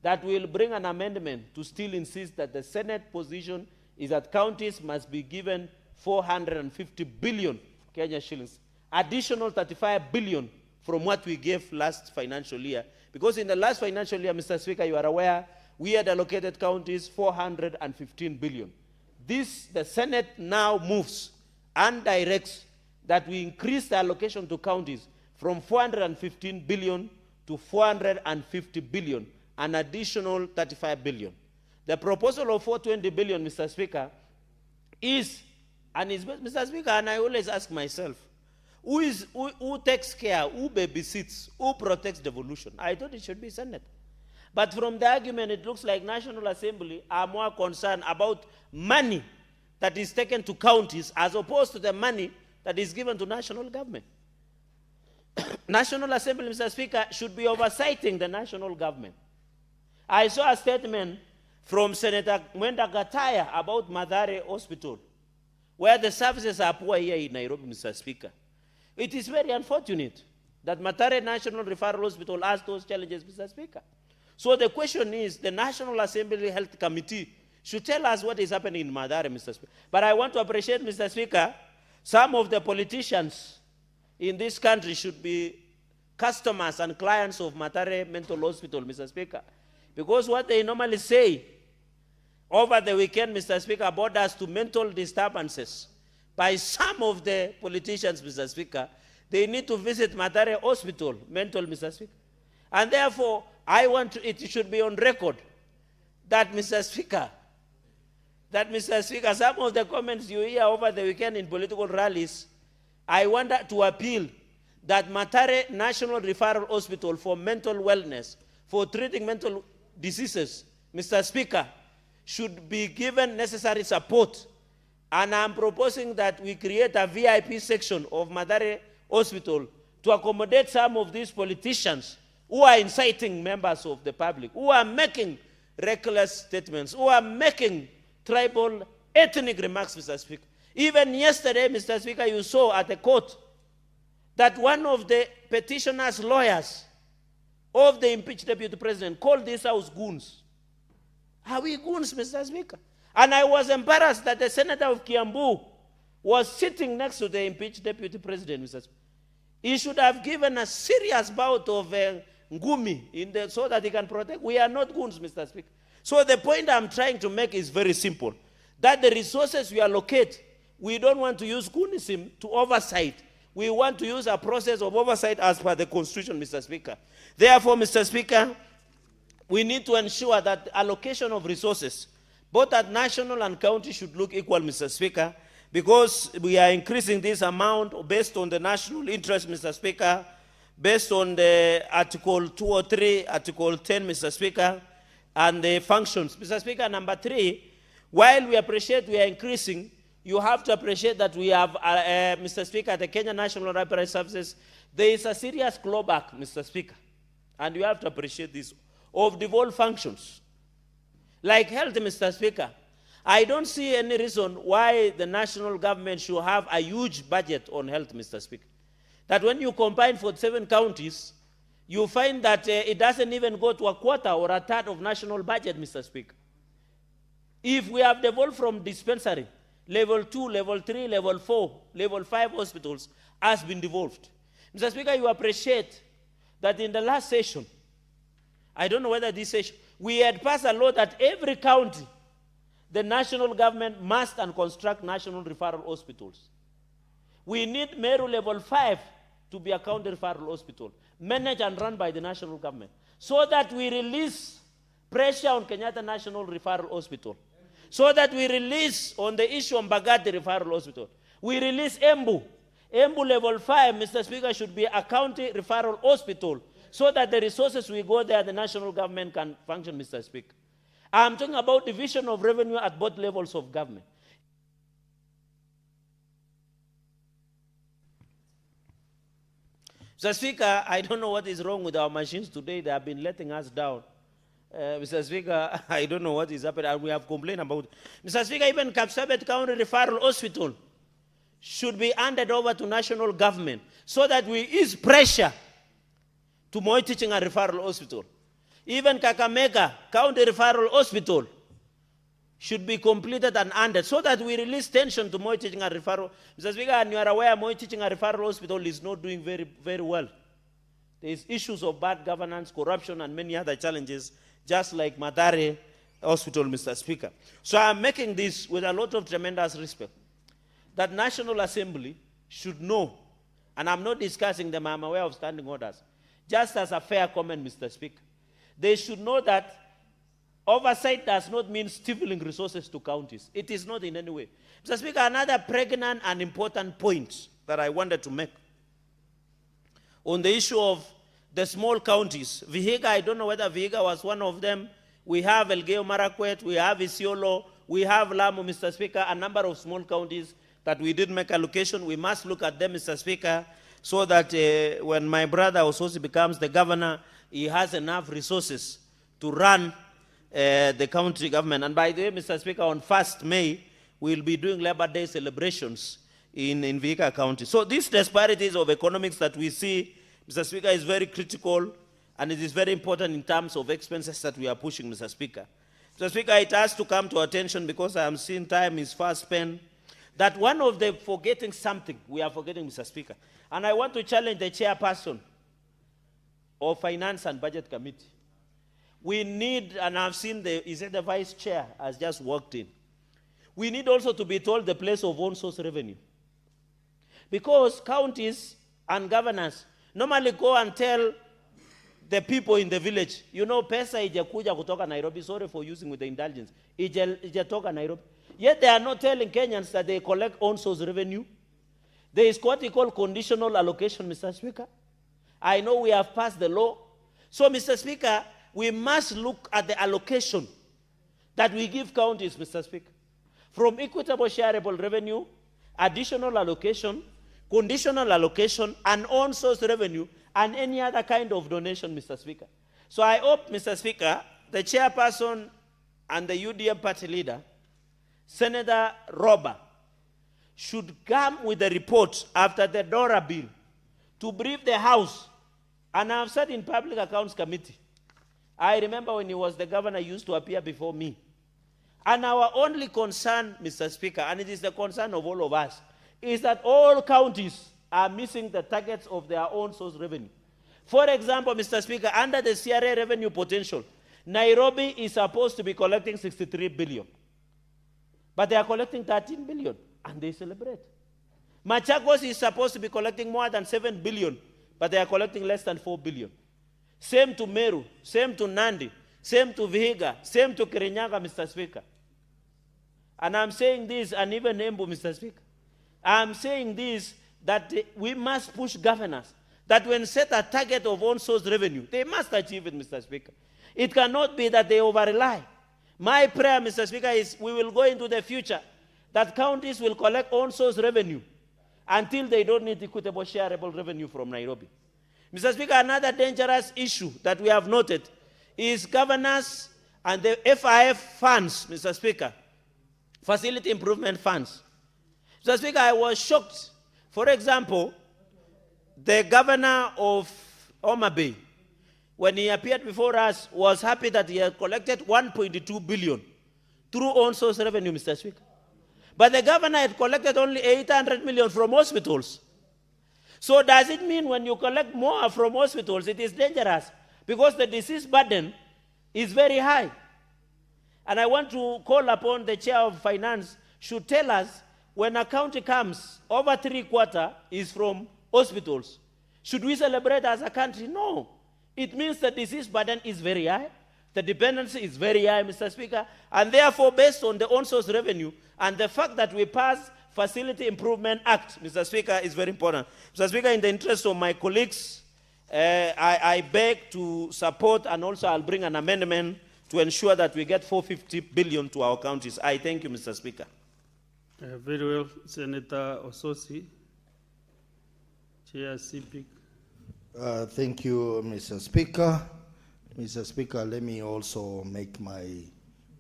that will bring an amendment to still insist that the Senate position is that counties must be given 450 billion Kenya shillings, additional 35 billion from what we gave last financial year. Because in the last financial year, Mr. Speaker, you are aware, we had allocated counties 415 billion. This, the Senate now moves and directs that we increase the allocation to counties from 415 billion to 450 billion, an additional 35 billion. The proposal of 420 billion, Mr. Speaker, is, and is, Mr. Speaker, and I always ask myself, who takes care, who babysits, who protects devolution? I thought it should be Senate. But from the argument, it looks like National Assembly are more concerned about money that is taken to counties as opposed to the money that is given to national government. National Assembly, Mr. Speaker, should be oversighting the national government. I saw a statement from Senator Mwenda Gataya about Mathare Hospital, where the services are poor here in Nairobi, Mr. Speaker. It is very unfortunate that Mathare National Referral Hospital has those challenges, Mr. Speaker. So the question is, the National Assembly Health Committee should tell us what is happening in Mathare, Mr. Speaker. But I want to appreciate, Mr. Speaker, some of the politicians in this country should be customers and clients of Mathare Mental Hospital, Mr. Speaker. Because what they normally say over the weekend, Mr. Speaker, borders to mental disturbances by some of the politicians, Mr. Speaker. They need to visit Mathare Hospital, mental, Mr. Speaker. And therefore, I want to, it should be on record that, Mr. Speaker, some of the comments you hear over the weekend in political rallies, I want to appeal that Mathare National Referral Hospital for mental wellness, for treating mental diseases, Mr. Speaker, should be given necessary support. And I'm proposing that we create a VIP section of Mathare Hospital to accommodate some of these politicians who are inciting members of the public, who are making reckless statements, who are making tribal, ethnic remarks, Mr. Speaker. Even yesterday, Mr. Speaker, you saw at the court that one of the petitioner's lawyers of the impeached deputy president called this house goons. Are we goons, Mr. Speaker? And I was embarrassed that the senator of Kiambu was sitting next to the impeached deputy president, Mr. Speaker. He should have given a serious bout of ngumi so that he can protect. We are not goons, Mr. Speaker. So the point I'm trying to make is very simple. That the resources we allocate, we don't want to use goonism to oversight. We want to use a process of oversight as per the Constitution, Mr. Speaker. Therefore, Mr. Speaker, we need to ensure that the allocation of resources, both at national and county, should look equal, Mr. Speaker, because we are increasing this amount based on the national interest, Mr. Speaker, based on the Article 203, Article 10, Mr. Speaker, and the functions. Mr. Speaker, number 3, while we appreciate we are increasing, you have to appreciate that we have, Mr. Speaker, the Kenya National Library Services, there is a serious clawback, Mr. Speaker, and you have to appreciate this, of devolved functions. Like health, Mr. Speaker, I don't see any reason why the national government should have a huge budget on health, Mr. Speaker. That when you combine 47 counties, you find that it doesn't even go to a quarter or a third of national budget, Mr. Speaker. If we have devolved from dispensary, level 2, level 3, level 4, level 5 hospitals has been devolved. Mr. Speaker, you appreciate that in the last session, I don't know whether this session, we had passed a law that every county, the national government must and construct national referral hospitals. We need Meru level 5 to be a county referral hospital, managed and run by the national government, so that we release pressure on Kenyatta National Referral Hospital, so that we release on the issue of Mbagathi Referral Hospital. We release Embu. Embu level 5, Mr. Speaker, should be a county referral hospital, so that the resources will go there, the national government can function, Mr. Speaker. I'm talking about division of revenue at both levels of government. Mr. Speaker, I don't know what is wrong with our machines today. They have been letting us down. Mr. Speaker, I don't know what is happening, and we have complained about it. Mr. Speaker, even Kapsabet County Referral Hospital should be handed over to national government so that we ease pressure to Moi Teaching and Referral Hospital. Even Kakamega County Referral Hospital should be completed and handed so that we release tension to Moi Teaching and Referral. Mr. Speaker, and you are aware Moi Teaching and Referral Hospital is not doing very, very well. There is issues of bad governance, corruption, and many other challenges, just like Madare Hospital, Mr. Speaker. So I'm making this with a lot of tremendous respect, that National Assembly should know, and I'm not discussing them, I'm aware of standing orders, just as a fair comment, Mr. Speaker. They should know that oversight does not mean stifling resources to counties. It is not in any way. Mr. Speaker, another pregnant and important point that I wanted to make on the issue of the small counties. Vihiga, I don't know whether Vihiga was one of them. We have Elgeyo Marakwet, we have Isiolo, we have Lamu, Mr. Speaker, a number of small counties that we did make allocation. We must look at them, Mr. Speaker, so that when my brother Ososi becomes the governor, he has enough resources to run the county government. And by the way, Mr. Speaker, on 1st May, we'll be doing Labor Day celebrations in Vihiga County. So these disparities of economics that we see, Mr. Speaker, is very critical, and it is very important in terms of expenses that we are pushing, Mr. Speaker. Mr. Speaker, it has to come to attention, because I am seeing time is fast spent, that one of the forgetting something, we are forgetting, Mr. Speaker. And I want to challenge the chairperson of Finance and Budget Committee. We need, and I've seen the vice chair has just walked in. We need also to be told the place of own source revenue. Because counties and governors normally go and tell the people in the village, you know, pesa ijakuja kutoka Nairobi, sorry for using with the indulgence, ijatoka Nairobi. Yet they are not telling Kenyans that they collect own source revenue. There is what we call conditional allocation, Mr. Speaker. I know we have passed the law. So, Mr. Speaker, we must look at the allocation that we give counties, Mr. Speaker. From equitable shareable revenue, additional allocation, conditional allocation, and own source revenue, and any other kind of donation, Mr. Speaker. So I hope, Mr. Speaker, the chairperson and the UDM party leader, Senator Roba, should come with a report after the DORA bill to brief the House. And I've said in Public Accounts Committee, I remember when he was the governor, he used to appear before me. And our only concern, Mr. Speaker, and it is the concern of all of us, is that all counties are missing the targets of their own source revenue. For example, Mr. Speaker, under the CRA revenue potential, Nairobi is supposed to be collecting 63 billion. But they are collecting 13 billion, and they celebrate. Machakos is supposed to be collecting more than 7 billion, but they are collecting less than 4 billion. Same to Meru, same to Nandi, same to Vihiga, same to Kirinyaga, Mr. Speaker. And I'm saying this, and even Embu, Mr. Speaker. I'm saying this, that we must push governors, that when set a target of own source revenue, they must achieve it, Mr. Speaker. It cannot be that they over-rely. My prayer, Mr. Speaker, is we will go into the future that counties will collect own source revenue until they don't need equitable shareable revenue from Nairobi. Mr. Speaker, another dangerous issue that we have noted is governors and the FIF funds, Mr. Speaker, facility improvement funds. Mr. Speaker, I was shocked. For example, the governor of Homa Bay, when he appeared before us, was happy that he had collected 1.2 billion through own source revenue, Mr. Speaker. But the governor had collected only 800 million from hospitals. So does it mean when you collect more from hospitals, it is dangerous? Because the disease burden is very high. And I want to call upon the chair of finance should tell us when a county comes, over 3/4 is from hospitals. Should we celebrate as a country? No. It means the disease burden is very high. The dependency is very high, Mr. Speaker. And therefore, based on the own source revenue and the fact that we passed Facility Improvement Act, Mr. Speaker, is very important. Mr. Speaker, in the interest of my colleagues I beg to support, and also I'll bring an amendment to ensure that we get 450 billion to our counties. I thank you, Mr. Speaker. Very well, Senator Ososi. Chair CPIC. Thank you, Mr. Speaker. Mr. Speaker, let me also make my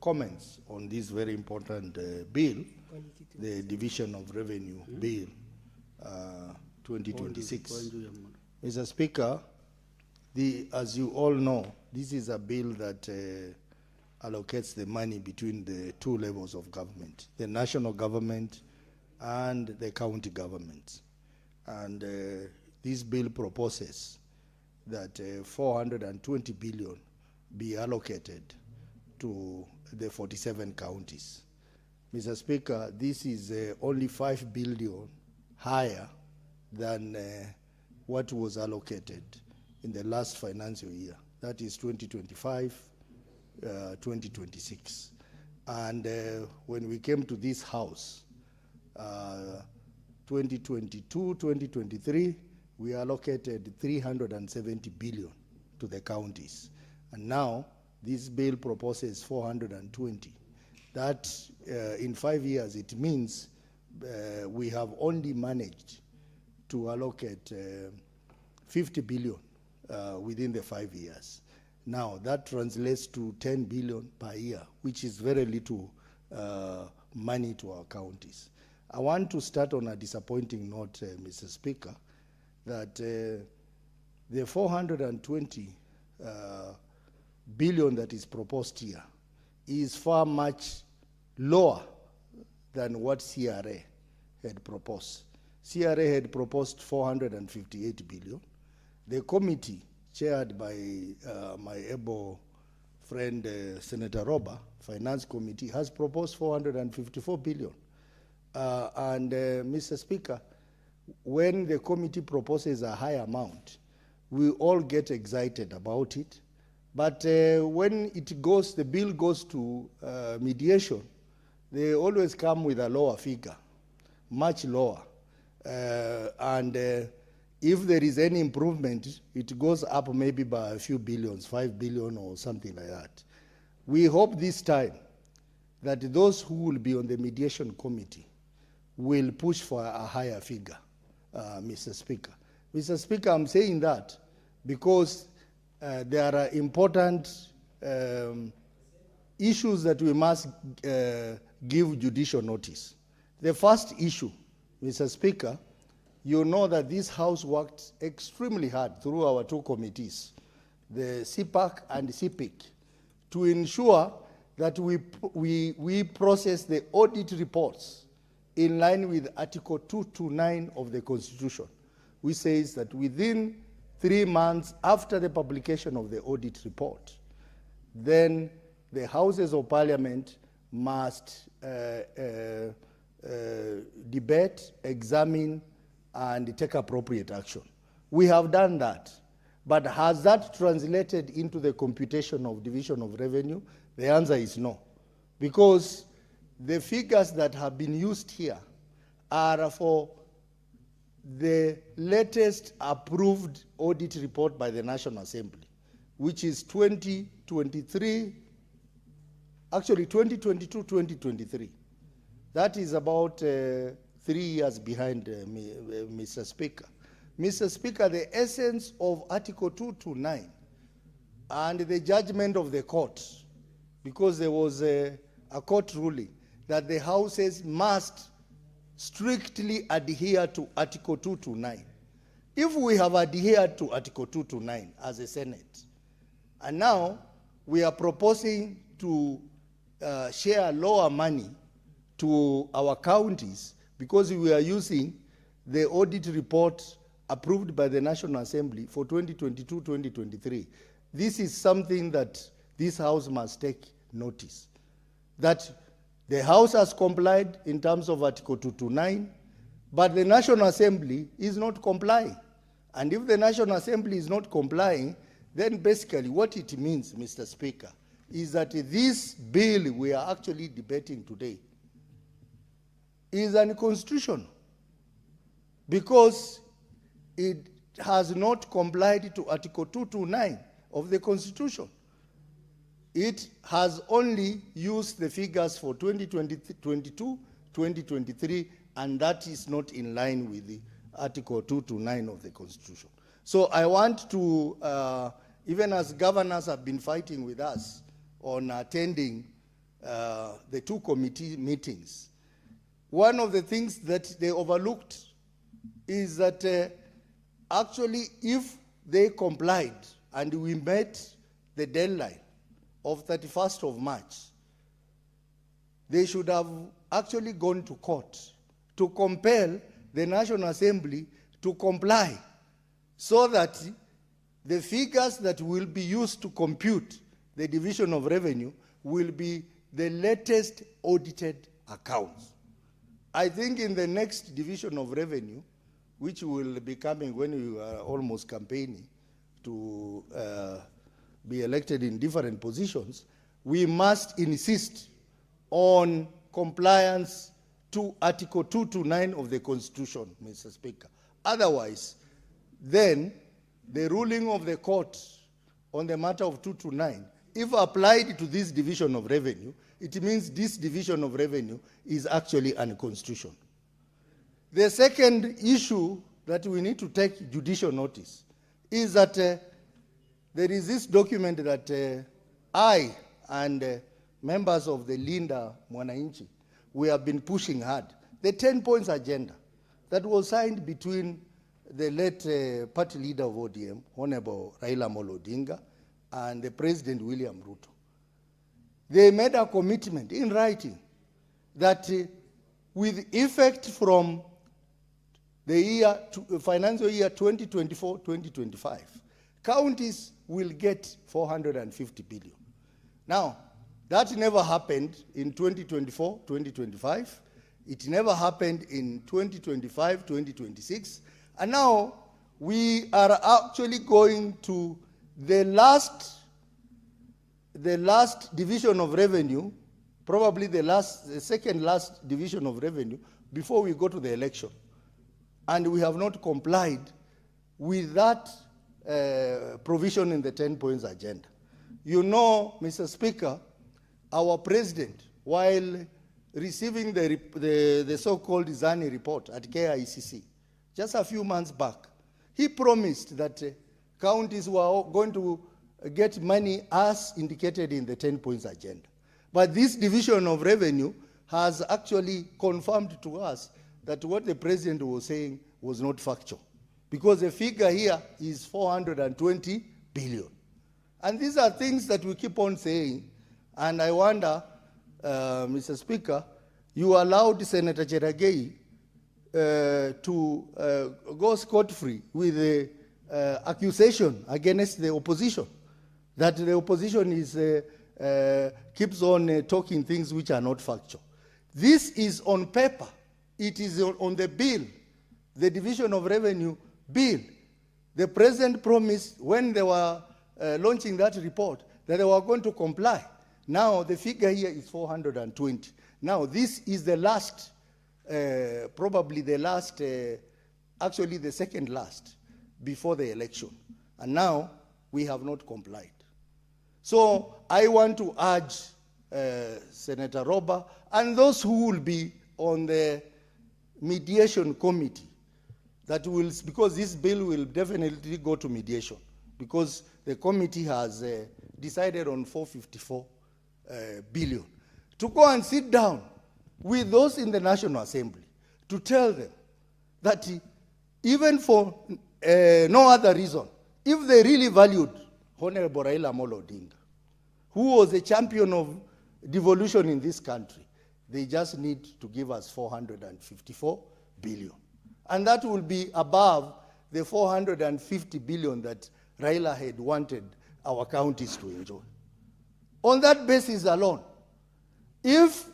comments on this very important bill, the Division of Revenue Bill 2026. Mr. Speaker, as you all know, this is a bill that allocates the money between the two levels of government, the national government and the county governments. And this bill proposes that 420 billion be allocated to the 47 counties. Mr. Speaker, this is only 5 billion higher than what was allocated in the last financial year. That is 2025-2026. And when we came to this house, 2022-2023, we allocated 370 billion to the counties. And now this bill proposes 420. That in 5 years, it means we have only managed to allocate 50 billion within the 5 years. Now that translates to 10 billion per year, which is very little money to our counties. I want to start on a disappointing note, Mr. Speaker, that the 420 billion that is proposed here is far much lower than what CRA had proposed. CRA had proposed 458 billion. The committee, chaired by my able friend Senator Roba, Finance Committee, has proposed 454 billion. Mr. Speaker, when the committee proposes a high amount, we all get excited about it. But when the bill goes to mediation, they always come with a lower figure, much lower. If there is any improvement, it goes up maybe by a few billions, 5 billion or something like that. We hope this time that those who will be on the mediation committee will push for a higher figure, Mr. Speaker. Mr. Speaker, I'm saying that because there are important issues that we must give judicial notice. The first issue, Mr. Speaker, you know that this House worked extremely hard through our two committees, the CPAC and CPIC, to ensure that we process the audit reports in line with Article 229 of the Constitution, which says that within 3 months after the publication of the audit report, then the Houses of Parliament must debate, examine, and take appropriate action. We have done that. But has that translated into the computation of division of revenue? The answer is no. Because the figures that have been used here are for the latest approved audit report by the National Assembly, which is 2022-2023. That is about 3 years behind, Mr. Speaker. Mr. Speaker, the essence of Article 229 and the judgment of the court, because there was a court ruling that the Houses must strictly adhere to Article 229. If we have adhered to Article 229 as a Senate, and now we are proposing to share lower money to our counties because we are using the audit report approved by the National Assembly for 2022-2023. This is something that this House must take notice, that the House has complied in terms of Article 229, but the National Assembly is not complying. And if the National Assembly is not complying, then basically what it means, Mr. Speaker, is that this bill we are actually debating today is unconstitutional, because it has not complied to Article 229 of the Constitution. It has only used the figures for 2022, 2023, and that is not in line with the Article 229 of the Constitution. So I want to, even as governors have been fighting with us on attending the two committee meetings, one of the things that they overlooked is that actually if they complied and we met the deadline of 31st of March, they should have actually gone to court to compel the National Assembly to comply so that the figures that will be used to compute the division of revenue will be the latest audited accounts. I think in the next division of revenue, which will be coming when you are almost campaigning to be elected in different positions, we must insist on compliance to Article 229 of the Constitution, Mr. Speaker. Otherwise, then the ruling of the court on the matter of 229, if applied to this division of revenue, it means this division of revenue is actually unconstitutional. The second issue that we need to take judicial notice is that there is this document that I and members of the Linda Mwananchi, we have been pushing hard. The 10 points agenda that was signed between the late party leader of ODM, Honorable Raila Odinga, and the President William Ruto. They made a commitment in writing that with effect from the financial year 2024-2025, counties will get 450 billion. Now, that never happened in 2024-2025. It never happened in 2025-2026. And now we are actually going to the last division of revenue, probably the second last division of revenue before we go to the election. And we have not complied with that provision in the 10 points agenda. You know, Mr. Speaker, our president, while receiving the so-called Zani report at KICC, just a few months back, he promised that counties were going to get money as indicated in the 10 points agenda. But this division of revenue has actually confirmed to us that what the president was saying was not factual, because the figure here is 420 billion. And these are things that we keep on saying, and I wonder, Mr. Speaker, you allowed Senator Cherargei to go scot-free with the accusation against the opposition, that the opposition is keeps on talking things which are not factual. This is on paper. It is on the bill, the division of revenue bill. The president promised when they were launching that report that they were going to comply. Now the figure here is 420. Now this is the last, probably the last, actually the second last before the election. And now we have not complied. So I want to urge Senator Roba and those who will be on the mediation committee that will, because this bill will definitely go to mediation, because the committee has decided on 454 billion, to go and sit down with those in the National Assembly to tell them that even for no other reason, if they really valued Honorable Raila Odinga, who was a champion of devolution in this country, they just need to give us 454 billion. And that will be above the 450 billion that Raila had wanted our counties to enjoy. On that basis alone, if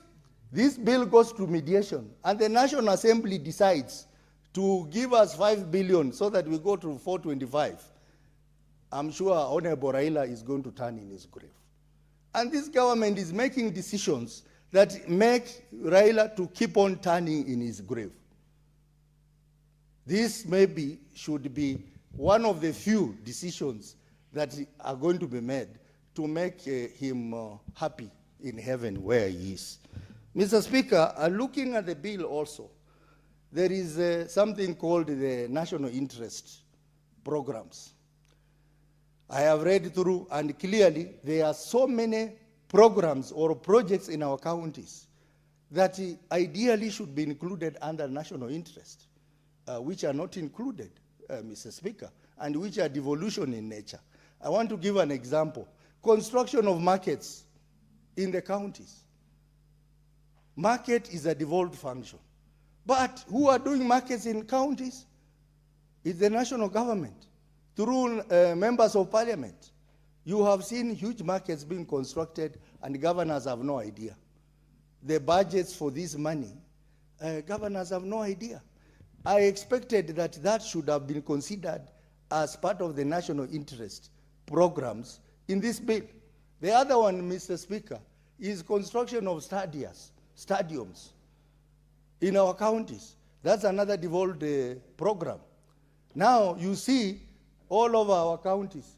this bill goes to mediation and the National Assembly decides to give us 5 billion so that we go to 425, I'm sure Honorable Raila is going to turn in his grave. And this government is making decisions that make Raila to keep on turning in his grave. This maybe should be one of the few decisions that are going to be made to make him happy in heaven where he is. Mr. Speaker, looking at the bill also, there is something called the national interest programs. I have read through, and clearly there are so many programs or projects in our counties that ideally should be included under national interest, which are not included, Mr. Speaker, and which are devolution in nature. I want to give an example. Construction of markets in the counties. Market is a devolved function. But who are doing markets in counties? It's the national government, through members of parliament. You have seen huge markets being constructed and governors have no idea. The budgets for this money, governors have no idea. I expected that that should have been considered as part of the national interest programs in this bill. The other one, Mr. Speaker, is construction of stadiums in our counties. That's another devolved program. Now you see all over our counties,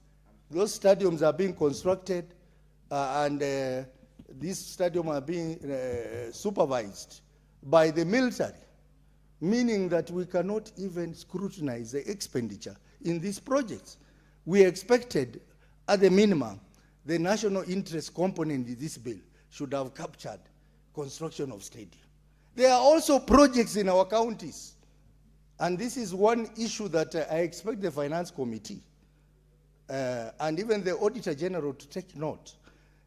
those stadiums are being constructed and these stadiums are being supervised by the military, meaning that we cannot even scrutinize the expenditure in these projects. We expected, at the minimum, the national interest component in this bill should have captured construction of stadium. There are also projects in our counties, and this is one issue that I expect the Finance Committee and even the Auditor General to take note,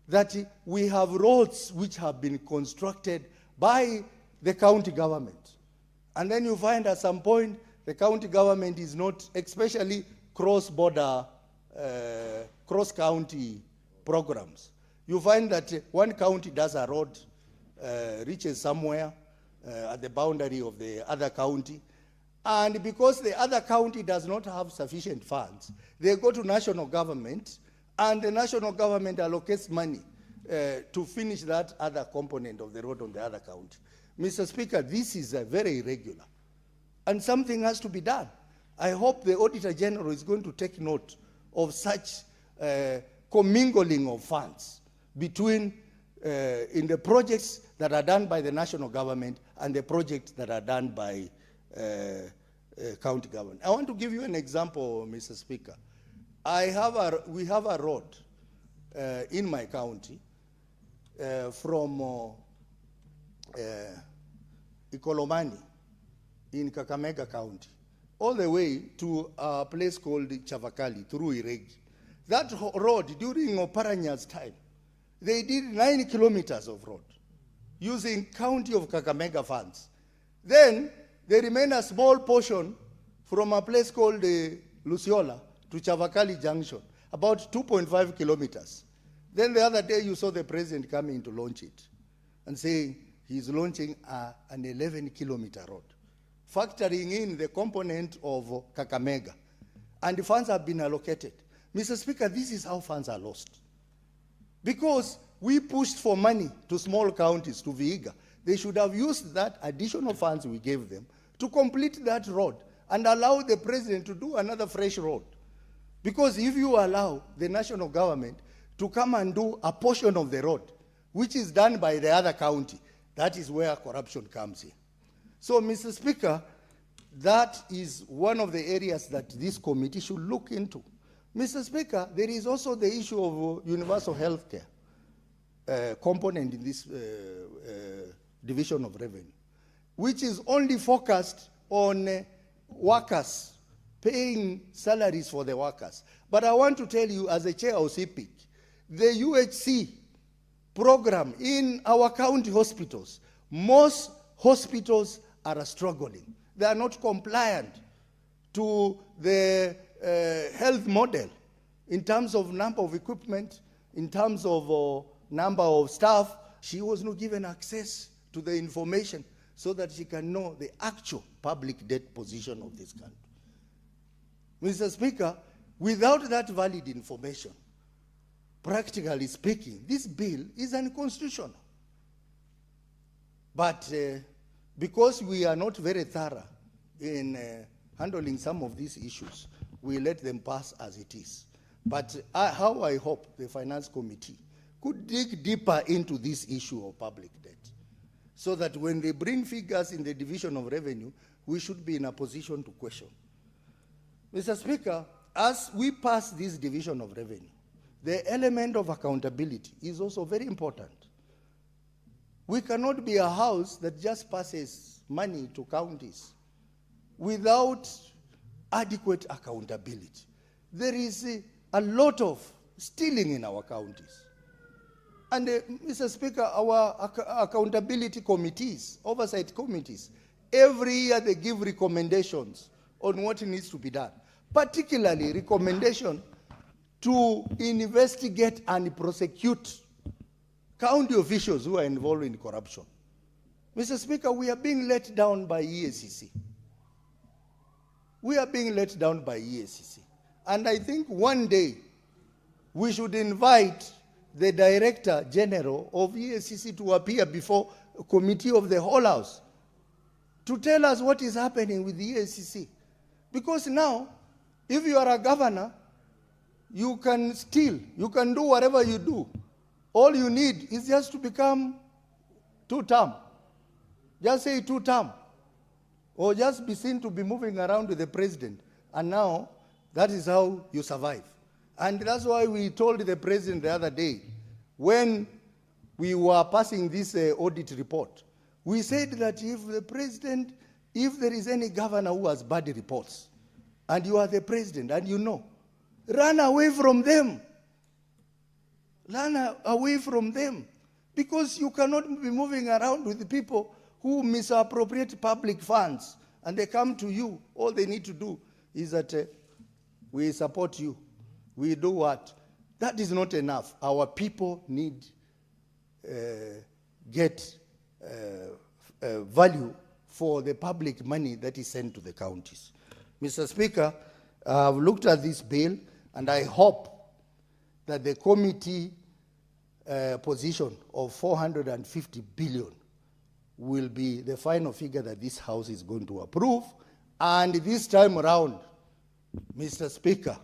that we have roads which have been constructed by the county government. And then you find at some point the county government is not, especially cross-border, cross-county programs. You find that one county does a road, reaches somewhere at the boundary of the other county, and because the other county does not have sufficient funds, they go to national government, and the national government allocates money to finish that other component of the road on the other county. Mr. Speaker, this is very irregular, and something has to be done. I hope the Auditor General is going to take note of such commingling of funds between in the projects that are done by the national government and the projects that are done by county government. I want to give you an example, Mr. Speaker. We have a road in my county from Ikolomani in Kakamega County all the way to a place called Chavakali through Iregi. That road, during Oparanya's time, they did 9 kilometers of road using County of Kakamega funds. Then there remained a small portion from a place called Luciola to Chavakali Junction, about 2.5 kilometers. Then the other day you saw the president coming to launch it and saying he's launching an 11-kilometer road, factoring in the component of Kakamega. And the funds have been allocated. Mr. Speaker, this is how funds are lost. Because we pushed for money to small counties, to Vihiga. They should have used that additional funds we gave them to complete that road and allow the president to do another fresh road. Because if you allow the national government to come and do a portion of the road, which is done by the other county, that is where corruption comes in. So, Mr. Speaker, that is one of the areas that this committee should look into. Mr. Speaker, there is also the issue of universal health care component in this division of revenue, which is only focused on workers, paying salaries for the workers. But I want to tell you, as a chair of CPIC, the UHC program in our county hospitals, most hospitals are struggling. They are not compliant to the health model in terms of number of equipment, in terms of number of staff. She was not given access to the information so that she can know the actual public debt position of this country. Mr. Speaker, without that valid information, practically speaking, this bill is unconstitutional. But because we are not very thorough in handling some of these issues, we let them pass as it is. But how I hope the Finance Committee could dig deeper into this issue of public debt, so that when they bring figures in the division of revenue, we should be in a position to question. Mr. Speaker, as we pass this division of revenue, the element of accountability is also very important. We cannot be a house that just passes money to counties without adequate accountability. There is a lot of stealing in our counties. And Mr. Speaker, our accountability committees, oversight committees, every year they give recommendations on what needs to be done, particularly recommendation to investigate and prosecute county officials who are involved in corruption. Mr. Speaker, we are being let down by EACC. We are being let down by EACC. And I think one day we should invite the Director General of EACC to appear before a committee of the whole House to tell us what is happening with the EACC. Because now, if you are a governor, you can steal, you can do whatever you do. All you need is just to become two-term. Just say two-term. Or just be seen to be moving around with the president. And now, that is how you survive. And that's why we told the president the other day, when we were passing this audit report, we said that if the president, if there is any governor who has bad reports, and you are the president, and you know, run away from them. Run away from them. Because you cannot be moving around with the people who misappropriate public funds, and they come to you. All they need to do is that we support you. We do what? That is not enough. Our people need get value for the public money that is sent to the counties. Mr. Speaker, I've looked at this bill, and I hope that the committee position of 450 billion will be the final figure that this House is going to approve. And this time around, Mr. Speaker,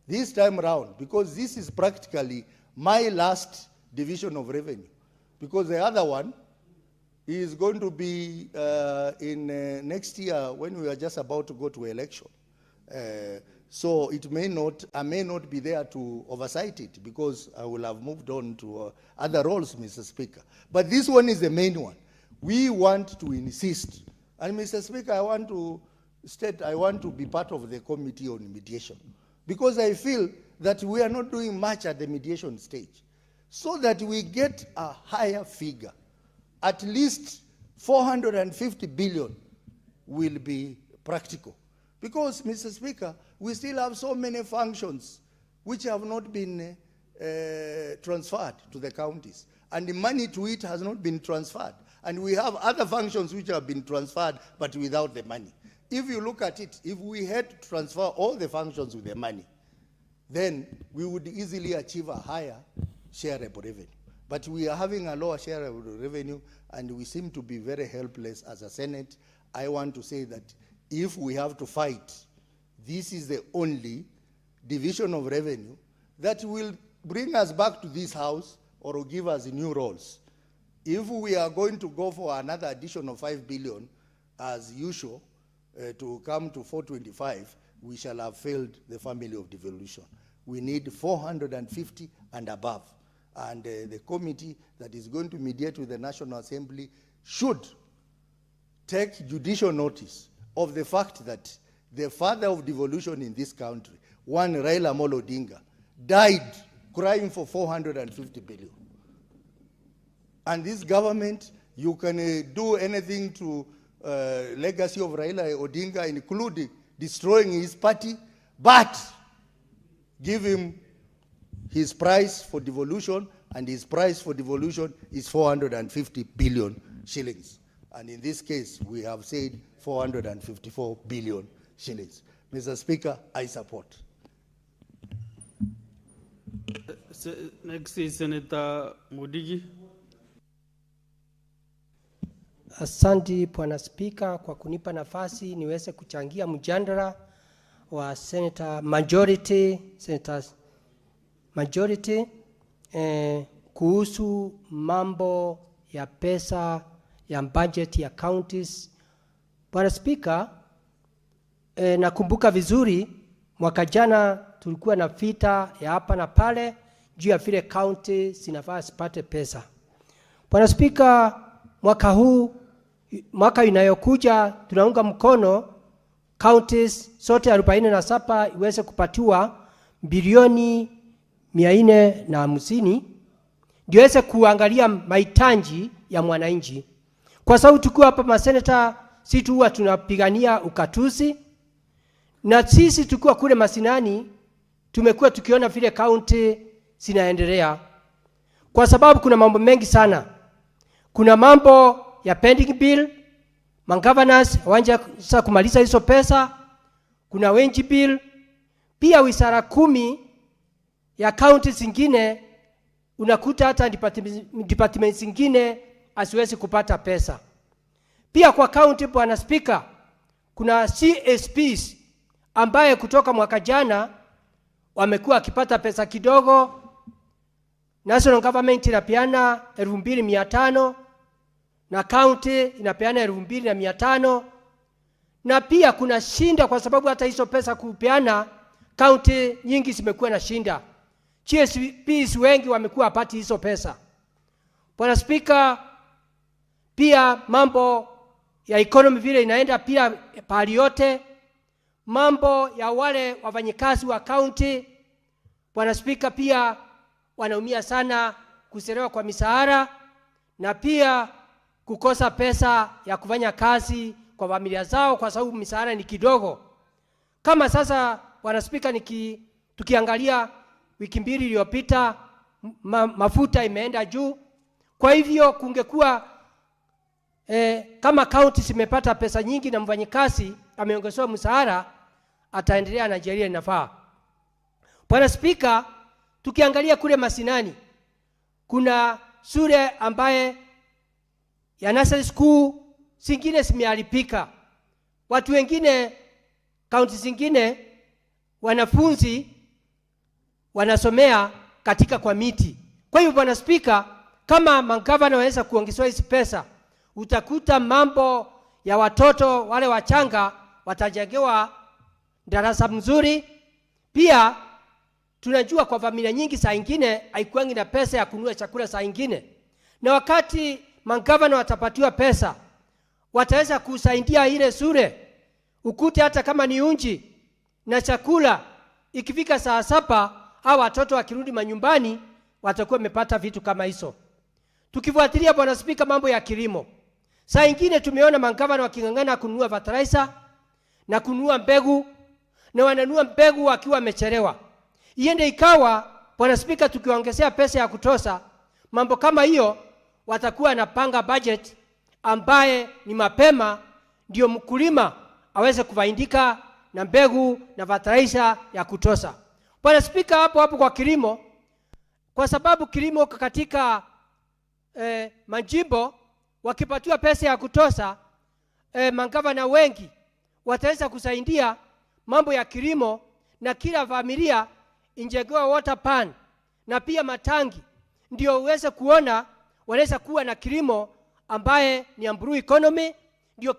this time around, because this is practically my last division of revenue, because the other one is going to be in next year when we are just about to go to election. So it may not, I may not be there to oversight it because I will have moved on to other roles, Mr. Speaker. But this one is the main one. We want to insist. And Mr. Speaker, I want to state, I want to be part of the committee on mediation, because I feel that we are not doing much at the mediation stage, so that we get a higher figure. At least 450 billion will be practical. Because, Mr. Speaker, we still have so many functions which have not been transferred to the counties. And the money to it has not been transferred. And we have other functions which have been transferred, but without the money. If you look at it, if we had to transfer all the functions with the money, then we would easily achieve a higher shareable revenue. But we are having a lower shareable revenue, and we seem to be very helpless as a Senate. I want to say that if we have to fight, this is the only division of revenue that will bring us back to this House or will give us new roles. If we are going to go for another addition of 5 billion, as usual, to come to 425, we shall have failed the family of devolution. We need 450 and above. And the committee that is going to mediate with the National Assembly should take judicial notice of the fact that the father of devolution in this country, one Raila Odinga, died crying for 450 billion. And this government, you can do anything to legacy of Raila Odinga, including destroying his party, but give him his price for devolution, and his price for devolution is 450 billion shillings. And in this case, we have said 454 billion shillings. Mr. Speaker, I support. Next is Senator Mudigi. Asante Bwana Spika kwa kunipa nafasi niweze kuchangia mjadala wa Senator Majority, Senators Majority, kuhusu mambo ya pesa ya budget ya counties. Bwana Speaker, nakumbuka vizuri mwaka jana tulikuwa na vita ya hapa na pale juu ya vile county zinafaa zipate pesa. Bwana Speaker, mwaka huu, mwaka inayokuja tunaunga mkono counties sote 47 iweze kupatiwa bilioni 450 ndio iweze kuangalia mahitaji ya mwananchi. Kwa sababu tukiwa hapa maseneta si tu huwa tunapigania ukatuzi, na sisi tukiwa kule masinani tumekuwa tukiona vile county zinaendelea, kwa sababu kuna mambo mengi sana. Kuna mambo ya pending bill, governors wanja sasa kumaliza hizo pesa. Kuna wage bill, pia wizara 10 ya county zingine unakuta hata departments zingine asiwezi kupata pesa. Pia kwa county, Bwana Speaker, kuna CSPs ambaye kutoka mwaka jana wamekuwa akipata pesa kidogo. National government inapeana 2,500 na county inapeana 2,500, na pia kuna shinda kwa sababu hata hizo pesa kupeana county nyingi zimekuwa na shinda. CSPs wengi wamekuwa hapati hizo pesa. Bwana Speaker, pia mambo ya economy vile inaenda pia pali yote, mambo ya wale wafanyikazi wa county, Bwana Speaker, pia wanaumia sana kuserewa kwa misahara na pia kukosa pesa ya kufanya kazi kwa familia zao kwa sababu misahara ni kidogo. Kama sasa, Bwana Speaker, tukiangalia wiki 2 iliyopita mafuta imeenda juu. Kwa hivyo kungekuwa kama county zimepata pesa nyingi na mfanyikazi ameongezewa mshahara, ataendelea na sheria inafaa. Bwana Speaker, tukiangalia kule masinani kuna shule ambaye ya nursery school zingine zimeharibika. Watu wengine county zingine wanafunzi wanasomea katika kwa miti. Kwa hiyo Bwana Speaker, kama magavana waweza kuongezewa hizi pesa, utakuta mambo ya watoto wale wachanga watajengewa darasa mzuri. Pia tunajua kwa familia nyingi saa nyingine haikuangi na pesa ya kununua chakula saa nyingine, na wakati magavana watapatiwa pesa wataweza kusaidia ile shule. Ukute hata kama ni unji na chakula, ikifika saa 7 au watoto wakirudi manyumbani watakuwa wamepata vitu kama hizo. Tukifuatilia Bwana Speaker, mambo ya kilimo, saa nyingine tumeona magavana wakingangana kununua fertilizer na kununua mbegu, na wananunua mbegu wakiwa wamechelewa. Iende ikawa Bwana Speaker, tukiongezea pesa ya kutosha, mambo kama hiyo watakuwa napanga budget ambaye ni mapema, ndio mkulima aweze kufaidika na mbegu na fertilizer ya kutosha. Bwana Speaker, hapo kwa kilimo, kwa sababu kilimo katika majimbo wakipatiwa pesa ya kutosha, magavana wengi wataweza kusaidia mambo ya kilimo, na kila familia injegewa water pan na pia matangi, ndio uweze kuona wanaweza kuwa na kilimo ambaye ni blue economy, ndio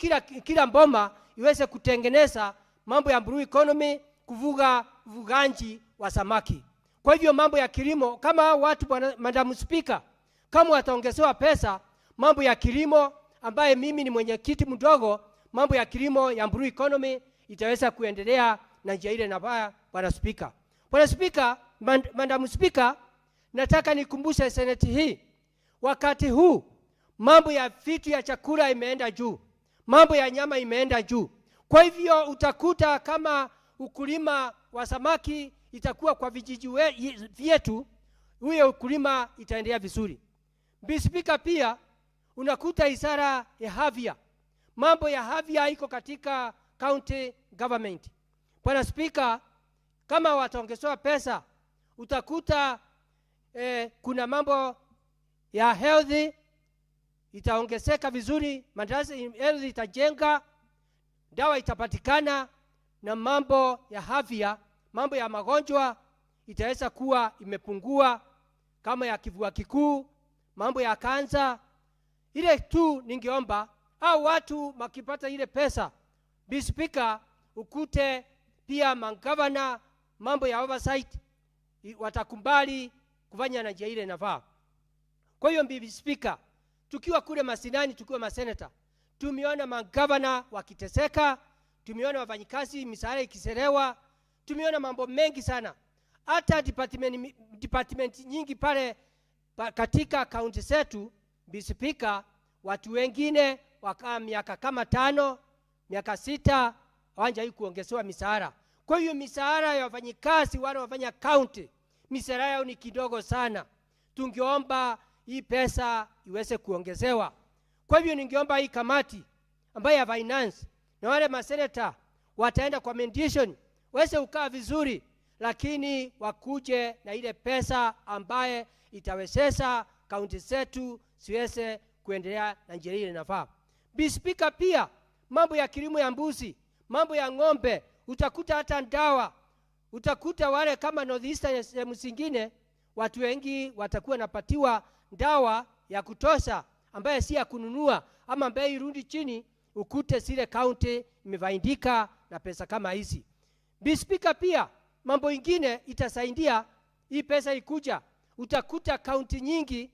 kila mboma iweze kutengeneza mambo ya blue economy, kuvuga vuganji wa samaki. Kwa hivyo mambo ya kilimo, kama watu Madam Speaker, kama wataongezewa pesa mambo ya kilimo, ambaye mimi ni mwenyekiti mdogo, mambo ya kilimo ya blue economy itaweza kuendelea na njia ile nabaya. Bwana Speaker, Bwana Speaker, Madam Speaker, nataka nikumbushe seneti hii, wakati huu mambo ya vitu ya chakula imeenda juu, mambo ya nyama imeenda juu. Kwa hivyo utakuta kama ukulima wa samaki itakuwa kwa vijiji vyetu, huyo ukulima itaendelea vizuri. Speaker, pia unakuta isara ya havia, mambo ya havia iko katika county government. Bwana Speaker, kama wataongezewa pesa, utakuta kuna mambo ya health itaongezeka vizuri, madrasa health itajenga, dawa itapatikana, na mambo ya afya, mambo ya magonjwa itaweza kuwa imepungua, kama ya kifua kikuu, mambo ya kansa. Ile tu ningeomba au watu makipata ile pesa, Mr. Speaker, ukute pia magavana, mambo ya oversight watakumbali kufanya na njia ile inafaa. Kwa hiyo Mr. Speaker, tukiwa kule masinani, tukiwa maseneta, tumeona magavana wakiteseka, tumeona wafanyikazi misaada ikiselewa, tumeona mambo mengi sana. Hata department nyingi pale katika kaunti zetu, Mr. Speaker, watu wengine wakaa miaka kama 5, miaka 6 hawajai kuongezewa misaada. Kwa hiyo misaada ya wafanyikazi wale wafanya kaunti, misaada yao ni kidogo sana. Tungeomba hii pesa iweze kuongezewa. Kwa hivyo ningeomba hii kamati ambayo ya finance na wale maseneta wataenda kwa mediation waweze kukaa vizuri, lakini wakuje na ile pesa ambaye itawezesha kaunti zetu siweze kuendelea na njia ile inafaa. Mr. Speaker, pia mambo ya kilimo ya mbuzi, mambo ya ng'ombe, utakuta hata dawa, utakuta wale kama northeastern sehemu zingine watu wengi watakuwa napatiwa dawa ya kutosha ambaye si ya kununua ama bei irudi chini, ukute zile county imevaindika na pesa kama hizi. Mr. Speaker, pia mambo ingine itasaidia hii pesa ikuja, utakuta county nyingi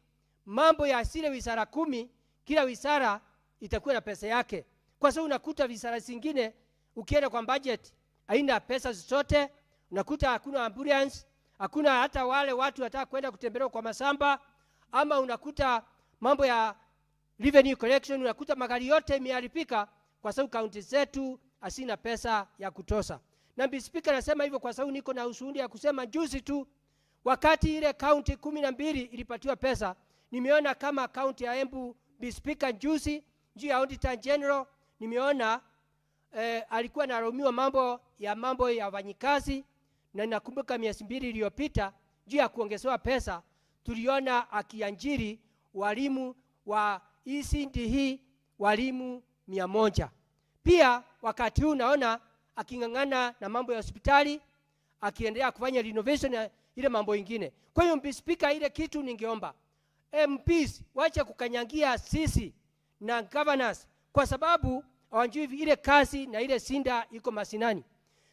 mambo ya zile wizara 10, kila wizara itakuwa na pesa yake. Kwa sababu unakuta wizara zingine ukienda kwa budget haina pesa zote, unakuta hakuna ambulance, hakuna hata wale watu wataka kwenda kutembelea kwa masamba, ama unakuta mambo ya revenue collection, unakuta magari yote imeharibika kwa sababu kaunti zetu hasina pesa ya kutosha. Na Mr. Speaker, nasema hivyo kwa sababu niko na ushuhuda ya kusema juzi tu wakati ile kaunti 12 ilipatiwa pesa, nimeona kama kaunti ya Embu, Mr. Speaker, juzi juu ya Auditor General nimeona alikuwa analaumiwa mambo ya wafanyikazi, na nakumbuka miezi 2 iliyopita juu ya kuongezewa pesa tuliona akianjiri walimu wa ECD walimu 100. Pia wakati huu naona akingangana na mambo ya hospitali, akiendelea kufanya renovation na ile mambo ingine. Kwa hiyo Mr. Speaker, ile kitu ningeomba MPs wache kukanyangia sisi na governors kwa sababu hawajui ile kazi na ile sinda iko masinani.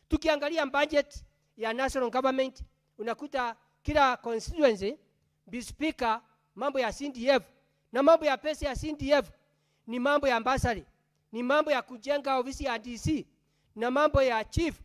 Tukiangalia budget ya national government unakuta kila constituency, Mr. Speaker, mambo ya CDF na mambo ya pesa ya CDF ni mambo ya ambassador, ni mambo ya kujenga ofisi ya DC na mambo ya chief.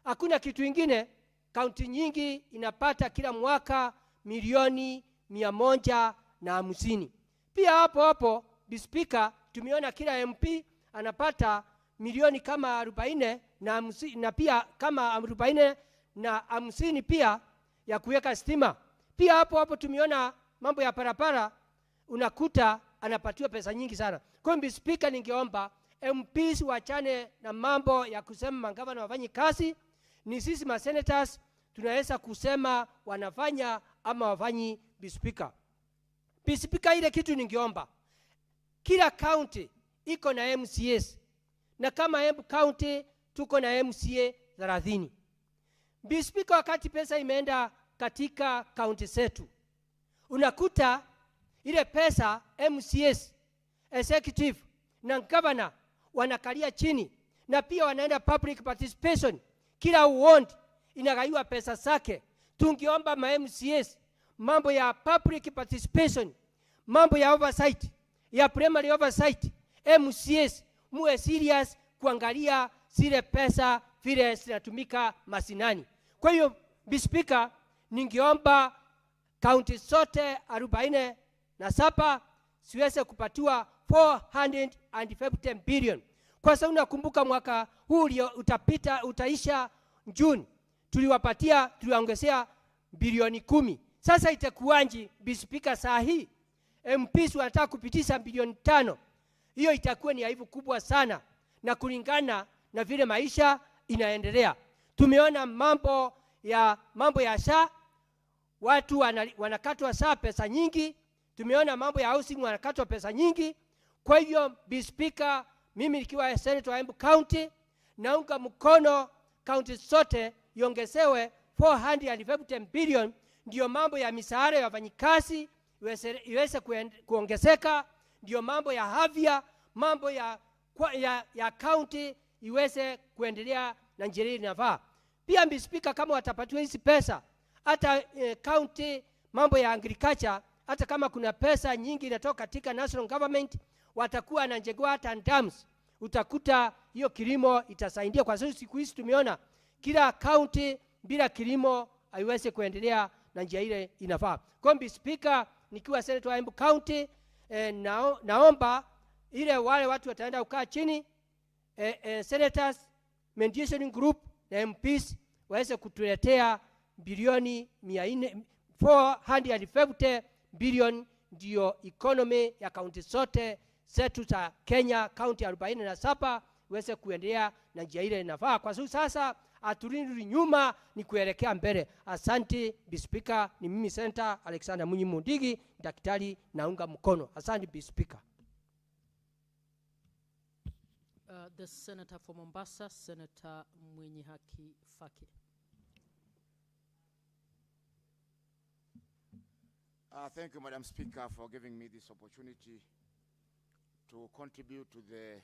Hakuna kitu ingine. Kaunti nyingi inapata kila mwaka milioni 150. Pia hapo Mr. Speaker, tumeona kila MP anapata milioni kama 40 na 50, na pia kama 40 na 50 pia ya kuweka stima. Pia hapo tumeona mambo ya parapara unakuta anapatiwa pesa nyingi sana. Kwa hiyo Mr. Speaker, ningeomba MPs wachane na mambo ya kusema magavana wafanye kazi. Ni sisi ma senators tunaweza kusema wanafanya ama wafanyi. Mr. Speaker, Mr. Speaker, ile kitu ningeomba kila county iko na MCAs, na kama Embu County tuko na MCA 30. Mr. Speaker, wakati pesa imeenda katika county zetu unakuta ile pesa MCAs, executive na governor wanakalia chini, na pia wanaenda public participation. Kila ward inagaiwa pesa zake. Tungeomba ma MCAs mambo ya public participation, mambo ya oversight, ya primary oversight, MCAs muwe serious kuangalia zile pesa vile zinatumika masinani. Kwa hiyo Mr. Speaker, ningeomba county zote 47 siweze kupatiwa 450 billion. Kwa sababu nakumbuka mwaka huu utaisha June, tuliwaongezea bilioni 10. Sasa itakuwanji Mr. Speaker, saa hii MPs wanataka kupitisha bilioni 5. Hiyo itakuwa ni aibu kubwa sana, na kulingana na vile maisha inaendelea. Tumeona mambo ya SHA, watu wanakatwa SHA pesa nyingi. Tumeona mambo ya housing wanakatwa pesa nyingi. Kwa hivyo Mr. Speaker, mimi nikiwa senator wa Embu County naunga mkono kaunti zote iongezewe 450 billion, ndio mambo ya misaada ya wafanyikazi iweze kuongezeka, ndio mambo ya afya, mambo ya county iweze kuendelea na njia inafaa. Pia Mr. Speaker, kama watapatiwa hizi pesa, hata county mambo ya agriculture, hata kama kuna pesa nyingi inatoka katika national government, watakuwa na njegwa hata dams, utakuta hiyo kilimo itasaidia, kwa sababu siku hizi tumeona kila county bila kilimo haiwezi kuendelea na njia ile inafaa. Kwa Mr. Speaker, nikiwa senator wa Embu County, naomba ile wale watu wataenda kukaa chini, senators mediation group na MPs waweze kutuletea bilioni 450 billion, ndio economy ya kaunti zote zetu za Kenya, kaunti 47 iweze kuendelea na njia ile inafaa, kwa sababu sasa aturudi nyuma, ni kuelekea mbele. Asante Mr. Speaker, ni mimi Senator Alexander Munyi Mundigi, daktari, naunga mkono. Asante Mr. Speaker. The Senator from Mombasa, Senator Mwenye Haki Faki. Thank you, Madam Speaker, for giving me this opportunity to contribute to the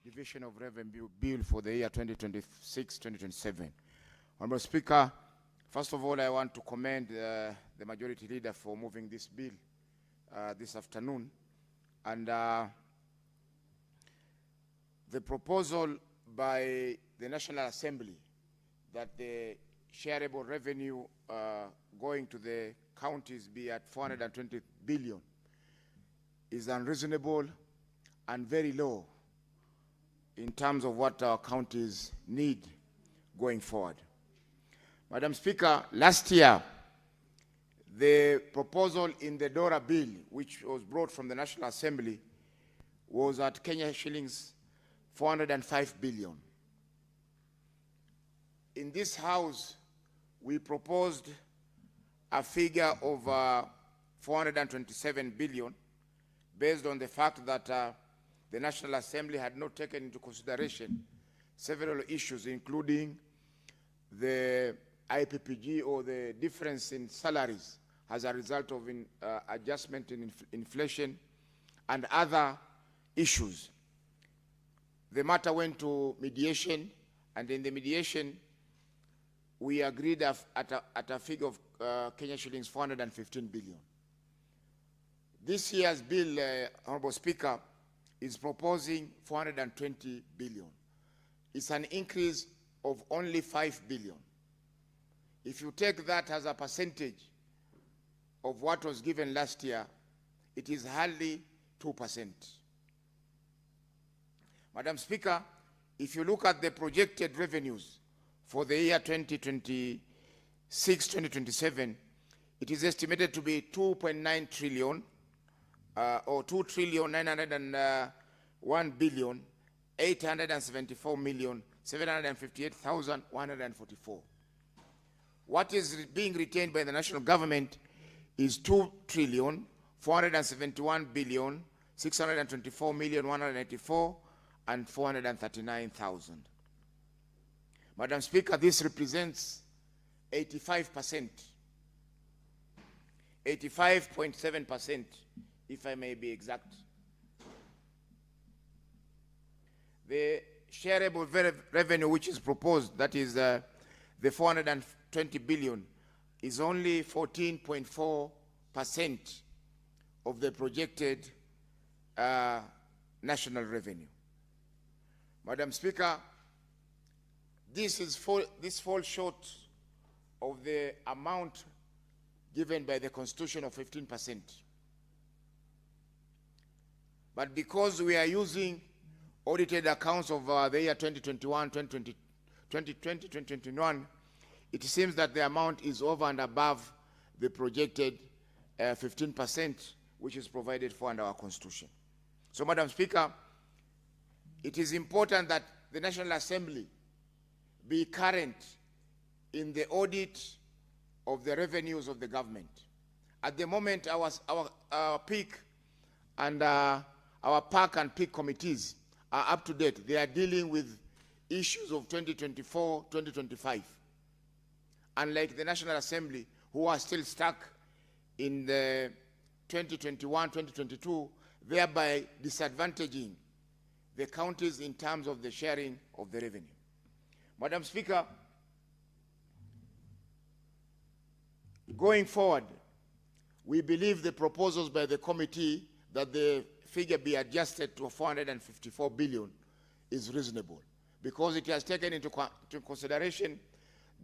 Division of Revenue Bill for the year 2026-2027. Honorable Speaker, first of all, I want to commend the Majority Leader for moving this bill this afternoon. And the proposal by the National Assembly that the shareable revenue going to the counties be at 420 billion is unreasonable and very low in terms of what our counties need going forward. Madam Speaker, last year, the proposal in the DORA bill, which was brought from the National Assembly, was at Kenya shillings 405 billion. In this House, we proposed a figure of 427 billion based on the fact that the National Assembly had not taken into consideration several issues, including the IPPG, or the difference in salaries as a result of adjustment in inflation, and other issues. The matter went to mediation, and in the mediation, we agreed at a figure of Kenya shillings 415 billion. This year's bill, Honorable Speaker, is proposing 420 billion. It's an increase of only 5 billion. If you take that as a percentage of what was given last year, it is hardly 2%. Madam Speaker, if you look at the projected revenues for the year 2026-2027, it is estimated to be 2.9 trillion, or 2,901,874,758,144. What is being retained by the national government is 2,471,624,184 and 439,000. Madam Speaker, this represents 85%, 85.7%, if I may be exact. The shareable revenue which is proposed, that is the 420 billion, is only 14.4% of the projected national revenue. Madam Speaker, this falls short of the amount given by the Constitution of 15%. But because we are using audited accounts of the year 2021, 2020, 2021, it seems that the amount is over and above the projected 15%, which is provided for under our Constitution. So, Madam Speaker, it is important that the National Assembly be current in the audit of the revenues of the government. At the moment, our peak and our PAC and peak committees are up to date. They are dealing with issues of 2024-2025. Unlike the National Assembly, who are still stuck in the 2021-2022, thereby disadvantaging the counties in terms of the sharing of the revenue. Madam Speaker, going forward, we believe the proposals by the committee that the figure be adjusted to 454 billion is reasonable, because it has taken into consideration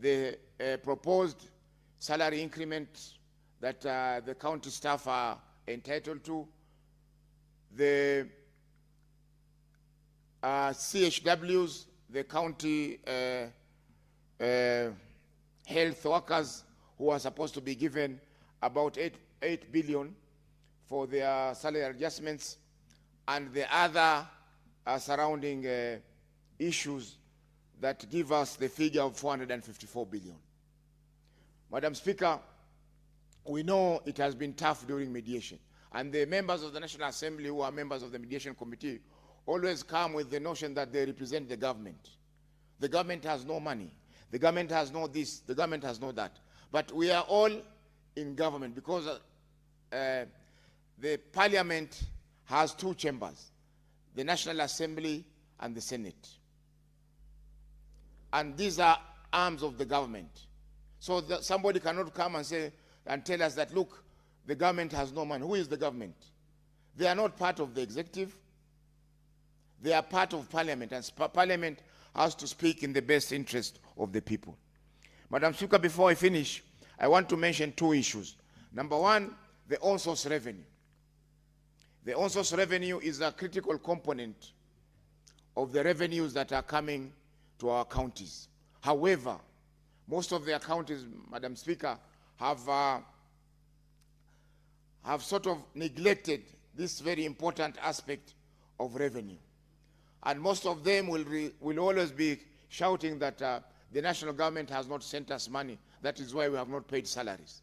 the proposed salary increment that the county staff are entitled to, the CHWs, the county health workers who are supposed to be given about 8 billion for their salary adjustments, and the other surrounding issues that give us the figure of 454 billion. Madam Speaker, we know it has been tough during mediation, and the members of the National Assembly who are members of the mediation committee always come with the notion that they represent the government. The government has no money. The government has no this. The government has no that. But we are all in government, because the parliament has two chambers, the National Assembly and the Senate. And these are arms of the government. So somebody cannot come and say and tell us that, look, the government has no money. Who is the government? They are not part of the executive. They are part of parliament, and parliament has to speak in the best interest of the people. Madam Speaker, before I finish, I want to mention two issues. Number one, the on-source revenue. The on-source revenue is a critical component of the revenues that are coming to our counties. However, most of their counties, Madam Speaker, have sort of neglected this very important aspect of revenue. And most of them will always be shouting that the national government has not sent us money. That is why we have not paid salaries.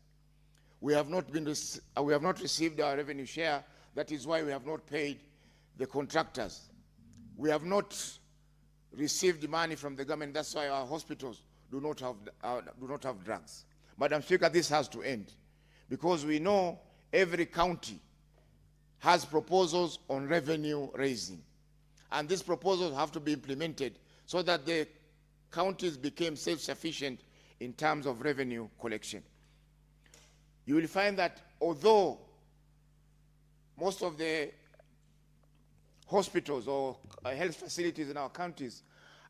We have not received our revenue share. That is why we have not paid the contractors. We have not received money from the government. That's why our hospitals do not have drugs. Madam Speaker, this has to end, because we know every county has proposals on revenue raising, and these proposals have to be implemented so that the counties become self-sufficient in terms of revenue collection. You will find that although most of the hospitals or health facilities in our counties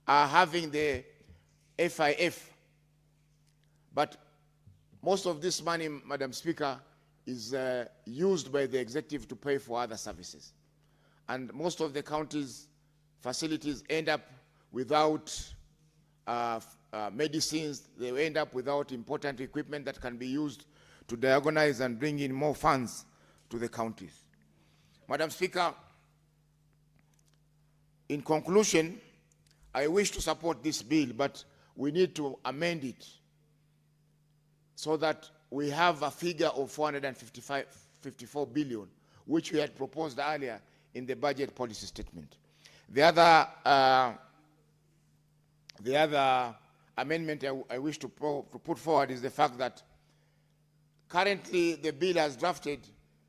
are having the FIF, but most of this money, Madam Speaker, is used by the executive to pay for other services. And most of the counties' facilities end up without medicines. They end up without important equipment that can be used to diagnose and bring in more funds to the counties. Madam Speaker, in conclusion, I wish to support this bill, but we need to amend it so that we have a figure of 454 billion, which we had proposed earlier in the budget policy statement. The other amendment I wish to put forward is the fact that currently the bill as drafted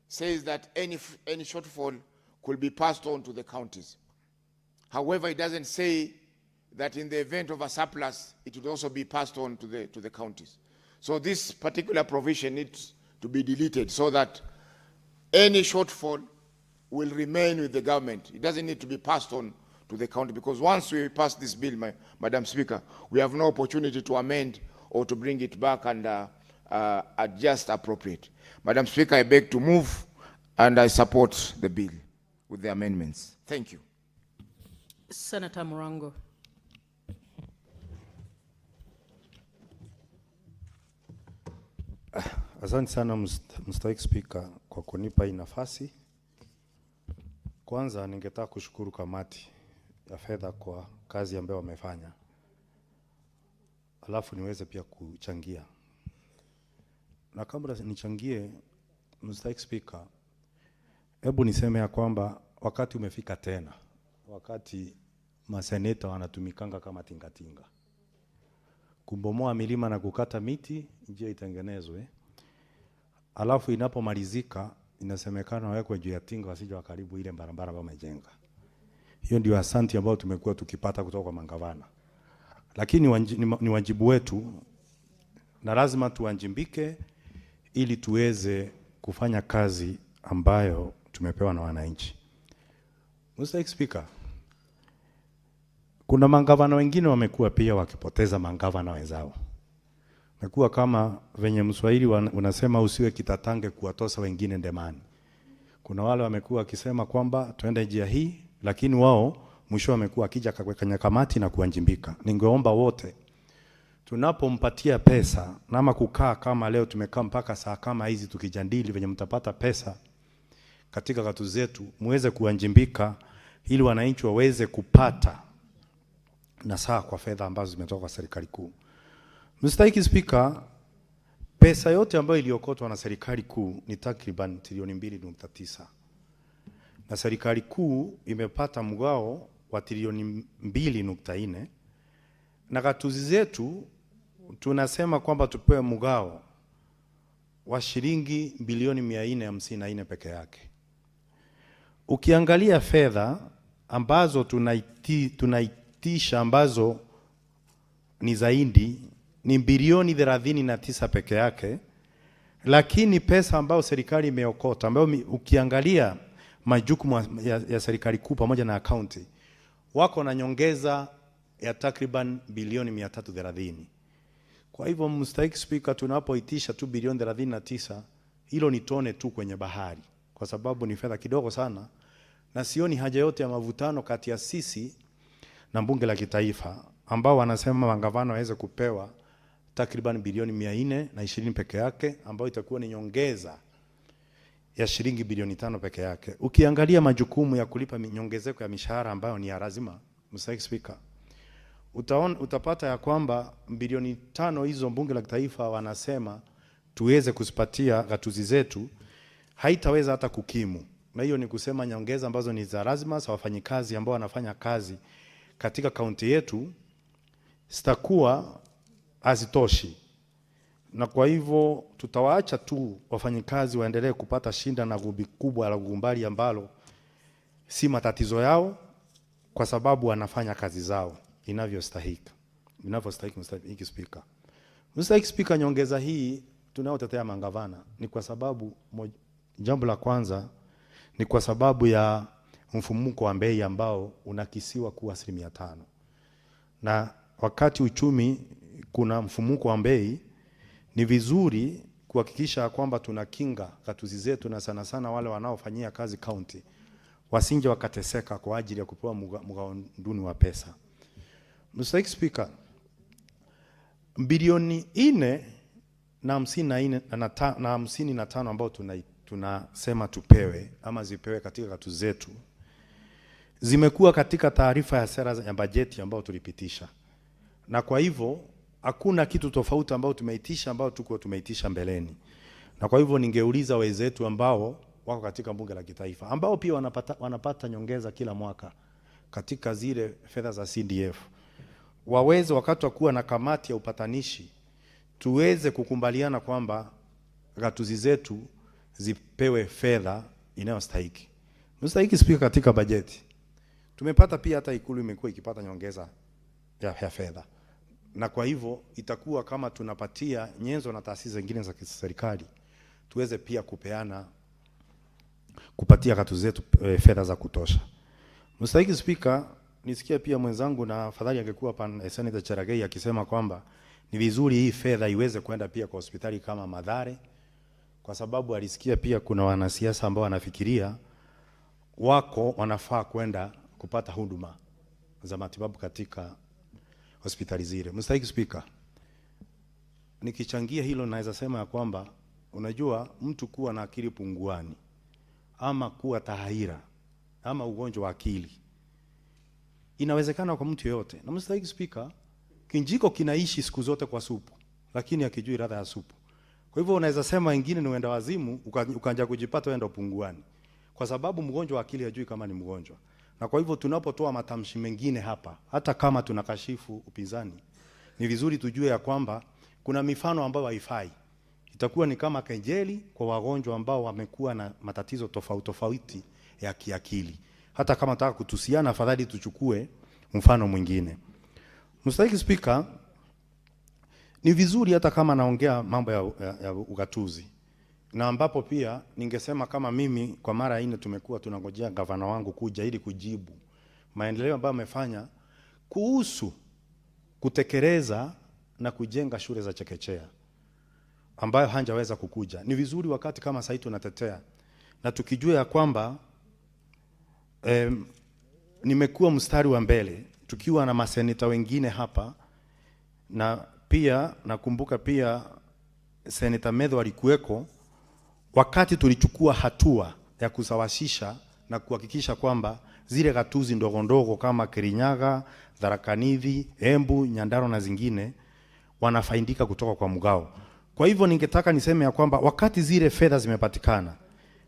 says that any shortfall could be passed on to the counties. However, it doesn't say that in the event of a surplus, it would also be passed on to the counties. So this particular provision needs to be deleted so that any shortfall will remain with the government. It doesn't need to be passed on to the county, because once we pass this bill, Madam Speaker, we have no opportunity to amend or to bring it back and adjust appropriate. Madam Speaker, I beg to move, and I support the bill with the amendments. Thank you. Senator Murango. Asante sana Mstahiki Spika kwa kunipa hii nafasi. Kwanza ningetaka kushukuru kamati ya fedha kwa kazi ambayo wamefanya. Alafu niweze pia kuchangia. Na kabla nichangie, Mstahiki Spika, hebu niseme ya kwamba wakati umefika tena. Wakati maseneta wanatumikanga kama tingatinga. Kubomoa milima na kukata miti njia itengenezwe. Alafu inapomalizika inasemekana wawekwe juu ya tinga wasije wakaribu ile barabara ambayo wamejenga. Hiyo ndio asanti ambayo tumekuwa tukipata kutoka kwa mangavana. Lakini ni wajibu wetu na lazima tuanjimbike ili tuweze kufanya kazi ambayo tumepewa na wananchi. Mr. Speaker, kuna mangavana wengine wamekuwa pia wakipoteza mangavana wenzao. Mekuwa kama venye Mswahili unasema usiwe kitatange kuwatosa wengine ndemani. Kuna wale wamekuwa wakisema kwamba tuende njia hii, lakini wao mwisho wamekuwa akija kwenye kamati na kuanjimbika. Ningeomba wote tunapompatia pesa nama kukaa kama leo tumekaa mpaka saa kama hizi tukijadili venye mtapata pesa katika katu zetu, muweze kuanjimbika ili wananchi waweze kupata na saa kwa fedha ambazo zimetoka kwa serikali kuu. Mr. Speaker, pesa yote ambayo iliokotwa na serikali kuu ni takriban trilioni 2.9. Na serikali kuu imepata mgao wa trilioni 2.4. Na gatuzi zetu tunasema kwamba tupewe mgao wa shilingi bilioni 454 peke yake. Ukiangalia fedha ambazo tunaitisha ambazo ni zaidi ni bilioni 39 peke yake, lakini pesa ambayo serikali imeokota ambayo ukiangalia majukumu ya serikali kuu pamoja na akaunti wako na nyongeza ya takriban bilioni 330. Kwa hivyo Mr. Speaker, tunapoitisha tu bilioni 39, hilo ni tone tu kwenye bahari, kwa sababu ni fedha kidogo sana, na sioni haja yote ya mavutano kati ya sisi na bunge la kitaifa ambao wanasema mangavana waweze kupewa takriban bilioni 420 peke yake, ambayo itakuwa ni nyongeza ya shilingi bilioni 5 peke yake. Ukiangalia majukumu ya kulipa nyongezeko ya mishahara ambayo ni ya lazima, Mr. Speaker, utapata ya kwamba bilioni 5 hizo bunge la kitaifa wanasema tuweze kusipatia gatuzi zetu haitaweza hata kukimu. Na hiyo ni kusema nyongeza ambazo ni za lazima za wafanyikazi ambao wanafanya kazi katika kaunti yetu sitakuwa hazitoshi. Na kwa hivyo tutawaacha tu wafanyikazi waendelee kupata shinda na gubi kubwa la gumbali ambalo si matatizo yao, kwa sababu wanafanya kazi zao inavyostahili. Mr. Speaker. Mr. Speaker, nyongeza hii tunayotetea mangavana ni kwa sababu jambo la kwanza ni kwa sababu ya mfumuko wa bei ambao unakisiwa kuwa 5%. Na wakati uchumi kuna mfumuko wa bei, ni vizuri kuhakikisha kwamba tunakinga gatuzi zetu na sana sana wale wanaofanyia kazi county wasinje wakateseka kwa ajili ya kupewa mgao duni wa pesa. Mr. Speaker, bilioni 454 ambao tunasema tupewe ama zipewe katika gatuzi zetu zimekuwa katika taarifa ya sera ya bajeti ambao tulipitisha. Na kwa hivyo hakuna kitu tofauti ambao tumeitisha ambao tumeitisha mbeleni. Na kwa hivyo ningeuliza wenzetu ambao wako katika bunge la kitaifa ambao pia wanapata nyongeza kila mwaka katika zile fedha za CDF, waweze wakati wa kuwa na kamati ya upatanishi tuweze kukubaliana kwamba gatuzi zetu zipewe fedha inayostahili. Mstahiki Speaker, katika bajeti tumepata pia hata ikulu imekuwa ikipata nyongeza ya fedha. Na kwa hivyo itakuwa kama tunapatia nyenzo na taasisi zingine za serikali tuweze pia kupatia gatuzi zetu fedha za kutosha. Mstahiki Speaker, nisikia pia mwenzangu na afadhali angekuwa pan Senator Cherargei akisema kwamba ni vizuri hii fedha iweze kwenda pia kwa hospitali kama Mathare, kwa sababu alisikia pia kuna wanasiasa ambao wanafikiria wanafaa kwenda kupata huduma za matibabu katika hospitali zile. Mstahiki Speaker, nikichangia hilo naweza sema ya kwamba unajua mtu kuwa na akili punguani ama kuwa tahira ama ugonjwa wa akili inawezekana kwa mtu yote. Na Mstahiki Speaker, kinjiko kinaishi siku zote kwa supu, lakini hakijui ladha ya supu. Kwa hivyo unaweza sema wengine ni wenda wazimu ukaanza kujipata wenda upunguani, kwa sababu mgonjwa wa akili hajui kama ni mgonjwa. Na kwa hivyo tunapotoa matamshi mengine hapa, hata kama tunakashifu upinzani, ni vizuri tujue ya kwamba kuna mifano ambayo haifai. Itakuwa ni kama kejeli kwa wagonjwa ambao wamekuwa na matatizo tofauti ya kiakili. Hata kama nataka kutusiana, afadhali tuchukue mfano mwingine. Mstahiki Speaker, ni vizuri hata kama naongea mambo ya ugatuzi, na ambapo pia ningesema kama mimi kwa mara ine tumekuwa tunangojea gavana wangu kuja ili kujibu maendeleo ambayo amefanya kuhusu kutekeleza na kujenga shule za chekechea ambayo hanjaweza kukuja. Ni vizuri wakati kama sasa tunatetea na tukijua ya kwamba nimekuwa mstari wa mbele tukiwa na maseneta wengine hapa, na pia nakumbuka pia Senator Medho alikuweko wakati tulichukua hatua ya kusawasisha na kuhakikisha kwamba zile gatuzi ndogo ndogo kama Kirinyaga, Tharaka Nithi, Embu, Nyandarua na zingine wanafaidika kutoka kwa mgao. Kwa hivyo ningetaka niseme ya kwamba wakati zile fedha zimepatikana,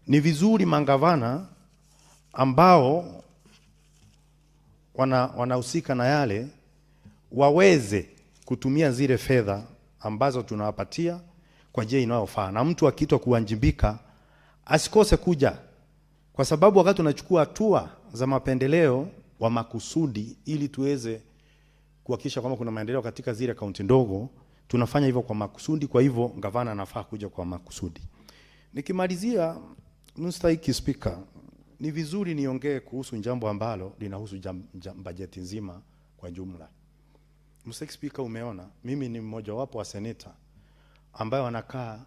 ni vizuri mangavana ambao wanahusika na yale waweze kutumia zile fedha ambazo tunawapatia kwa njia inayofaa, na mtu akiitwa kuwajibika asikose kuja, kwa sababu wakati tunachukua hatua za mapendeleo wa makusudi ili tuweze kuhakikisha kwamba kuna maendeleo katika zile kaunti ndogo, tunafanya hivyo kwa makusudi. Kwa hivyo gavana anafaa kuja kwa makusudi. Nikimalizia, Mstahiki Speaker, ni vizuri niongee kuhusu jambo ambalo linahusu bajeti nzima kwa jumla. Mstahiki Speaker, umeona mimi ni mmoja wapo wa seneta ambaye wanakaa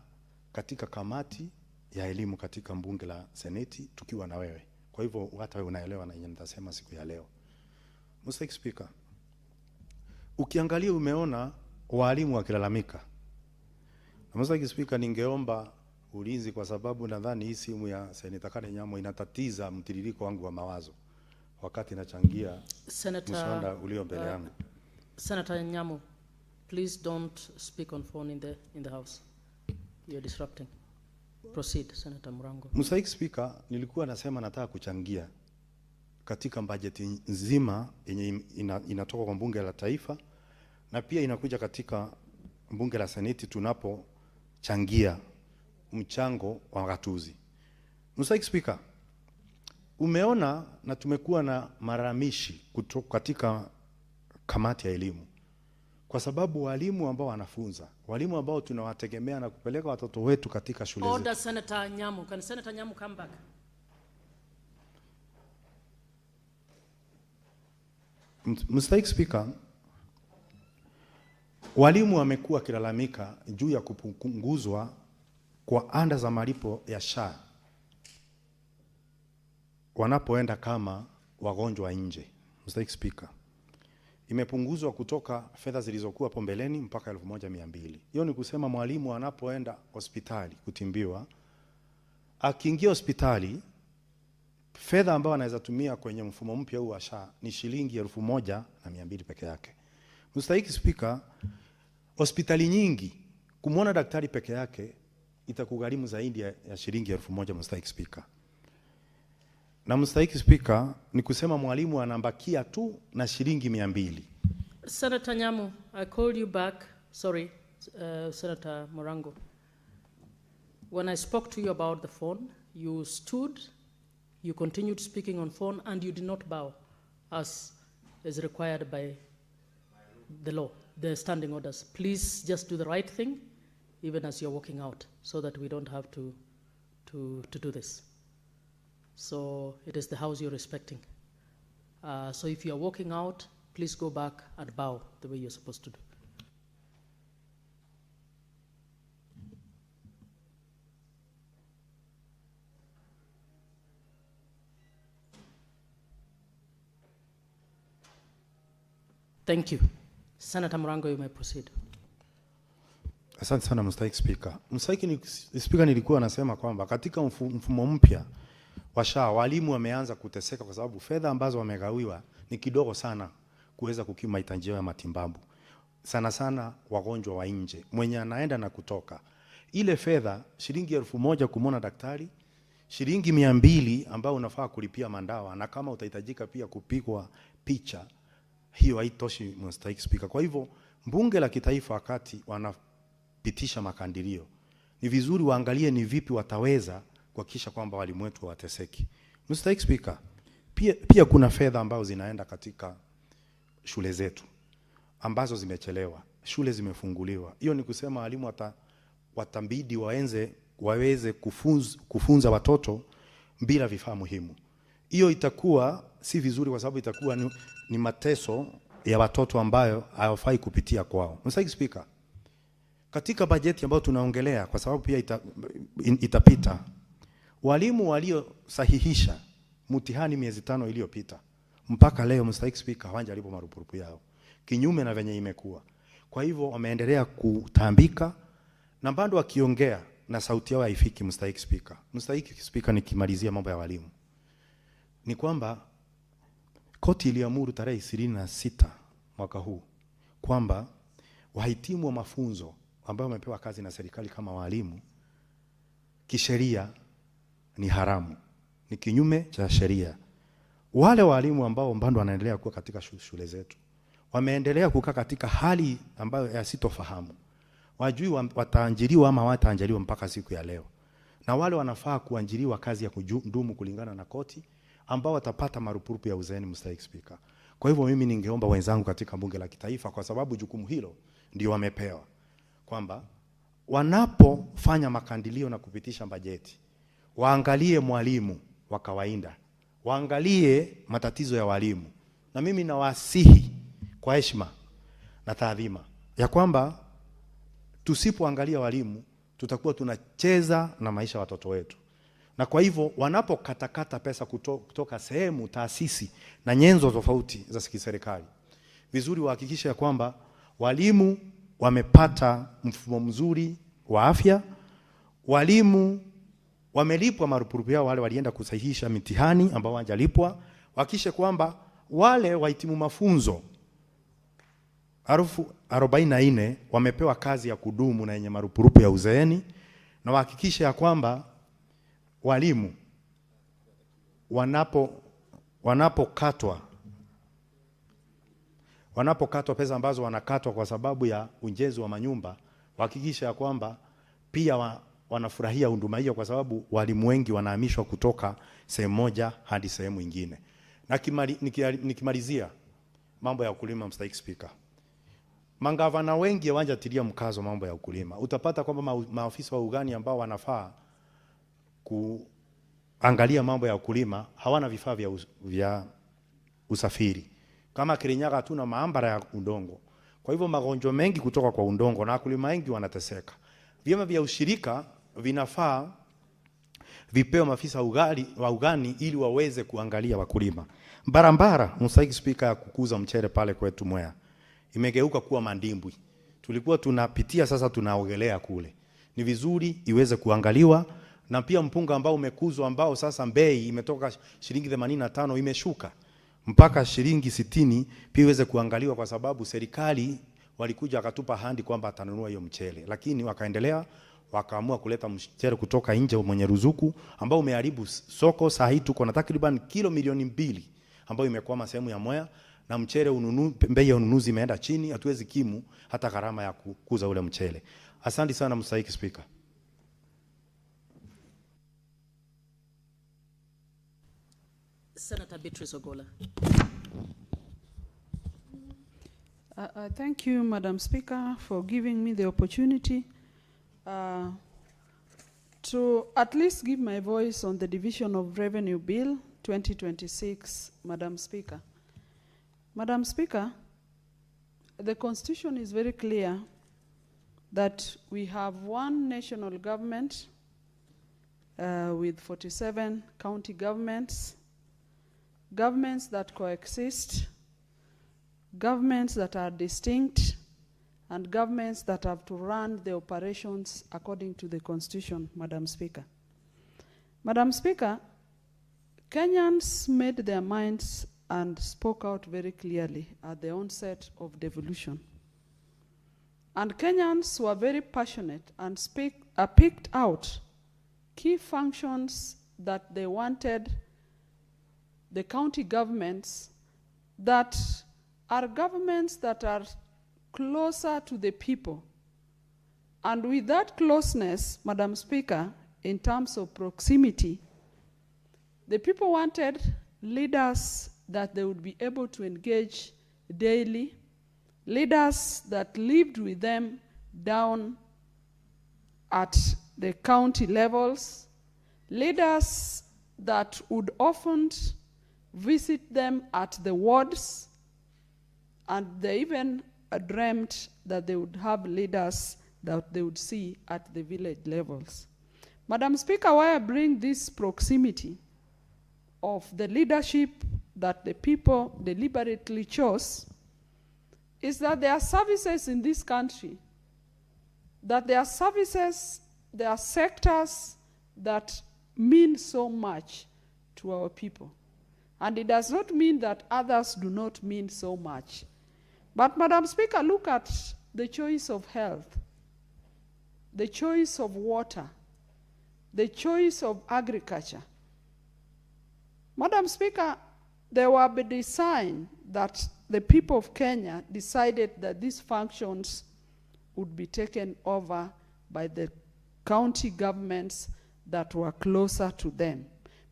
katika kamati ya elimu katika bunge la seneti tukiwa na wewe. Kwa hivyo hata wewe unaelewa na nitasema siku ya leo. Mstahiki Speaker, ukiangalia umeona walimu wakilalamika. Mstahiki Speaker, ningeomba ulinzi kwa sababu nadhani hii simu ya Senator Kenyatta inatatiza mtiririko wangu wa mawazo wakati nachangia mswada ulio mbele yangu. Senator Nyamu, please don't speak on phone in the house. You're disrupting. Proceed, Senator Murango. Mstahiki Speaker, nilikuwa nasema nataka kuchangia katika bajeti nzima yenye inatoka kwa bunge la taifa na pia inakuja katika bunge la seneti tunapochangia mchango wa gatuzi. Mstahiki Speaker, umeona na tumekuwa na malalamishi kutoka katika kamati ya elimu, kwa sababu walimu ambao wanafunza, walimu ambao tunawategemea na kupeleka watoto wetu katika shule zetu. Order, Senator Nyamu. Can Senator Nyamu come back? Mstahiki Speaker, walimu wamekuwa kilalamika juu ya kupunguzwa kwa anda za malipo ya SHA wanapoenda kama wagonjwa nje. Mstahiki Speaker, imepunguzwa kutoka fedha zilizokuwa hapo mbeleni mpaka 1200. Hiyo ni kusema mwalimu anapoenda hospitali kutimbiwa, akiingia hospitali, fedha ambayo anaweza tumia kwenye mfumo mpya huu wa SHA ni shilingi 1200 peke yake. Mstahiki Speaker, hospitali nyingi kumwona daktari peke yake itakugharimu zaidi ya shilingi 1000. Mstahiki Speaker, na Mstahiki Speaker, ni kusema mwalimu anambakia tu na shilingi 200. Senator Nyamu, I called you back. Sorry, Senator Murango. When I spoke to you about the phone, you stood, you continued speaking on phone, and you did not bow as is required by the law, the standing orders. Please just do the right thing, even as you're walking out, so that we don't have to do this. So it is the house you're respecting. So if you're walking out, please go back and bow the way you're supposed to do. Thank you. Senator Murango, you may proceed. Asante sana Mstahiki Speaker. Mstahiki Speaker, nilikuwa nasema kwamba katika mfumo mpya wa SHA walimu wameanza kuteseka kwa sababu fedha ambazo wamegawiwa ni kidogo sana kuweza kukimu mahitaji ya matibabu. Sana sana wagonjwa wa nje, mwenye anaenda na kutoka. Ile fedha shilingi 1000 kumwona daktari, shilingi 200 ambao unafaa kulipia mandawa, na kama utahitajika pia kupigwa picha, hiyo haitoshi mstahiki Speaker. Kwa hivyo bunge la kitaifa wakati wanapitisha makadirio, ni vizuri waangalie ni vipi wataweza kuhakikisha kwamba walimu wetu hawateseki. Mstahiki Speaker, pia kuna fedha ambazo zinaenda katika shule zetu ambazo zimechelewa, shule zimefunguliwa. Hiyo ni kusema walimu watambidi waweze kufunza watoto bila vifaa muhimu. Hiyo itakuwa si vizuri, kwa sababu itakuwa ni mateso ya watoto ambayo hawafai kupitia kwao. Mstahiki Speaker, katika bajeti ambayo tunaongelea, kwa sababu pia itapita, walimu waliosahihisha mtihani miezi 5 iliyopita mpaka leo, Mstahiki Speaker, hawajalipo marupurupu yao, kinyume na venye imekuwa. Kwa hivyo wameendelea kutambika na bado wakiongea na sauti yao haifiki. Mstahiki Speaker, Mstahiki Speaker, nikimalizia mambo ya walimu, ni kwamba koti iliamuru tarehe 26 mwaka huu kwamba wahitimu wa mafunzo ambao wamepewa kazi na serikali kama walimu, kisheria ni haramu, ni kinyume cha sheria. Wale walimu ambao bado wanaendelea kuwa katika shule zetu wameendelea kukaa katika hali ambayo yasitofahamu, wajui wataanjiriwa ama wataanjiriwa mpaka siku ya leo, na wale wanafaa kuanjiriwa kazi ya kudumu kulingana na koti ambao watapata marupurupu ya uzeeni. Mstahiki Speaker, kwa hivyo mimi ningeomba wenzangu katika bunge la kitaifa, kwa sababu jukumu hilo ndio wamepewa, kwamba wanapofanya makadirio na kupitisha bajeti, waangalie mwalimu wa kawaida, waangalie matatizo ya walimu. Na mimi nawasihi kwa heshima na taadhima ya kwamba tusipoangalia walimu tutakuwa tunacheza na maisha ya watoto wetu. Na kwa hivyo wanapokatakata pesa kutoka sehemu, taasisi na nyenzo tofauti za serikali, vizuri wahakikishe kwamba walimu wamepata mfumo mzuri wa afya, walimu wamelipwa marupurupu yao, wale walienda kusahihisha mitihani ambao hawajalipwa, hakikishe kwamba wale wahitimu mafunzo 44 wamepewa kazi ya kudumu na yenye marupurupu ya uzeeni, na wahakikishe ya kwamba walimu wanapokatwa pesa ambazo wanakatwa kwa sababu ya ujenzi wa manyumba, wahakikishe ya kwamba pia wanafurahia huduma hiyo, kwa sababu walimu wengi wanahamishwa kutoka sehemu moja hadi sehemu nyingine. Na nikimalizia mambo ya ukulima, Mstahiki Speaker, mangavana wengi hawajatilia mkazo mambo ya ukulima. Utapata kwamba maafisa wa ugani ambao wanafaa kuangalia mambo ya ukulima hawana vifaa vya usafiri. Kama Kirinyaga hatuna maambara ya udongo, kwa hivyo magonjwa mengi kutoka kwa udongo na wakulima wengi wanateseka. Vyama vya ushirika vinafaa vipeo maafisa wa ugani ili waweze kuangalia wakulima. Barabara, Mstahiki Speaker, ya kukuza mchere pale kwetu Mwea imegeuka kuwa mandimbwi. Tulikuwa tunapitia, sasa tunaogelea kule. Ni vizuri iweze kuangaliwa. Na pia mpunga ambao umekuzwa ambao sasa bei imetoka shilingi 85 imeshuka mpaka shilingi 60, pia iweze kuangaliwa, kwa sababu serikali walikuja akatupa handi kwamba atanunua hiyo mchele, lakini wakaendelea wakaamua kuleta mchele kutoka nje mwenye ruzuku ambao umeharibu soko. Saa hii tuko na takriban kilo milioni 2 ambayo imekwama sehemu ya Mwea, na mchele bei ya ununuzi imeenda chini, hatuwezi kimu hata gharama ya kukuza ule mchele. Asante sana Mstahiki Speaker. Senator Beatrice Ogola. Thank you, Madam Speaker, for giving me the opportunity to at least give my voice on the Division of Revenue Bill 2026, Madam Speaker. Madam Speaker, the Constitution is very clear that we have one national government with 47 county governments, governments that coexist, governments that are distinct, and governments that have to run the operations according to the Constitution, Madam Speaker. Madam Speaker, Kenyans made their minds and spoke out very clearly at the onset of devolution. And Kenyans were very passionate and picked out key functions that they wanted the county governments that are governments that are closer to the people. And with that closeness, Madam Speaker, in terms of proximity, the people wanted leaders that they would be able to engage daily, leaders that lived with them down at the county levels, leaders that would often visit them at the wards, and they even dreamt that they would have leaders that they would see at the village levels. Madam Speaker, why I bring this proximity of the leadership that the people deliberately chose is that there are services in this country, that there are services, there are sectors that mean so much to our people. And it does not mean that others do not mean so much. But Madam Speaker, look at the choice of health, the choice of water, the choice of agriculture. Madam Speaker, there were by design that the people of Kenya decided that these functions would be taken over by the county governments that were closer to them.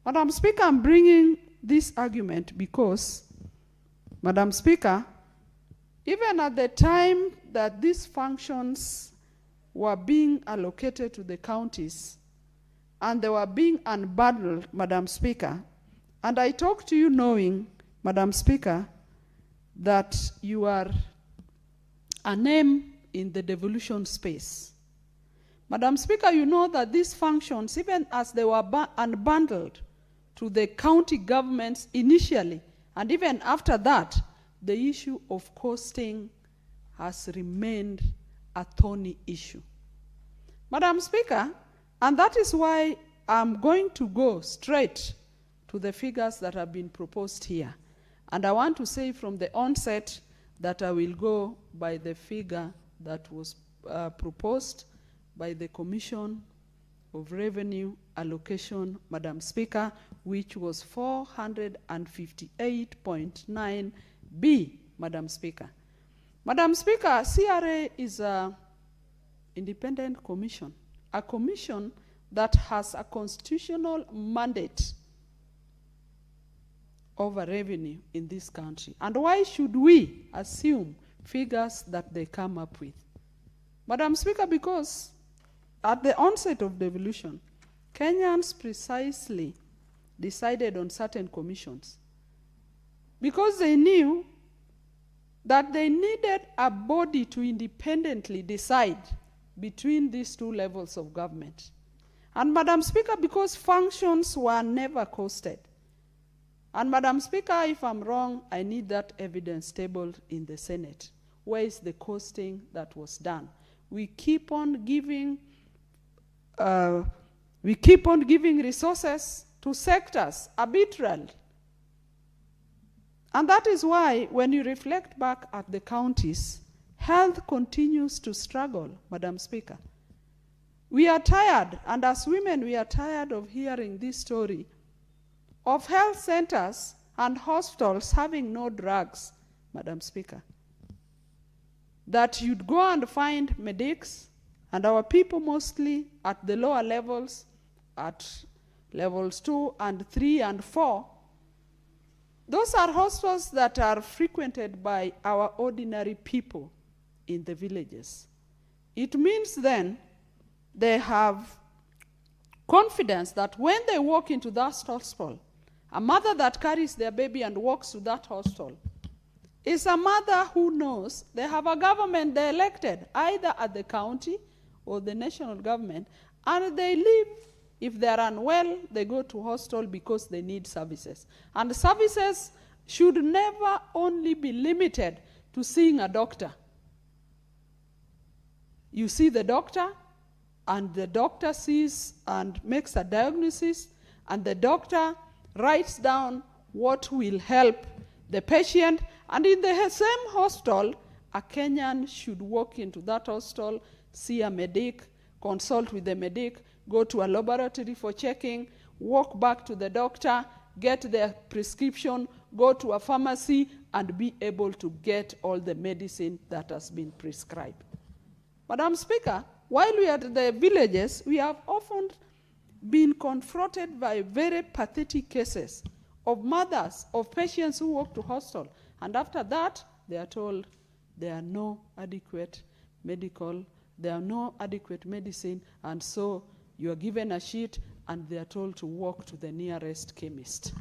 Madam Speaker, I'm bringing this argument because, Madam Speaker, even at the time that these functions were being allocated to the counties and they were being unbundled, Madam Speaker, and I talk to you knowing, Madam Speaker, that you are a name in the devolution space. Madam Speaker, you know that these functions, even as they were unbundled to the county governments initially, and even after that, the issue of costing has remained a thorny issue. Madam Speaker, and that is why I'm going to go straight to the figures that have been proposed here. And I want to say from the onset that I will go by the figure that was proposed by the Commission of Revenue Allocation, Madam Speaker, which was 458.9 B, Madam Speaker. Madam Speaker, CRA is an independent commission, a commission that has a constitutional mandate over revenue in this country. And why should we assume figures that they come up with? Madam Speaker, because at the onset of devolution, Kenyans precisely decided on certain commissions because they knew that they needed a body to independently decide between these two levels of government. And Madam Speaker, because functions were never costed. And Madam Speaker, if I'm wrong, I need that evidence tabled in the Senate. Where is the costing that was done? We keep on giving resources to sectors arbitrarily. And that is why, when you reflect back at the counties, health continues to struggle, Madam Speaker. We are tired, and as women, we are tired of hearing this story of health centers and hospitals having no drugs, Madam Speaker. That you'd go and find medics, and our people mostly at the lower levels, at levels 2 and 3 and 4, those are hospitals that are frequented by our ordinary people in the villages. It means then they have confidence that when they walk into that hospital, a mother that carries their baby and walks to that hospital is a mother who knows they have a government they elected, either at the county or the national government, and they live. If they're unwell, they go to hospital because they need services. And the services should never only be limited to seeing a doctor. You see the doctor, and the doctor sees and makes a diagnosis, and the doctor writes down what will help the patient. And in the same hospital, a Kenyan should walk into that hospital, see a medic, consult with the medic, go to a laboratory for checking, walk back to the doctor, get their prescription, go to a pharmacy, and be able to get all the medicine that has been prescribed. Madam Speaker, while we are at the villages, we have often been confronted by very pathetic cases of mothers, of patients who walk to hospital, and after that, they are told there are no adequate medical, there are no adequate medicine, and so you are given a sheet and they are told to walk to the nearest chemist.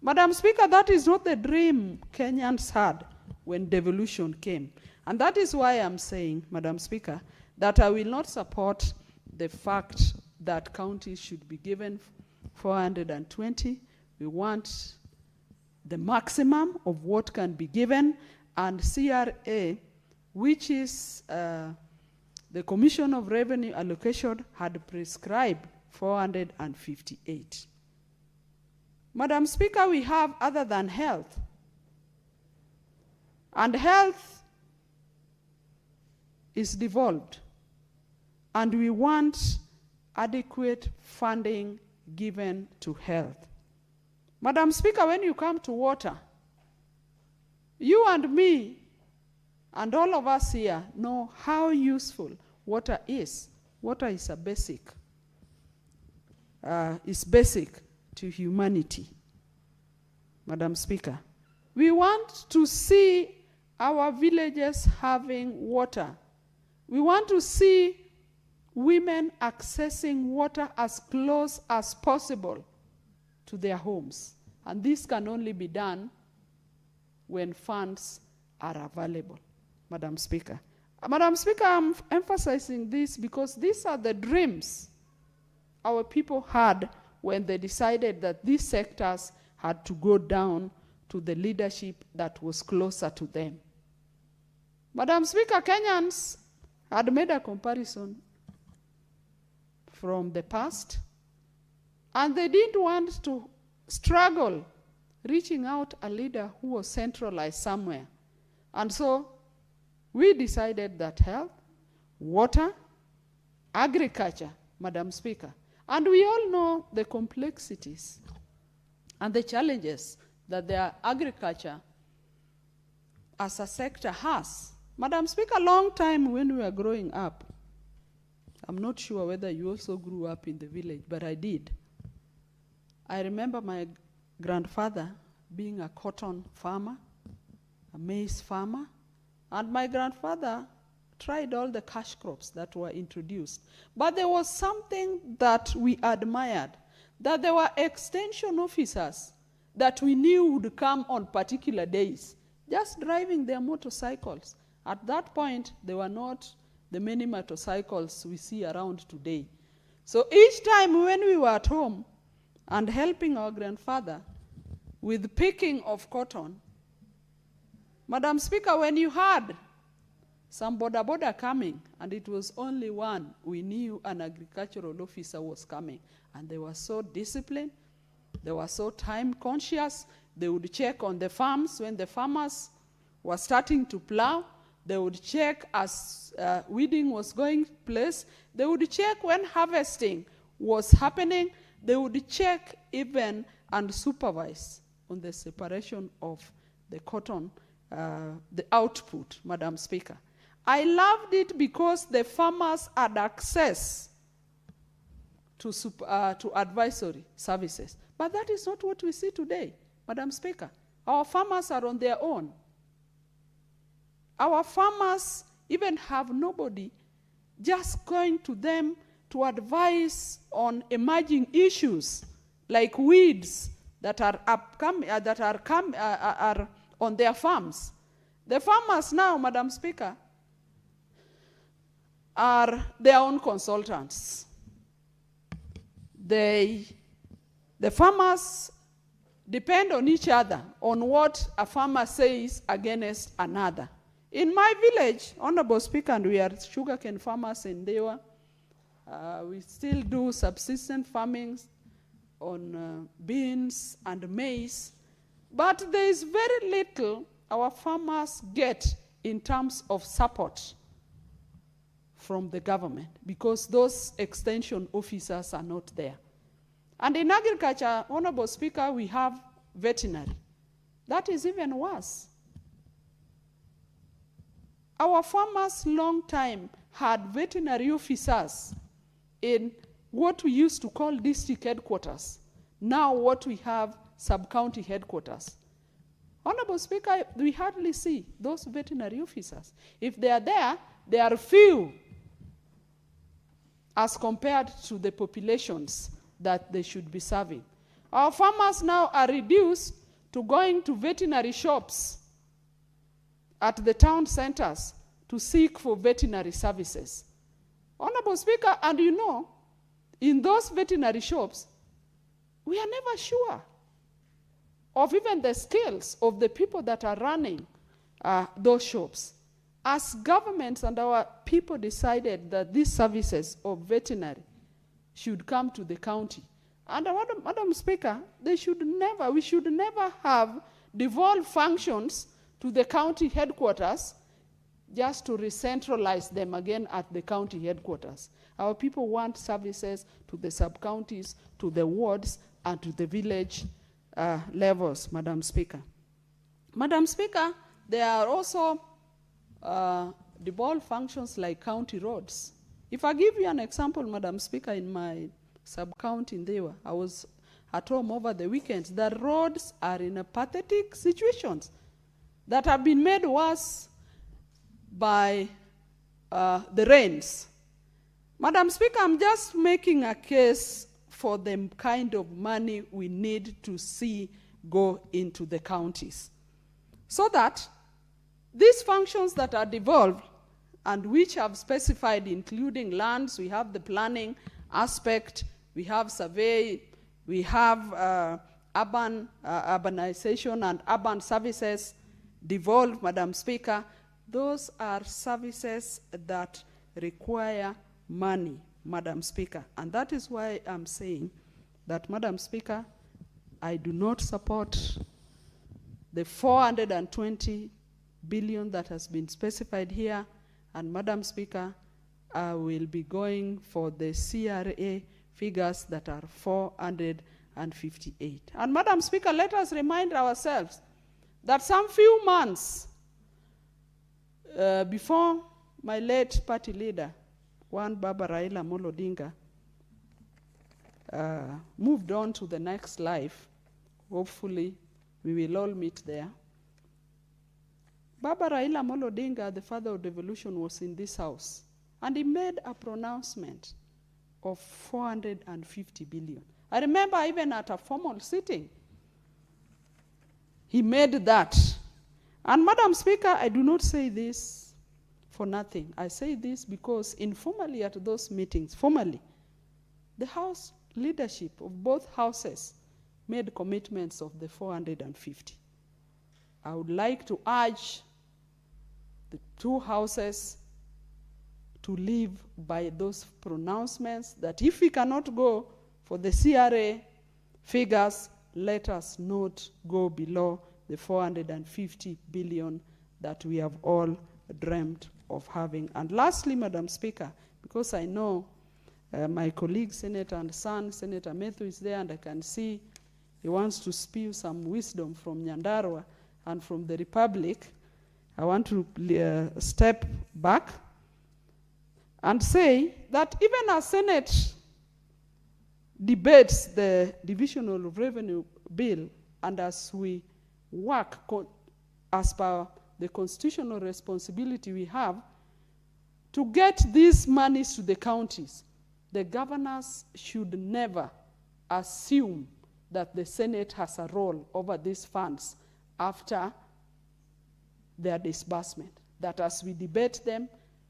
Madam Speaker, that is not the dream Kenyans had when devolution came. And that is why I'm saying, Madam Speaker, that I will not support the fact that counties should be given 420. We want the maximum of what can be given, and CRA, which is the Commission of Revenue Allocation, had prescribed 458. Madam Speaker, we have other than health. And health is devolved. And we want adequate funding given to health. Madam Speaker, when you come to water, you and me and all of us here know how useful water is. Water is a basic. Is basic to humanity. Madam Speaker, we want to see our villages having water. We want to see women accessing water as close as possible to their homes. And this can only be done when funds are available, Madam Speaker. Madam Speaker, I'm emphasizing this because these are the dreams our people had when they decided that these sectors had to go down to the leadership that was closer to them. Madam Speaker, Kenyans had made a comparison from the past, and they didn't want to struggle reaching out a leader who was centralized somewhere. And so we decided that health, water, agriculture, Madam Speaker, and we all know the complexities and the challenges that the agriculture as a sector has. Madam Speaker, a long time when we were growing up, I'm not sure whether you also grew up in the village, but I did. I remember my grandfather being a cotton farmer, a maize farmer, and my grandfather tried all the cash crops that were introduced. But there was something that we admired, that there were extension officers that we knew would come on particular days, just driving their motorcycles. At that point, they were not the many motorcycles we see around today. So each time when we were at home and helping our grandfather with picking of cotton, Madam Speaker, when you had some boda coming, and it was only one, we knew an agricultural officer was coming. And they were so disciplined, they were so time conscious, they would check on the farms when the farmers were starting to plow, they would check as weeding was going place, they would check when harvesting was happening, they would check even and supervise on the separation of the cotton, the output, Madam Speaker. I loved it because the farmers had access to advisory services. But that is not what we see today, Madam Speaker. Our farmers are on their own. Our farmers even have nobody just going to them to advise on emerging issues like weeds that are upcoming, are on their farms. The farmers now, Madam Speaker, are their own consultants. The farmers depend on each other, on what a farmer says against another. In my village, Honorable Speaker, and we are sugarcane farmers in Dewa, we still do subsistence farming on beans and maize, but there is very little our farmers get in terms of support from the government because those extension officers are not there. And in agriculture, Honorable Speaker, we have veterinary. That is even worse. Our farmers long time had veterinary officers in what we used to call district headquarters. Now what we have, sub-county headquarters. Honorable Speaker, we hardly see those veterinary officers. If they are there, they are few as compared to the populations that they should be serving. Our farmers now are reduced to going to veterinary shops at the town centers to seek for veterinary services. Honorable Speaker, and you know, in those veterinary shops, we are never sure of even the skills of the people that are running those shops. As governments and our people decided that these services of veterinary should come to the county. And Madam Speaker, we should never have devolved functions to the county headquarters just to re-centralize them again at the county headquarters. Our people want services to the sub-counties, to the wards, and to the village levels, Madam Speaker. Madam Speaker, there are also devolved functions like county roads. If I give you an example, Madam Speaker, in my sub-county in Dewa, I was at home over the weekend. The roads are in a pathetic situations that have been made worse by the rains. Madam Speaker, I'm just making a case for the kind of money we need to see go into the counties, so that these functions that are devolved and which have specified, including lands, we have the planning aspect, we have survey, we have urbanization and urban services devolved, Madam Speaker. Those are services that require money, Madam Speaker. And that is why I'm saying that, Madam Speaker, I do not support the 420 billion that has been specified here. And Madam Speaker, I will be going for the CRA figures that are 458. And Madam Speaker, let us remind ourselves that some few months before my late party leader, one Baba Raila Odinga, moved on to the next life, hopefully we will all meet there. Baba Raila Odinga, the father of devolution, was in this house, and he made a pronouncement of 450 billion. I remember even at a formal sitting, he made that. And Madam Speaker, I do not say this for nothing. I say this because informally at those meetings, formally, the House leadership of both houses made commitments of the 450. I would like to urge the two houses to live by those pronouncements, that if we cannot go for the CRA figures, let us not go below the 450 billion that we have all dreamt of having. And lastly, Madam Speaker, because I know my colleague, Senator and son, Senator Methu, is there, and I can see he wants to spew some wisdom from Nyandarua and from the Republic, I want to step back and say that even as Senate debates the divisional revenue bill, and as we work as per the constitutional responsibility we have to get these monies to the counties, the governors should never assume that the Senate has a role over these funds after their disbursement. That as we debate them,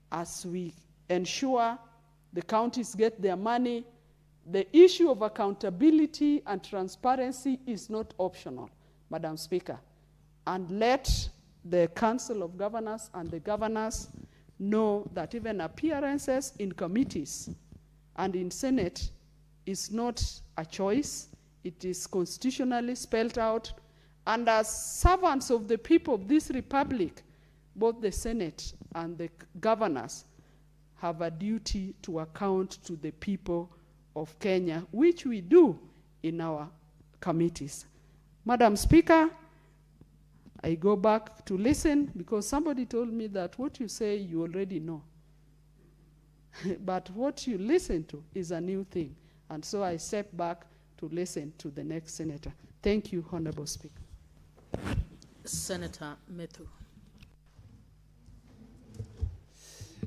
as we ensure the counties get their money, the issue of accountability and transparency is not optional, Madam Speaker. And let the Council of Governors and the governors know that even appearances in committees and in Senate is not a choice. It is constitutionally spelled out. And as servants of the people of this republic, both the Senate and the governors have a duty to account to the people of Kenya, which we do in our committees. Madam Speaker, I go back to listen because somebody told me that what you say you already know. But what you listen to is a new thing. And so I step back to listen to the next senator. Thank you, Honorable Speaker. Senator Methu.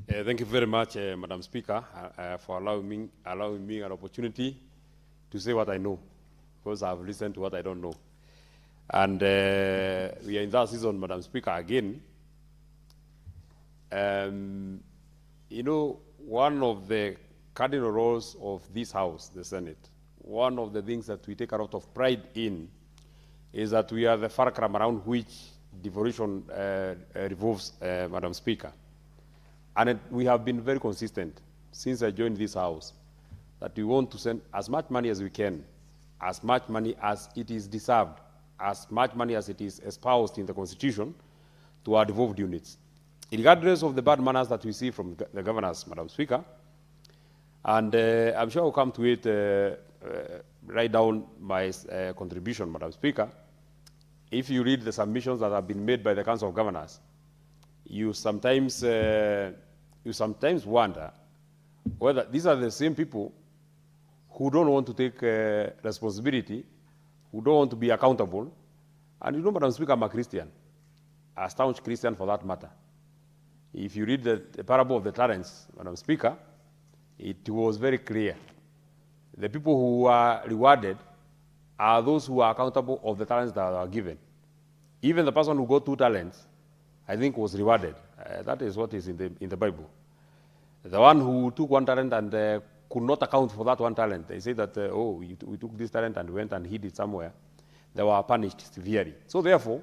Thank you very much, Madam Speaker, for allowing me an opportunity to say what I know, because I've listened to what I don't know. And we are in that season, Madam Speaker, again. You know, one of the cardinal roles of this House, the Senate, one of the things that we take a lot of pride in is that we are the fulcrum around which devolution revolves, Madam Speaker. And we have been very consistent since I joined this House that we want to send as much money as we can, as much money as it is deserved, as much money as it is espoused in the Constitution to our devolved units, regardless of the bad manners that we see from the governors, Madam Speaker. And I'm sure I'll come to it, write down my contribution, Madam Speaker. If you read the submissions that have been made by the Council of Governors, you sometimes wonder whether these are the same people who don't want to take responsibility, who don't want to be accountable. And you know, Madam Speaker, I'm a Christian, a staunch Christian for that matter. If you read the parable of the talents, Madam Speaker, it was very clear. The people who are rewarded are those who are accountable of the talents that are given. Even the person who got 2 talents, I think, was rewarded. That is what is in the Bible. The one who took 1 talent and could not account for that 1 talent, they say that, oh, we took this talent and went and hid it somewhere. They were punished severely. So therefore,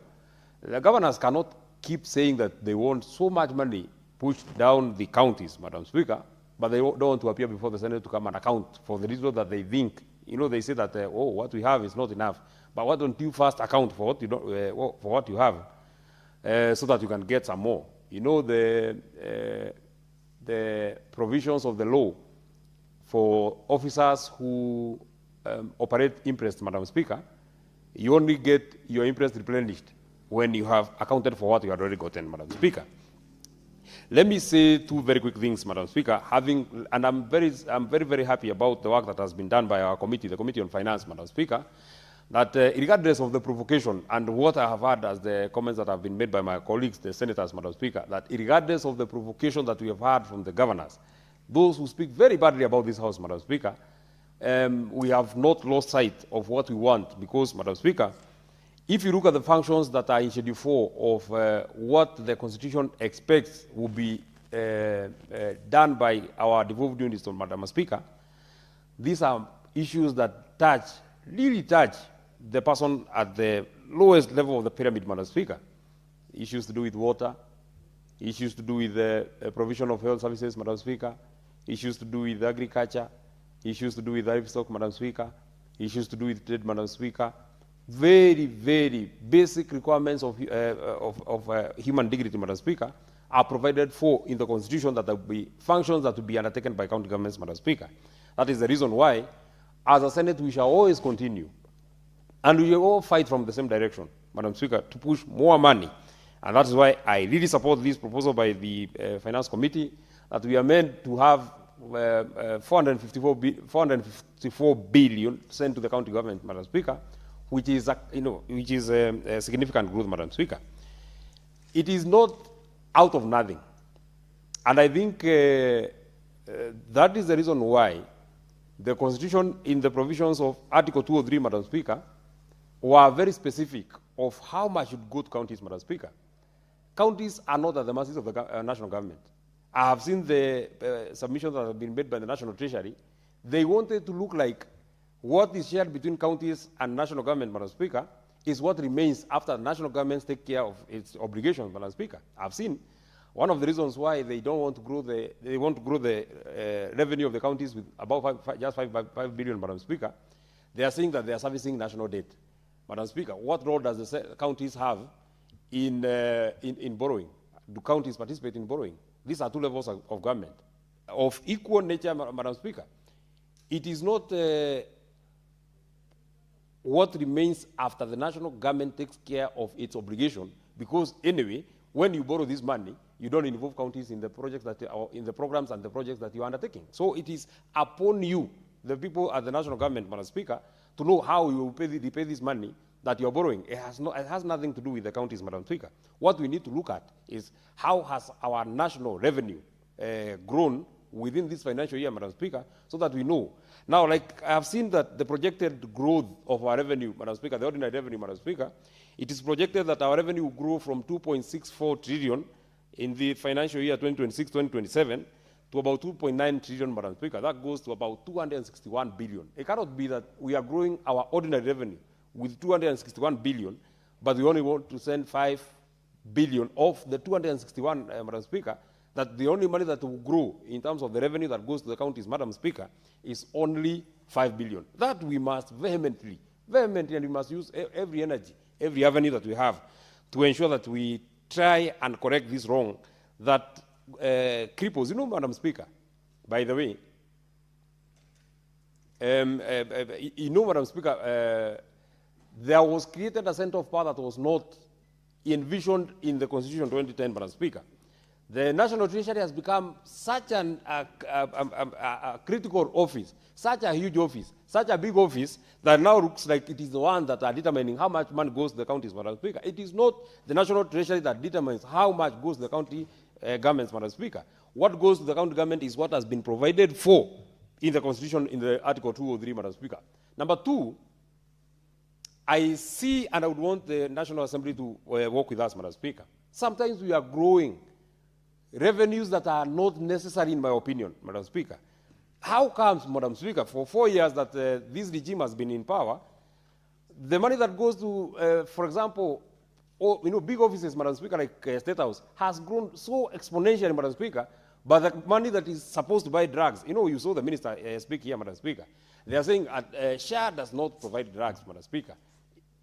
the governors cannot keep saying that they want so much money pushed down the counties, Madam Speaker, but they don't want to appear before the Senate to come and account for the reason that they think. You know, they say that, oh, what we have is not enough. But why don't you first account for what you, don't, for what you have so that you can get some more? You know, the provisions of the law for officers who operate interest, Madam Speaker, you only get your interest replenished when you have accounted for what you had already gotten, Madam Speaker. Let me say 2 very quick things, Madam Speaker. And I'm very happy about the work that has been done by our committee, the Committee on Finance, Madam Speaker, that regardless of the provocation and what I have heard as the comments that have been made by my colleagues, the senators, Madam Speaker, that regardless of the provocation that we have heard from the governors, those who speak very badly about this House, Madam Speaker, we have not lost sight of what we want because, Madam Speaker, if you look at the functions that are in Schedule 4 of what the Constitution expects will be done by our devolved units, Madam Speaker, these are issues that really touch the person at the lowest level of the pyramid, Madam Speaker. Issues to do with water, issues to do with the provision of health services, Madam Speaker, issues to do with agriculture, issues to do with livestock, Madam Speaker, issues to do with trade, Madam Speaker. Very, very basic requirements of human dignity, Madam Speaker, are provided for in the Constitution that there will be functions that will be undertaken by county governments, Madam Speaker. That is the reason why, as a Senate, we shall always continue, and we will all fight from the same direction, Madam Speaker, to push more money. And that is why I really support this proposal by the Finance Committee, that we are meant to have 454 billion sent to the county government, Madam Speaker, which is a significant growth, Madam Speaker. It is not out of nothing. And I think that is the reason why the Constitution, in the provisions of Article 203, Madam Speaker, were very specific of how much should go to counties, Madam Speaker. Counties are not at the mercy of the national government. I have seen the submissions that have been made by the National Treasury. They wanted to look like what is shared between counties and national government, Madam Speaker, is what remains after national governments take care of its obligations, Madam Speaker. I've seen one of the reasons why they don't want to grow they want to grow the revenue of the counties with about just 5 billion, Madam Speaker. They are saying that they are servicing national debt. Madam Speaker, what role does the counties have in borrowing? Do counties participate in borrowing? These are 2 levels of government of equal nature, Madam Speaker. It is not what remains after the national government takes care of its obligation, because anyway, when you borrow this money, you don't involve counties in the projects that are in the programs and the projects that you are undertaking. So it is upon you, the people at the national government, Madam Speaker, to know how you will repay this money that you are borrowing. It has nothing to do with the counties, Madam Speaker. What we need to look at is how has our national revenue grown within this financial year, Madam Speaker, so that we know. Now, like I have seen that the projected growth of our revenue, Madam Speaker, the ordinary revenue, Madam Speaker, it is projected that our revenue will grow from 2.64 trillion in the financial year 2026-2027 to about 2.9 trillion, Madam Speaker. That goes to about 261 billion. It cannot be that we are growing our ordinary revenue with 261 billion, but we only want to send 5 billion of the 261, Madam Speaker, that the only money that will grow in terms of the revenue that goes to the counties, Madam Speaker, is only 5 billion. That we must vehemently, and we must use every energy, every avenue that we have to ensure that we try and correct this wrong that cripples. You know, Madam Speaker, by the way, you know, Madam Speaker, there was created a center of power that was not envisioned in the Constitution 2010, Madam Speaker. The National Treasury has become such a critical office, such a huge office, such a big office that now looks like it is the one that are determining how much money goes to the counties, Madam Speaker. It is not the National Treasury that determines how much goes to the county governments, Madam Speaker. What goes to the county government is what has been provided for in the Constitution in the Article 203, Madam Speaker. Number two, I see, and I would want the National Assembly to work with us, Madam Speaker. Sometimes we are growing revenues that are not necessary, in my opinion, Madam Speaker. How comes, Madam Speaker, for 4 years that this regime has been in power, the money that goes to, for example, big offices, Madam Speaker, like State House, has grown so exponentially, Madam Speaker, but the money that is supposed to buy drugs, you saw the minister speak here, Madam Speaker. They are saying SHA does not provide drugs, Madam Speaker.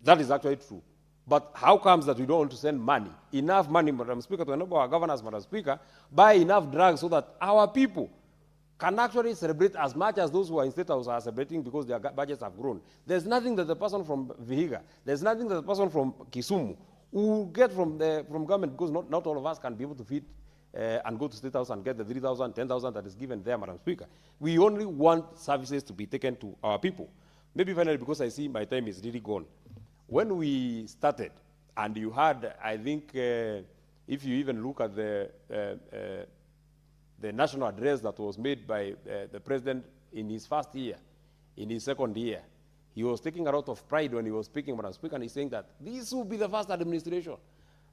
That is actually true. But how comes that we don't want to send money, enough money, Madam Speaker, to enable our governors, Madam Speaker, buy enough drugs so that our people can actually celebrate as much as those who are in State House are celebrating because their budgets have grown. There's nothing that the person from Vihiga, there's nothing that the person from Kisumu will get from government, because not all of us can be able to feed and go to State House and get the 3,000, 10,000 that is given there, Madam Speaker. We only want services to be taken to our people. Maybe finally, because I see my time is really gone. When we started, and you had, I think, if you even look at the national address that was made by the president in his first year, in his second year, he was taking a lot of pride when he was speaking, Madam Speaker, and he's saying that this will be the first administration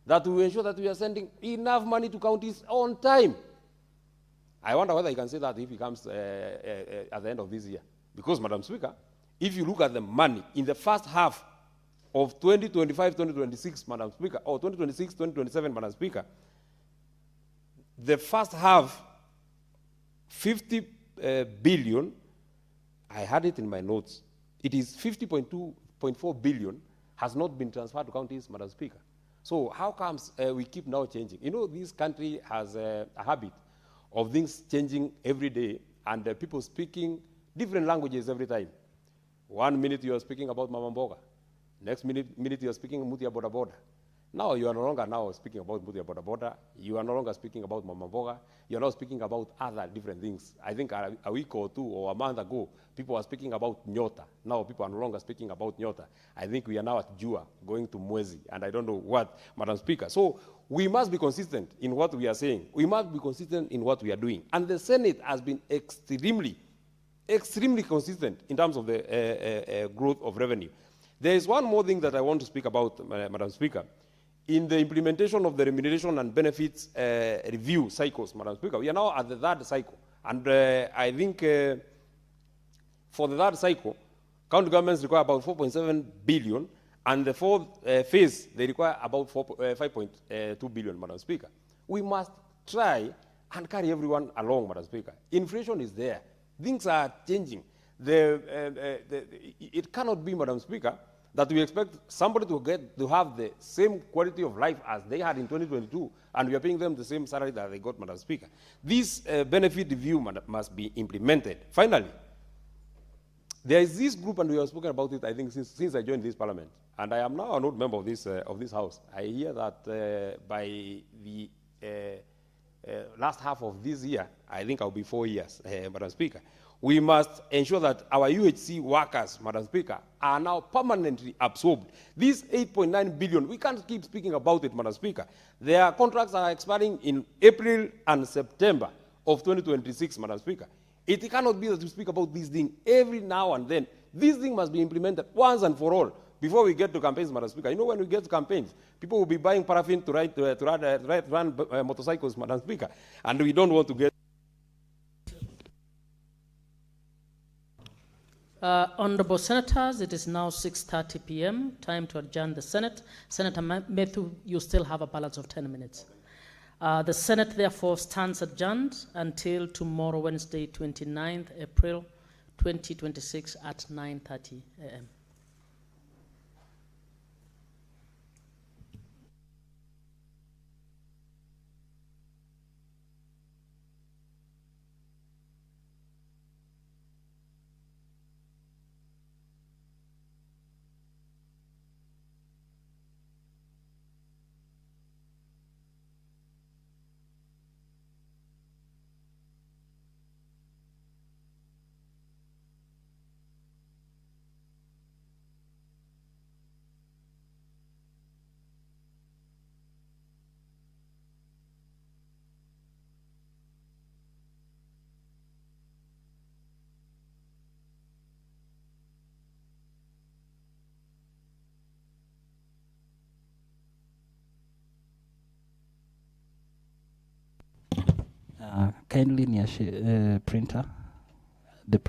that will ensure that we are sending enough money to counties on time. I wonder whether he can say that if he comes at the end of this year. Because, Madam Speaker, if you look at the money in the first half of 2025-2026, Madam Speaker, or 2026-2027, Madam Speaker, the first half, 50 billion, I had it in my notes, it is 50.4 billion has not been transferred to counties, Madam Speaker. So how comes we keep now changing? This country has a habit of things changing every day, and people speaking different languages every time. 1 minute you are speaking about Mama Mboga. Next minute you are speaking Mutia Boda Boda. Now you are no longer now speaking about Mutia Boda Boda. You are no longer speaking about Mama Mboga. You are now speaking about other different things. I think a week or two or a month ago, people were speaking about Nyota. Now people are no longer speaking about Nyota. I think we are now at Jua, going to Mwezi, and I don't know what, Madam Speaker. So we must be consistent in what we are saying. We must be consistent in what we are doing. And the Senate has been extremely consistent in terms of the growth of revenue. There is one more thing that I want to speak about, Madam Speaker. In the implementation of the remuneration and benefits review cycles, Madam Speaker, we are now at the third cycle. And I think for the third cycle, county governments require about 4.7 billion, and the fourth phase, they require about 5.2 billion, Madam Speaker. We must try and carry everyone along, Madam Speaker. Inflation is there. Things are changing. It cannot be, Madam Speaker, that we expect somebody to have the same quality of life as they had in 2022, and we are paying them the same salary that they got, Madam Speaker. This benefit review must be implemented. Finally, There is this group, and we have spoken about it, I think, since I joined this parliament. And I am now an old member of this house. I hear that by the last half of this year, I think I'll be 4 years, Madam Speaker. We must ensure that our UHC workers, Madam Speaker, are now permanently absorbed. These 8.9 billion, we can't keep speaking about it, Madam Speaker. Their contracts are expiring in April and September of 2026, Madam Speaker. It cannot be that we speak about this thing every now and then. This thing must be implemented once and for all before we get to campaigns, Madam Speaker. You know, when we get to campaigns, people will be buying paraffin to run motorcycles, Madam Speaker, and we don't want to get... Honorable Senators, it is now 6:30 p.m. Time to adjourn the Senate. Senator Matthew, you still have a balance of 10 minutes. The Senate therefore stands adjourned until tomorrow, Wednesday, 29th April 2026 at 9:30 a.m. Kindly, printer, the